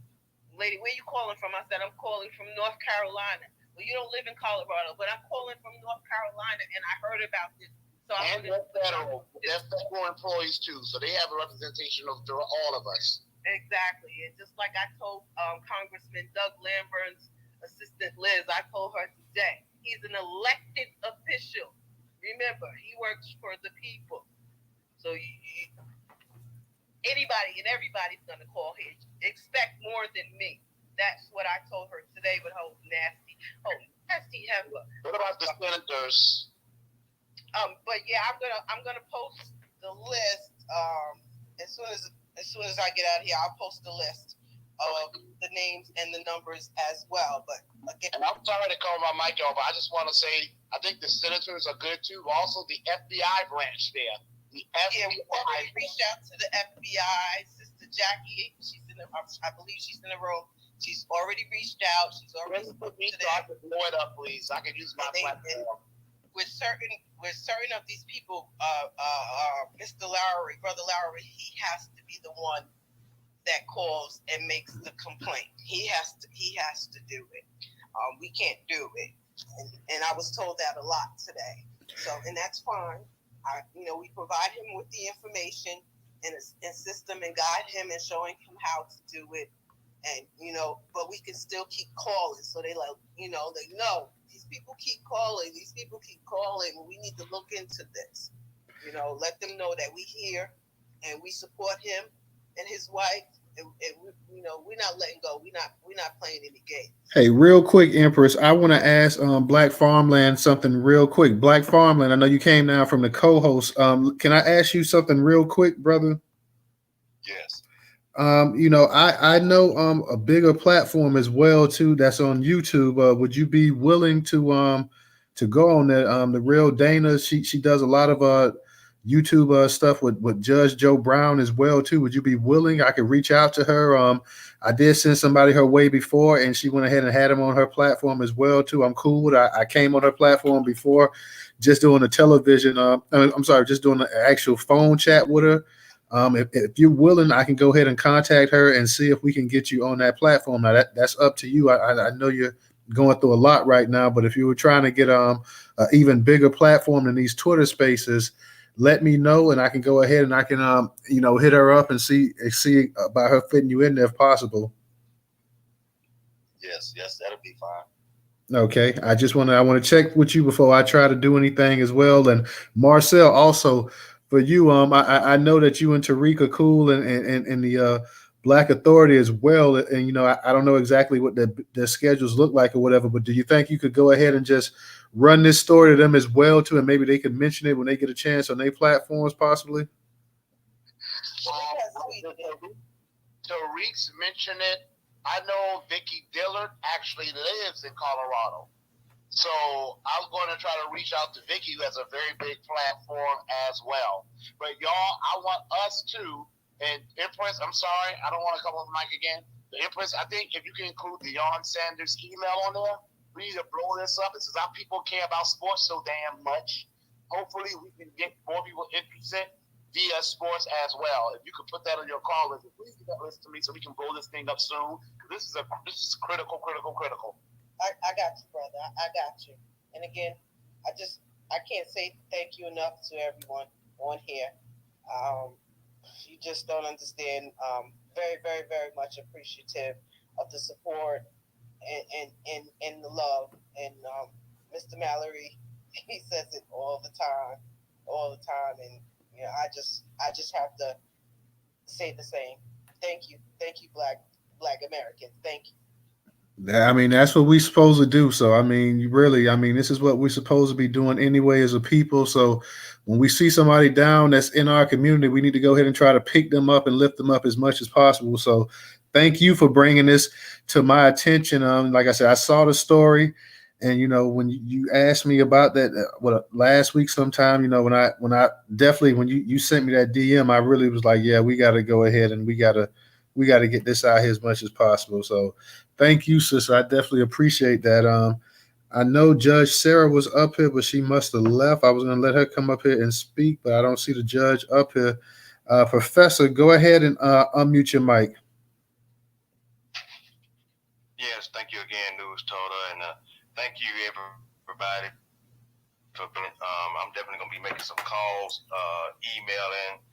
lady, where you calling from? I said, I'm calling from North Carolina. Well, you don't live in Colorado, but I'm calling from North Carolina, and I heard about this. So they're federal. They're federal employees too, so they have a representation of all of us. Exactly, and just like I told Congressman Doug Lambert's assistant Liz, I told her today, he's an elected official. Remember, he works for the people. So anybody and everybody's gonna call him. Expect more than me. That's what I told her today with her nasty heifer. What about the senators? But yeah, I'm gonna post the list. As soon as I get out of here, I'll post the list of the names and the numbers as well. But again, and I'm sorry to call my mic off, but I just want to say I think the senators are good too. Also, the FBI branch there. The FBI. We already reached out to the FBI. Sister Jackie, I believe she's in the room. She's already reached out. She's already put me so I can blow it up, please. I can use my platform. With certain of these people, Mr. Lowry, Brother Lowry, he has to be the one that calls and makes the complaint. He has to do it. We can't do it, and I was told that a lot today. So, and that's fine. We provide him with the information and assist him and guide him and showing him how to do it. And, but we can still keep calling. So they they know these people keep calling. We need to look into this. Let them know that we here and we support him and his wife. And we're not letting go. We're not playing any games. Hey, real quick, Empress, I want to ask Black Farmland something real quick. Black Farmland, I know you came down from the co-host. Can I ask you something real quick, brother? Yes. I know a bigger platform as well too that's on YouTube. Would you be willing to go on that? The Real Dana, she does a lot of YouTube stuff with Judge Joe Brown as well too. Would you be willing? I could reach out to her. I did send somebody her way before, and she went ahead and had him on her platform as well too. I'm cool with it. I came on her platform before, just doing the television. Just doing the actual phone chat with her. If you're willing, I can go ahead and contact her and see if we can get you on that platform. Now that's up to you. I know you're going through a lot right now, but if you were trying to get an even bigger platform than these Twitter spaces, let me know and I can go ahead and I can hit her up and see about her fitting you in there if possible. Yes, that'll be fine. Okay, I want to check with you before I try to do anything as well. And Marcel, also for you, I know that you and Tariq are cool and the Black Authority as well. And, you know, I don't know exactly what their schedules look like or whatever, but do you think you could go ahead and just run this story to them as well, too, and maybe they can mention it when they get a chance on their platforms possibly? Tariq's mentioned it. I know Vicky Dillard actually lives in Colorado. So I'm going to try to reach out to Vicky, who has a very big platform as well. But y'all, I want us to, and Empress, I'm sorry, I don't want to come off the mic again. The Empress, I think if you can include the Jan Sanders email on there, we need to blow this up. This is how people care about sports so damn much. Hopefully we can get more people interested via sports as well. If you could put that on your call list, please get that list to me so we can blow this thing up soon. This is critical. I got you, brother. I got you. And again, I can't say thank you enough to everyone on here. You just don't understand. Very, very, very much appreciative of the support and the love. And Mr. Mallory, he says it all the time. And you know, I just have to say the same. Thank you, Black Americans. Thank you. I mean, that's what we're supposed to do. So, I mean, really, I mean, this is what we're supposed to be doing anyway as a people. So, when we see somebody down that's in our community, we need to go ahead and try to pick them up and lift them up as much as possible. So, thank you for bringing this to my attention. Like I said, I saw the story, and you know, when you asked me about that, last week sometime, you know, when I definitely when you sent me that DM, I really was like, yeah, we got to go ahead and we got to get this out here as much as possible. So. Thank you, sister. I definitely appreciate that. I know Judge Sarah was up here, but she must have left. I was going to let her come up here and speak, but I don't see the judge up here. Professor, go ahead and unmute your mic. Yes, thank you again, Newstoter, and thank you everybody for being. I'm definitely going to be making some calls, emailing,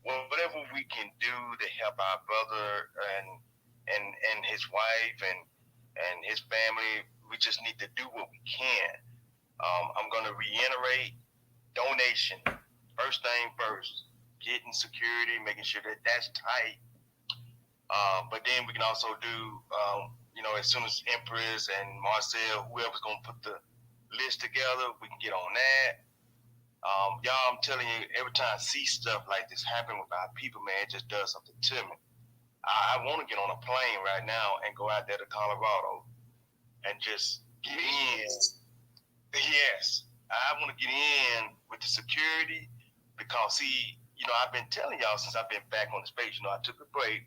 whatever we can do to help our brother and his wife and his family. We just need to do what we can. I'm going to reiterate donation. First thing first, getting security, making sure that that's tight. But then we can also do, you know, as soon as Empress and Marcel, whoever's going to put the list together, we can get on that. Y'all, I'm telling you, every time I see stuff like this happen with our people, man, it just does something to me. I want to get on a plane right now and go out there to Colorado and just get in. Yes, I want to get in with the security because, see, you know, I've been telling y'all since I've been back on the space, you know, I took a break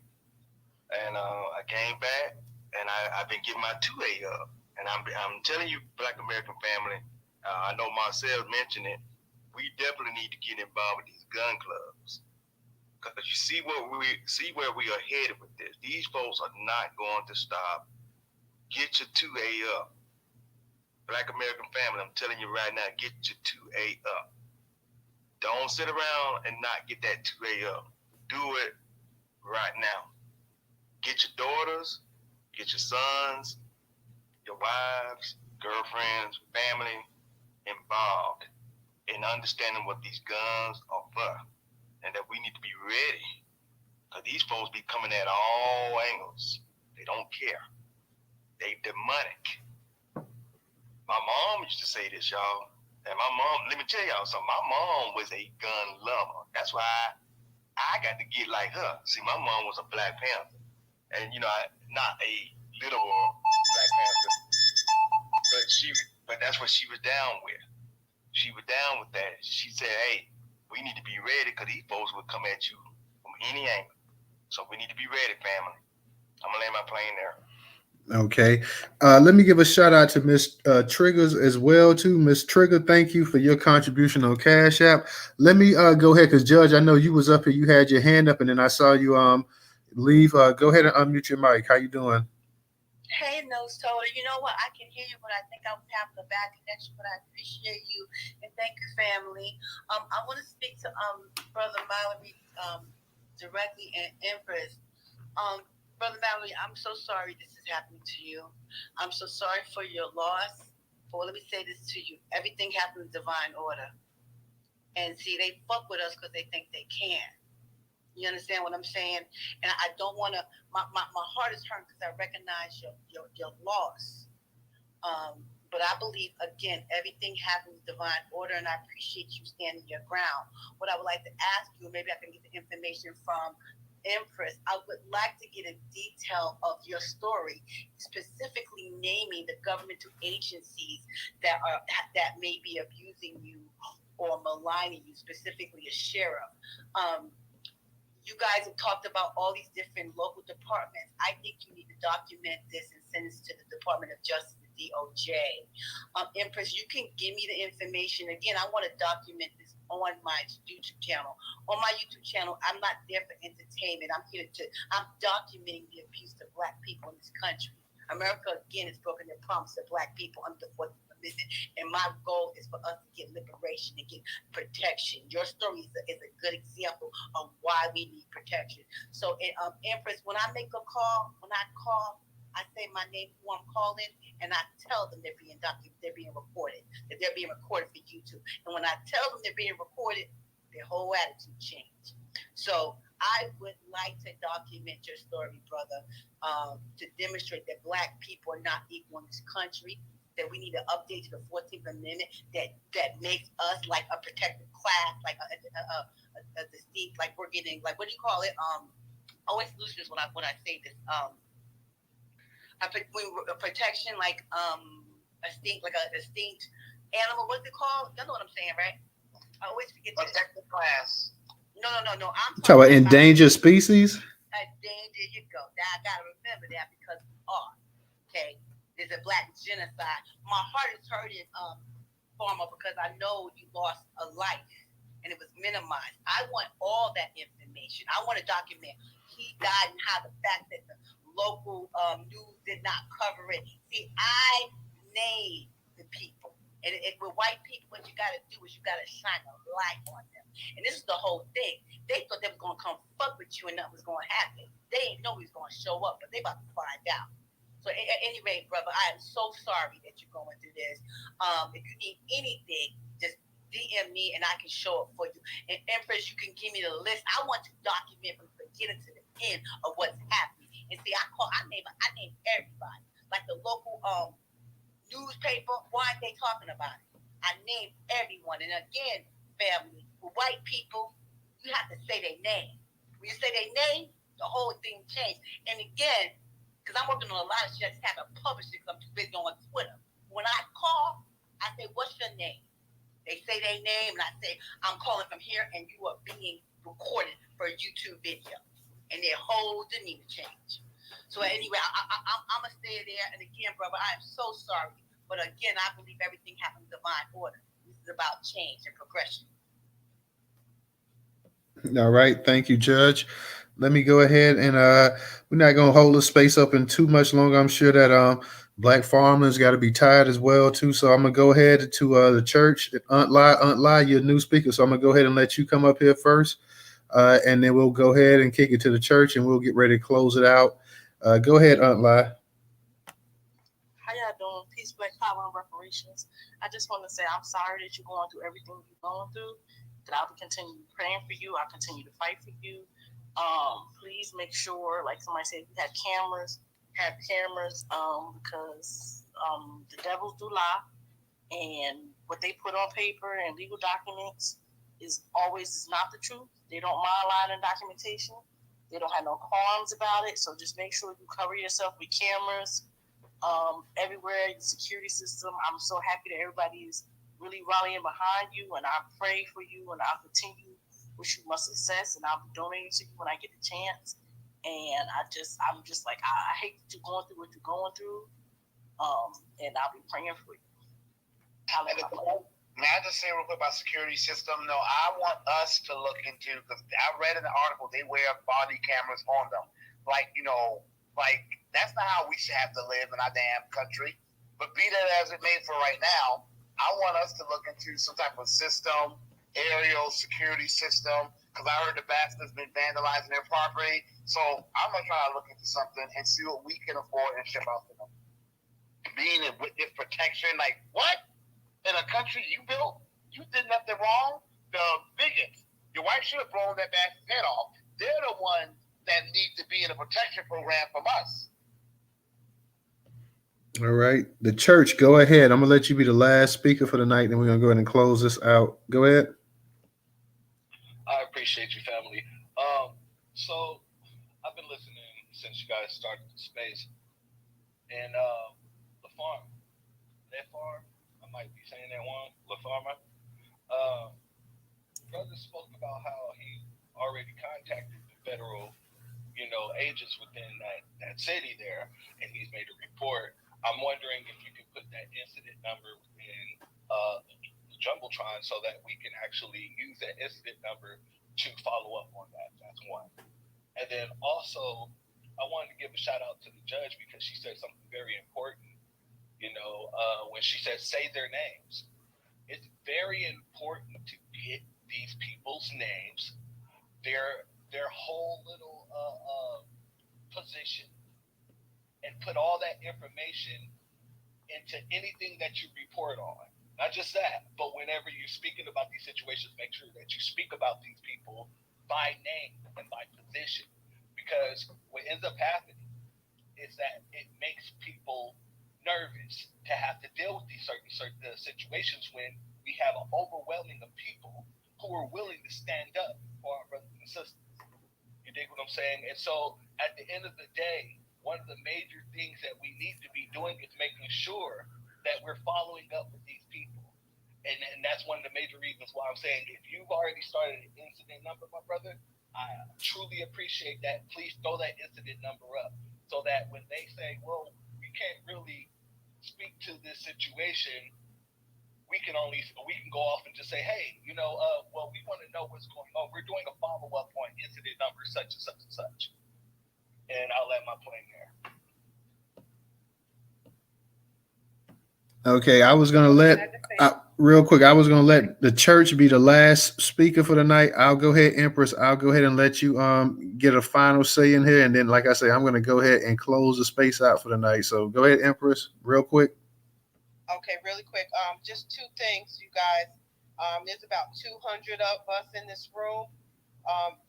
and I came back and I've been getting my 2A up. And I'm telling you, Black American family, I know Marcel mentioned it, we definitely need to get involved with these gun clubs. Because you see where we are headed with this. These folks are not going to stop. Get your 2A up. Black American family, I'm telling you right now, get your 2A up. Don't sit around and not get that 2A up. Do it right now. Get your daughters, get your sons, your wives, girlfriends, family involved in understanding what these guns are for. And that we need to be ready. Because these folks be coming at all angles. They don't care. They demonic. My mom used to say this, y'all. And my mom, let me tell y'all something. My mom was a gun lover. That's why I got to get like her. See, my mom was a Black Panther. And, you know, not a literal Black Panther. But that's what she was down with. She was down with that. She said, hey, we need to be ready because these folks will come at you from any angle. So we need to be ready, family. I'm going to land my plane there. Okay. Let me give a shout out to Miss Triggers as well, too. Miss Trigger, thank you for your contribution on Cash App. Let me go ahead because, Judge, I know you was up here. You had your hand up, and then I saw you leave. Go ahead and unmute your mic. How you doing? Hey, Newstoter. You know what? I can hear you, but I think I was having a bad connection. But I appreciate you and thank you, family. I want to speak to Brother Mallory directly and Empress. Brother Mallory, I'm so sorry this is happening to you. I'm so sorry for your loss. But let me say this to you: everything happens in divine order. And see, they fuck with us because they think they can. You understand what I'm saying? And I don't want to. My heart is hurt because I recognize your loss. But I believe, again, everything happens divine order, and I appreciate you standing your ground. What I would like to ask you, maybe I can get the information from Empress. I would like to get a detail of your story, specifically naming the governmental agencies that may be abusing you or maligning you, specifically a sheriff. You guys have talked about all these different local departments. I think you need to document this and send this to the Department of Justice, the DOJ. Empress, you can give me the information. Again, I want to document this on my YouTube channel. On my YouTube channel, I'm not there for entertainment. I'm documenting the abuse of Black people in this country. America, again, has broken their promise to Black people under the 14th Amendment. And my goal is for us to get liberation and get protection. Your story is a good example of why we need protection. So, Empress, when I make a call, I say my name, who I'm calling, and I tell them they're being recorded, that they're being recorded for YouTube. And when I tell them they're being recorded, their whole attitude changed. So I would like to document your story, brother, to demonstrate that Black people are not equal in this country, that we need to update to the 14th Amendment that makes us like a protected class, like a distinct, like we're getting, like, what do you call it? I always lose this when I say this. Protection, like a distinct animal. What's it called? You know what I'm saying, right? I always forget. Protected class. No. I'm talking about endangered species. There you go. Now I gotta remember that because we are. Okay, there's a Black genocide. My heart is hurting, Farmer, because I know you lost a life and it was minimized. I want all that information. I want to document he died and how the fact that the local news did not cover it. See, I named the people. And with white people, what you got to do is you got to shine a light on them. And this is the whole thing. They thought they were going to come fuck with you and nothing was going to happen. They didn't know he was going to show up, but they about to find out. So at any rate, brother, I am so sorry that you're going through this. If you need anything, just DM me and I can show up for you. And Empress, you can give me the list. I want to document from the beginning to the end of what's happening. And see, I name everybody. Like the local newspaper, why aren't they talking about it? I named everyone. And again, family, with white people, you have to say their name. When you say their name, the whole thing changed. And again, because I'm working on a lot of shit, I just haven't published it because I'm too busy on Twitter. When I call, I say, what's your name? They say their name, and I say, I'm calling from here, and you are being recorded for a YouTube video. And their whole demeanor changed. So anyway, I'm going to stay there. And again, brother, I am so sorry. But again, I believe everything happens in divine order. This is about change and progression. All right. Thank you, Judge. Let me go ahead and we're not going to hold the space up in too much longer. I'm sure that Black farmers got to be tired as well, too. So I'm going to go ahead to the church. Aunt Lai, you're a new speaker. So I'm going to go ahead and let you come up here first. And then we'll go ahead and kick it to the church and we'll get ready to close it out. Go ahead, Aunt Lai. How y'all doing? Peace, Black Power, and reparations. I just want to say I'm sorry that you're going through everything you're going through. That I will continue praying for you. I'll continue to fight for you. Please make sure, like somebody said, you have cameras, because the devils do lie, and what they put on paper and legal documents is not the truth. They don't mind lying in documentation. They don't have no qualms about it. So just make sure you cover yourself with cameras everywhere, the security system. I'm so happy that everybody is really rallying behind you, and I pray for you, and I'll continue wish you much success, and I'll be donating to you when I get a chance. And I'm just like, I hate that you're going through what you're going through, and I'll be praying for you. May I just say real quick about security system? No, I want us to look into, because I read in the article they wear body cameras on them. Like, that's not how we should have to live in our damn country. But be that as it may for right now, I want us to look into some type of system, aerial security system, because I heard the bastards been vandalizing their property. So I'm going to try to look into something and see what we can afford and ship out to them. Being with this protection, like, what? In a country you built, you did nothing wrong? The bigots. Your wife should have blown that bastard's head off. They're get a protection program from us. All right. The church, go ahead. I'm going to let you be the last speaker for the night, and we're going to go ahead and close this out. Go ahead. I appreciate you, family. So I've been listening since you guys started the space. And La Farm, I might be saying that wrong, La Farma. Brother spoke about how he already contacted the federal, agents within that city there, and he's made a report. I'm wondering if you could put that incident number within the Jumbotron so that we can actually use that incident number to follow up on that. That's one. And then also, I wanted to give a shout out to the judge because she said something very important. When she said say their names, it's very important to get these people's names, their whole little position, and put all that information into anything that you report on. Not just that, but whenever you're speaking about these situations, make sure that you speak about these people by name and by position. Because what ends up happening is that it makes people nervous to have to deal with these certain situations when we have an overwhelming of people who are willing to stand up for our brothers and sisters. You dig what I'm saying? And so at the end of the day, one of the major things that we need to be doing is making sure that we're following up with these people. And that's one of the major reasons why I'm saying if you've already started an incident number, my brother, I truly appreciate that. Please throw that incident number up so that when they say, well, we can't really speak to this situation, we can go off and just say, hey, well, we want to know what's going on. We're doing a follow-up on incident number such and such and such. And I'll let my plane there. Okay, I was going to let, real quick, I was going to let the church be the last speaker for the night. I'll go ahead, Empress. I'll go ahead and let you get a final say in here. And then, like I say, I'm going to go ahead and close the space out for the night. So go ahead, Empress, real quick. Okay, really quick. Just two things, you guys. There's about 200 of us in this room.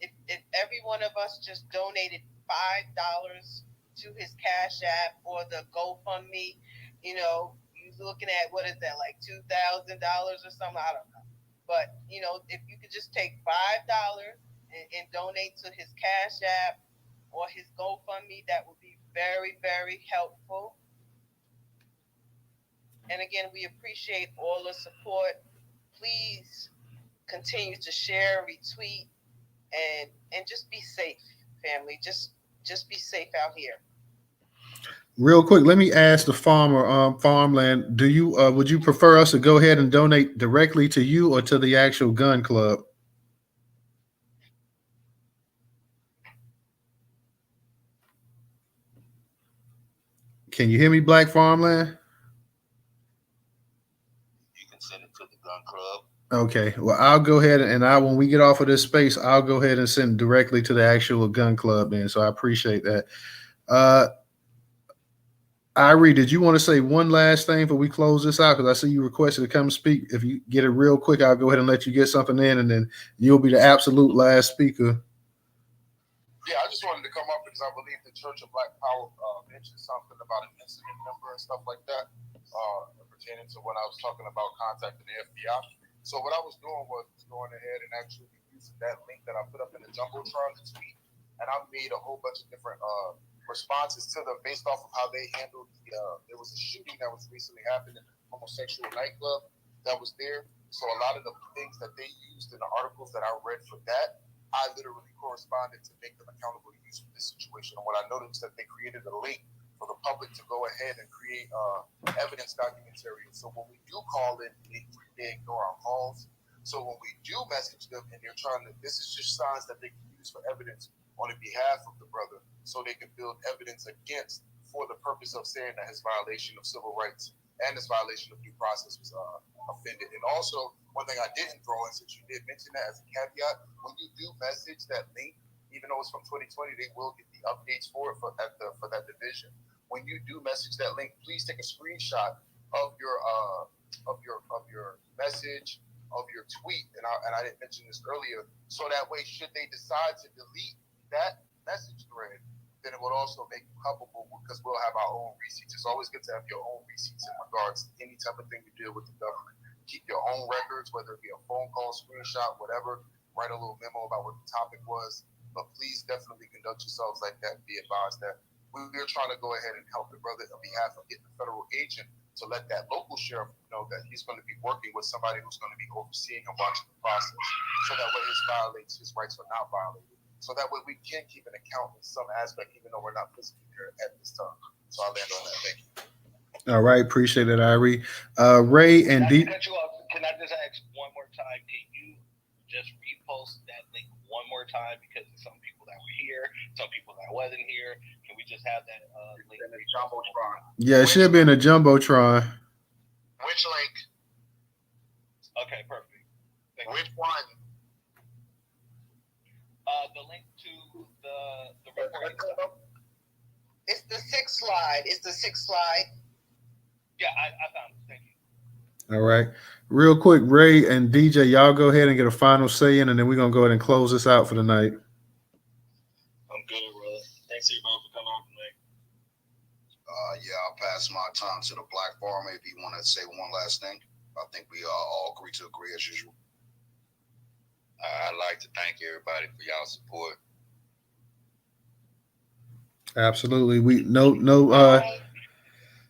If every one of us just donated $5 to his Cash App or the GoFundMe, you're looking at, what is that, like $2,000 or something? I don't know. But, if you could just take $5 and donate to his Cash App or his GoFundMe, that would be very, very helpful. And again, we appreciate all the support. Please continue to share, retweet, and just be safe, family. Just be safe out here. Real quick, let me ask the farmland. Do you would you prefer us to go ahead and donate directly to you or to the actual gun club? Can you hear me, Black Farmland? You can send it to the gun club. Okay, well, I'll go ahead and when we get off of this space, I'll go ahead and send directly to the actual gun club then. So I appreciate that. Irie, did you want to say one last thing before we close this out? Because I see you requested to come speak. If you get it real quick, I'll go ahead and let you get something in, and then you'll be the absolute last speaker. Yeah, I just wanted to come up because I believe the Church of Black Power mentioned something about an incident number and stuff like that, pertaining to when I was talking about contacting the FBI. So what I was doing was going ahead and actually using that link that I put up in the Jumbotron to tweet, and I made a whole bunch of different responses to them based off of how they handled there was a shooting that was recently happened in a homosexual nightclub that was there. So a lot of the things that they used in the articles that I read for that, I literally corresponded to make them accountable to use for this situation. And what I noticed that they created a link for the public to go ahead and create evidence documentary. So when we do call in, they ignore our calls. So when we do message them and they're trying to, this is just signs that they can use for evidence on the behalf of the brother, so they can build evidence against for the purpose of saying that his violation of civil rights and his violation of due process was offended. And also, one thing I didn't throw in, since you did mention that as a caveat, when you do message that link, even though it's from 2020, they will get the updates for it for that division. When you do message that link, please take a screenshot of your message, of your tweet, and I didn't mention this earlier, so that way, should they decide to delete that message thread, then it would also make you culpable because we'll have our own receipts. It's always good to have your own receipts in regards to any type of thing you deal with the government. Keep your own records, whether it be a phone call, screenshot, whatever. Write a little memo about what the topic was. But please definitely conduct yourselves like that. Be advised that we're trying to go ahead and help the brother on behalf of getting the federal agent to let that local sheriff know that he's going to be working with somebody who's going to be overseeing and watching the process. So that way his rights are not violated. So that way we can keep an account in some aspect, even though we're not physically there at this time. So I'll land on that. Thank you. All right. Appreciate it, Irie. Ray and D. Can I just ask one more time? Can you just repost that link one more time, because some people that were here, some people that wasn't here? Can we just have that link? In the Jumbotron. Yeah, it should be in a Jumbotron. Which link? Okay, perfect. Which one? The link to the recording. It's the sixth slide. It's the sixth slide. Yeah, I found it. Thank you. All right. Real quick, Ray and DJ, y'all go ahead and get a final say in, and then we're going to go ahead and close this out for the night. I'm good, brother. Thanks everybody for coming on tonight. Yeah, I'll pass my time to the Black Farmer if you want to say one last thing. I think we all agree to agree as usual. I'd like to thank everybody for y'all support. Absolutely.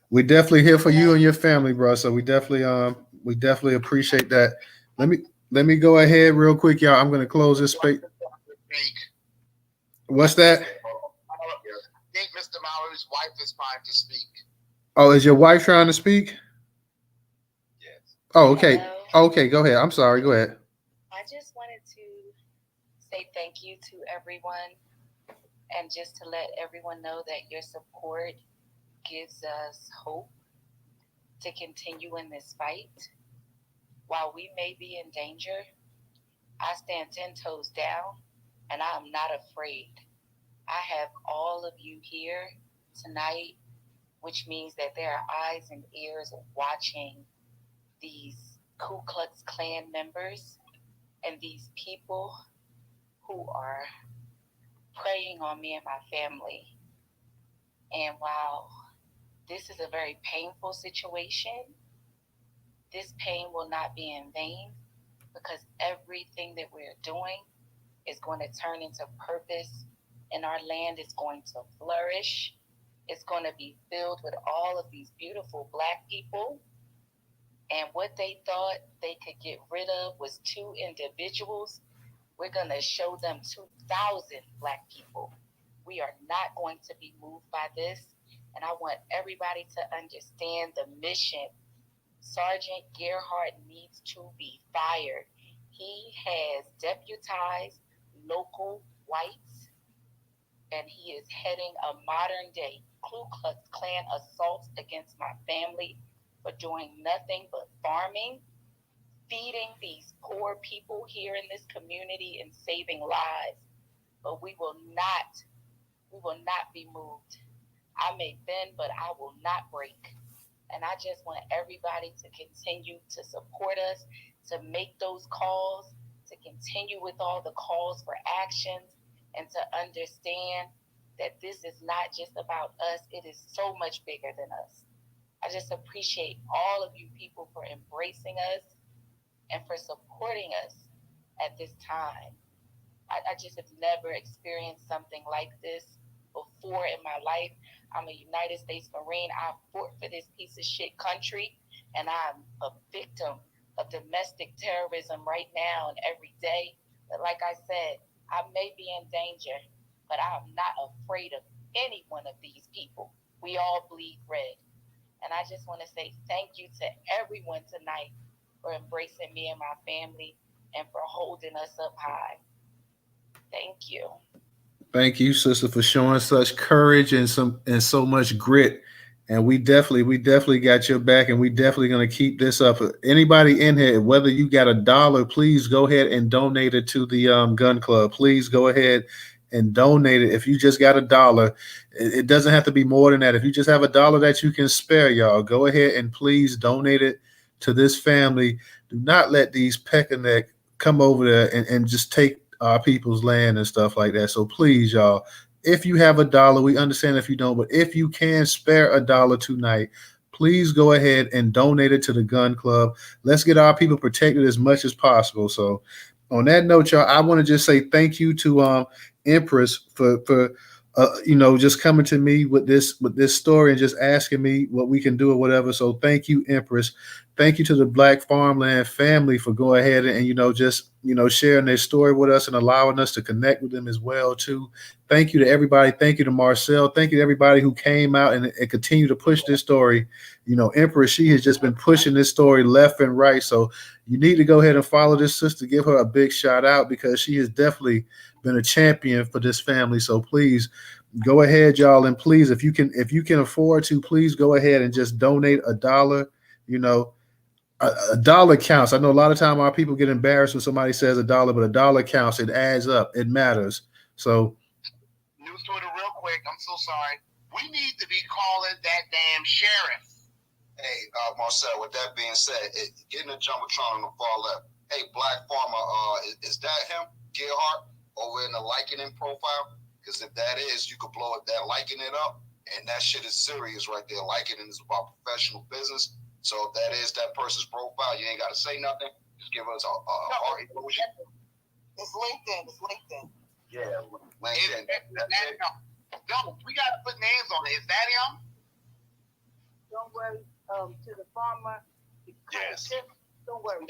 We definitely here for you and your family, bro. So we definitely appreciate that. Let me go ahead real quick, y'all. I'm going to close this space. What's that? I think Mr. Mallory's wife is trying to speak. Oh, is your wife trying to speak? Yes. Oh, okay. Hello. Okay, go ahead. I'm sorry. Go ahead. I just wanted to say thank you to everyone, and just to let everyone know that your support gives us hope to continue in this fight. While we may be in danger, I stand 10 toes down, and I am not afraid. I have all of you here tonight, which means that there are eyes and ears watching these Ku Klux Klan members and these people who are preying on me and my family. And while this is a very painful situation, this pain will not be in vain, because everything that we're doing is going to turn into purpose, and our land is going to flourish. It's going to be filled with all of these beautiful Black people. And what they thought they could get rid of was 2 individuals. We're going to show them 2,000 Black people. We are not going to be moved by this. And I want everybody to understand the mission. Sergeant Gerhardt needs to be fired. He has deputized local whites, and he is heading a modern day Ku Klux Klan assault against my family for doing nothing but farming, feeding these poor people here in this community, and saving lives. But we will not be moved. I may bend, but I will not break. And I just want everybody to continue to support us, to make those calls, to continue with all the calls for actions, and to understand that this is not just about us. It is so much bigger than us. I just appreciate all of you people for embracing us and for supporting us at this time. I just have never experienced something like this before in my life. I'm a United States Marine. I fought for this piece of shit country, and I'm a victim of domestic terrorism right now and every day. But like I said, I may be in danger, but I'm not afraid of any one of these people. We all bleed red. And I just want to say thank you to everyone tonight for embracing me and my family and for holding us up high. Thank you. Thank you, sister, for showing such courage and so much grit. And we definitely got your back, and we definitely gonna keep this up. Anybody in here, whether you got $1, please go ahead and donate it to the gun club. Please go ahead and donate it. If you just got $1, it doesn't have to be more than that. If you just have $1 that you can spare, y'all, go ahead and please donate it to this family. Do not let these peckerneck come over there and just take our people's land and stuff like that. So please, y'all, if you have a dollar, we understand if you don't, but if you can spare a dollar tonight, please go ahead and donate it to the gun club. Let's get our people protected as much as possible. So on that note, y'all, I want to just say thank you to Empress for just coming to me with this story and just asking me what we can do or whatever. So thank you, Empress. Thank you to the Black Farmland family for going ahead and just sharing their story with us and allowing us to connect with them as well too. Thank you to everybody. Thank you to Marcel. Thank you to everybody who came out and continue to push this story. Empress, she has just been pushing this story left and right. So you need to go ahead and follow this sister. Give her a big shout out because she has definitely been a champion for this family. So please go ahead, y'all, and please, if you can afford to, please go ahead and just donate a dollar. A dollar counts. I know a lot of time our people get embarrassed when somebody says a dollar, but a dollar counts. It adds up. It matters. So Newstoter, real quick, I'm so sorry. We need to be calling that damn sheriff. Hey, Marcel, with that being said, getting a jumbotron on the far left. Hey, Black Farmer, is that him, Gerhardt, over in the likening profile? Because if that is, you could blow it, that liking it up, and that shit is serious right there. Likening is about professional business. So if that is that person's profile, you ain't got to say nothing. Just give us a heart emoji. It's LinkedIn. It's LinkedIn. Yeah, LinkedIn. That's it. No, we got to put names on it. Is that him? Don't worry. To the farmer. Yes. Don't worry.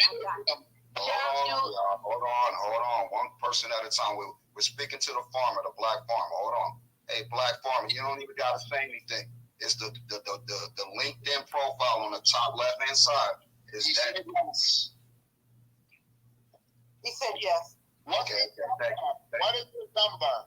Hold on. One person at a time. We're speaking to the farmer, the Black Farmer. Hold on. Hey, Black Farmer, you don't even got to say anything. It's the LinkedIn profile on the top left hand side. Is that yes? He said yes. Okay. Thank you. What is his number?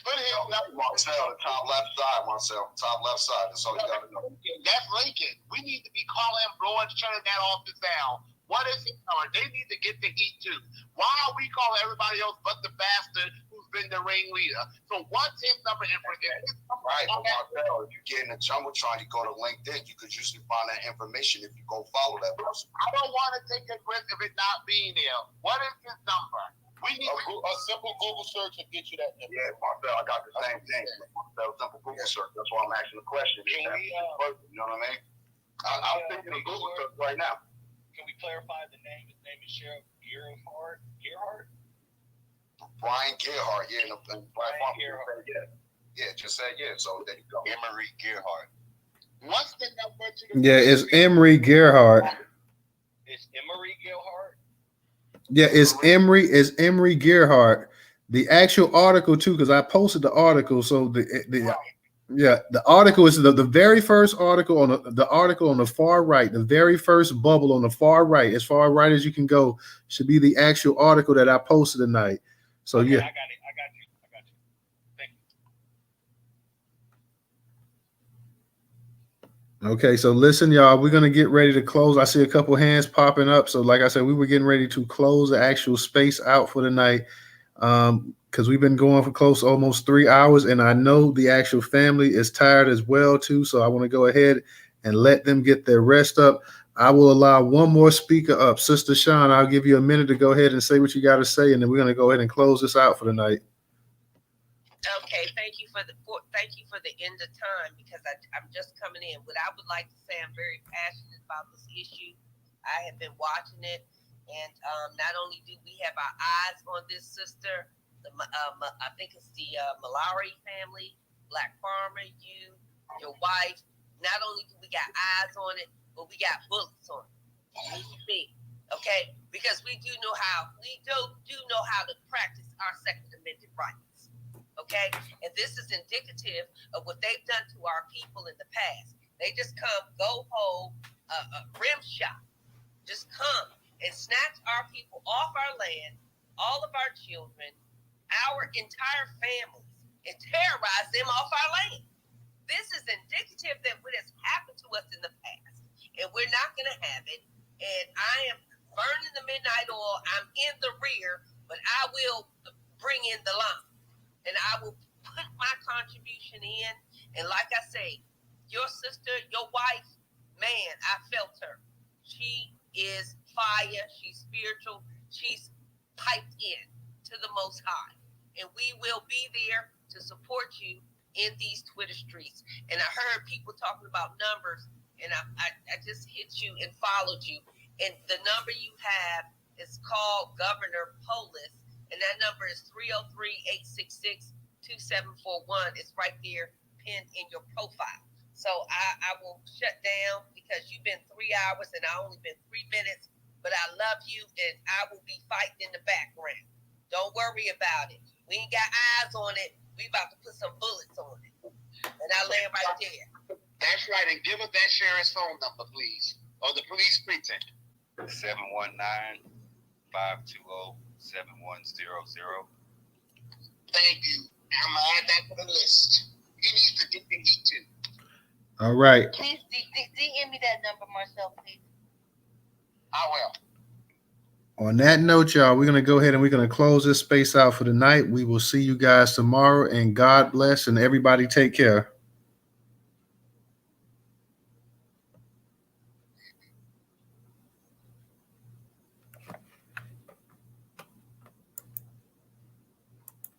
Put his number. Marcel, the top left side, Marcel. Top left side. That's all you got to know. That's Lincoln. We need to be calling, blowing, turning that off the sound. What is his number? They need to get the heat too. Why are we calling everybody else but the bastard who's been the ringleader? So what's his number? Right, but Marcel, if you get in the jumbotron, you go to LinkedIn, you could usually find that information if you go follow that person. I don't want to take a risk of it not being there. What is his number? We need a simple Google search will get you that info. Yeah, Marcel, I got the same thing. Marcel, simple Google search. That's why I'm asking the question. You know what I mean? I'm thinking of Google search right now. Can we clarify the name? His name is Sheriff Gerhardt? Brian Gerhardt, yeah, in the Black Farmer. Yeah, just said yeah. So there you go. Emery Gerhardt. What's the number to the yeah, it's Emery Gerhardt. It's Emery Gerhardt? Yeah, it's Emery Gerhardt. The actual article too, because I posted the article. So the article is the very first article on the article on the far right. The very first bubble on the far right, as far right as you can go, should be the actual article that I posted tonight. So okay, yeah, I got you. Thank you. Okay, so listen, y'all, we're gonna get ready to close. I see a couple hands popping up. So, like I said, we were getting ready to close the actual space out for the night. Because we've been going for close to almost 3 hours, and I know the actual family is tired as well too. So I want to go ahead and let them get their rest up. I will allow one more speaker up, Sister Sean. I'll give you a minute to go ahead and say what you got to say, and then we're gonna go ahead and close this out for the night. Okay, thank you for the end of time, because I'm just coming in. What I would like to say, I'm very passionate about this issue. I have been watching it, and not only do we have our eyes on this sister, I think it's the Malari family, Black Farmer, your wife. Not only do we got eyes on it, but we got bullets on it. Okay, because we do know how to practice our Second Amendment rights. Okay, and this is indicative of what they've done to our people in the past. They just go hold a rim shot, just come and snatch our people off our land, all of our children, our entire families, and terrorize them off our land. This is indicative that what has happened to us in the past, and we're not going to have it. And I am burning the midnight oil. I'm in the rear, but I will bring in the line. And I will put my contribution in. And like I say, your sister, your wife, man, I felt her. She is fire. She's spiritual. She's piped in to the Most High. And we will be there to to support you in these Twitter streets. And I heard people talking about numbers, and I just hit you and followed you. And the number you have is called Governor Polis, and that number is 303-866-2741. It's right there pinned in your profile. So I will shut down because you've been 3 hours and I only been 3 minutes, but I love you and I will be fighting in the background. Don't worry about it. We ain't got eyes on it. We about to put some bullets on it. And I land right there. That's right. And give us that sheriff's phone number, please. Or the police precinct. 719-520-7100. Thank you. I'm going to add that to the list. He needs to get the heat too. All right. Please DM me that number, Marcel, please. I will. On that note, y'all, we're going to go ahead and we're going to close this space out for the night. We will see you guys tomorrow, and God bless, and everybody take care.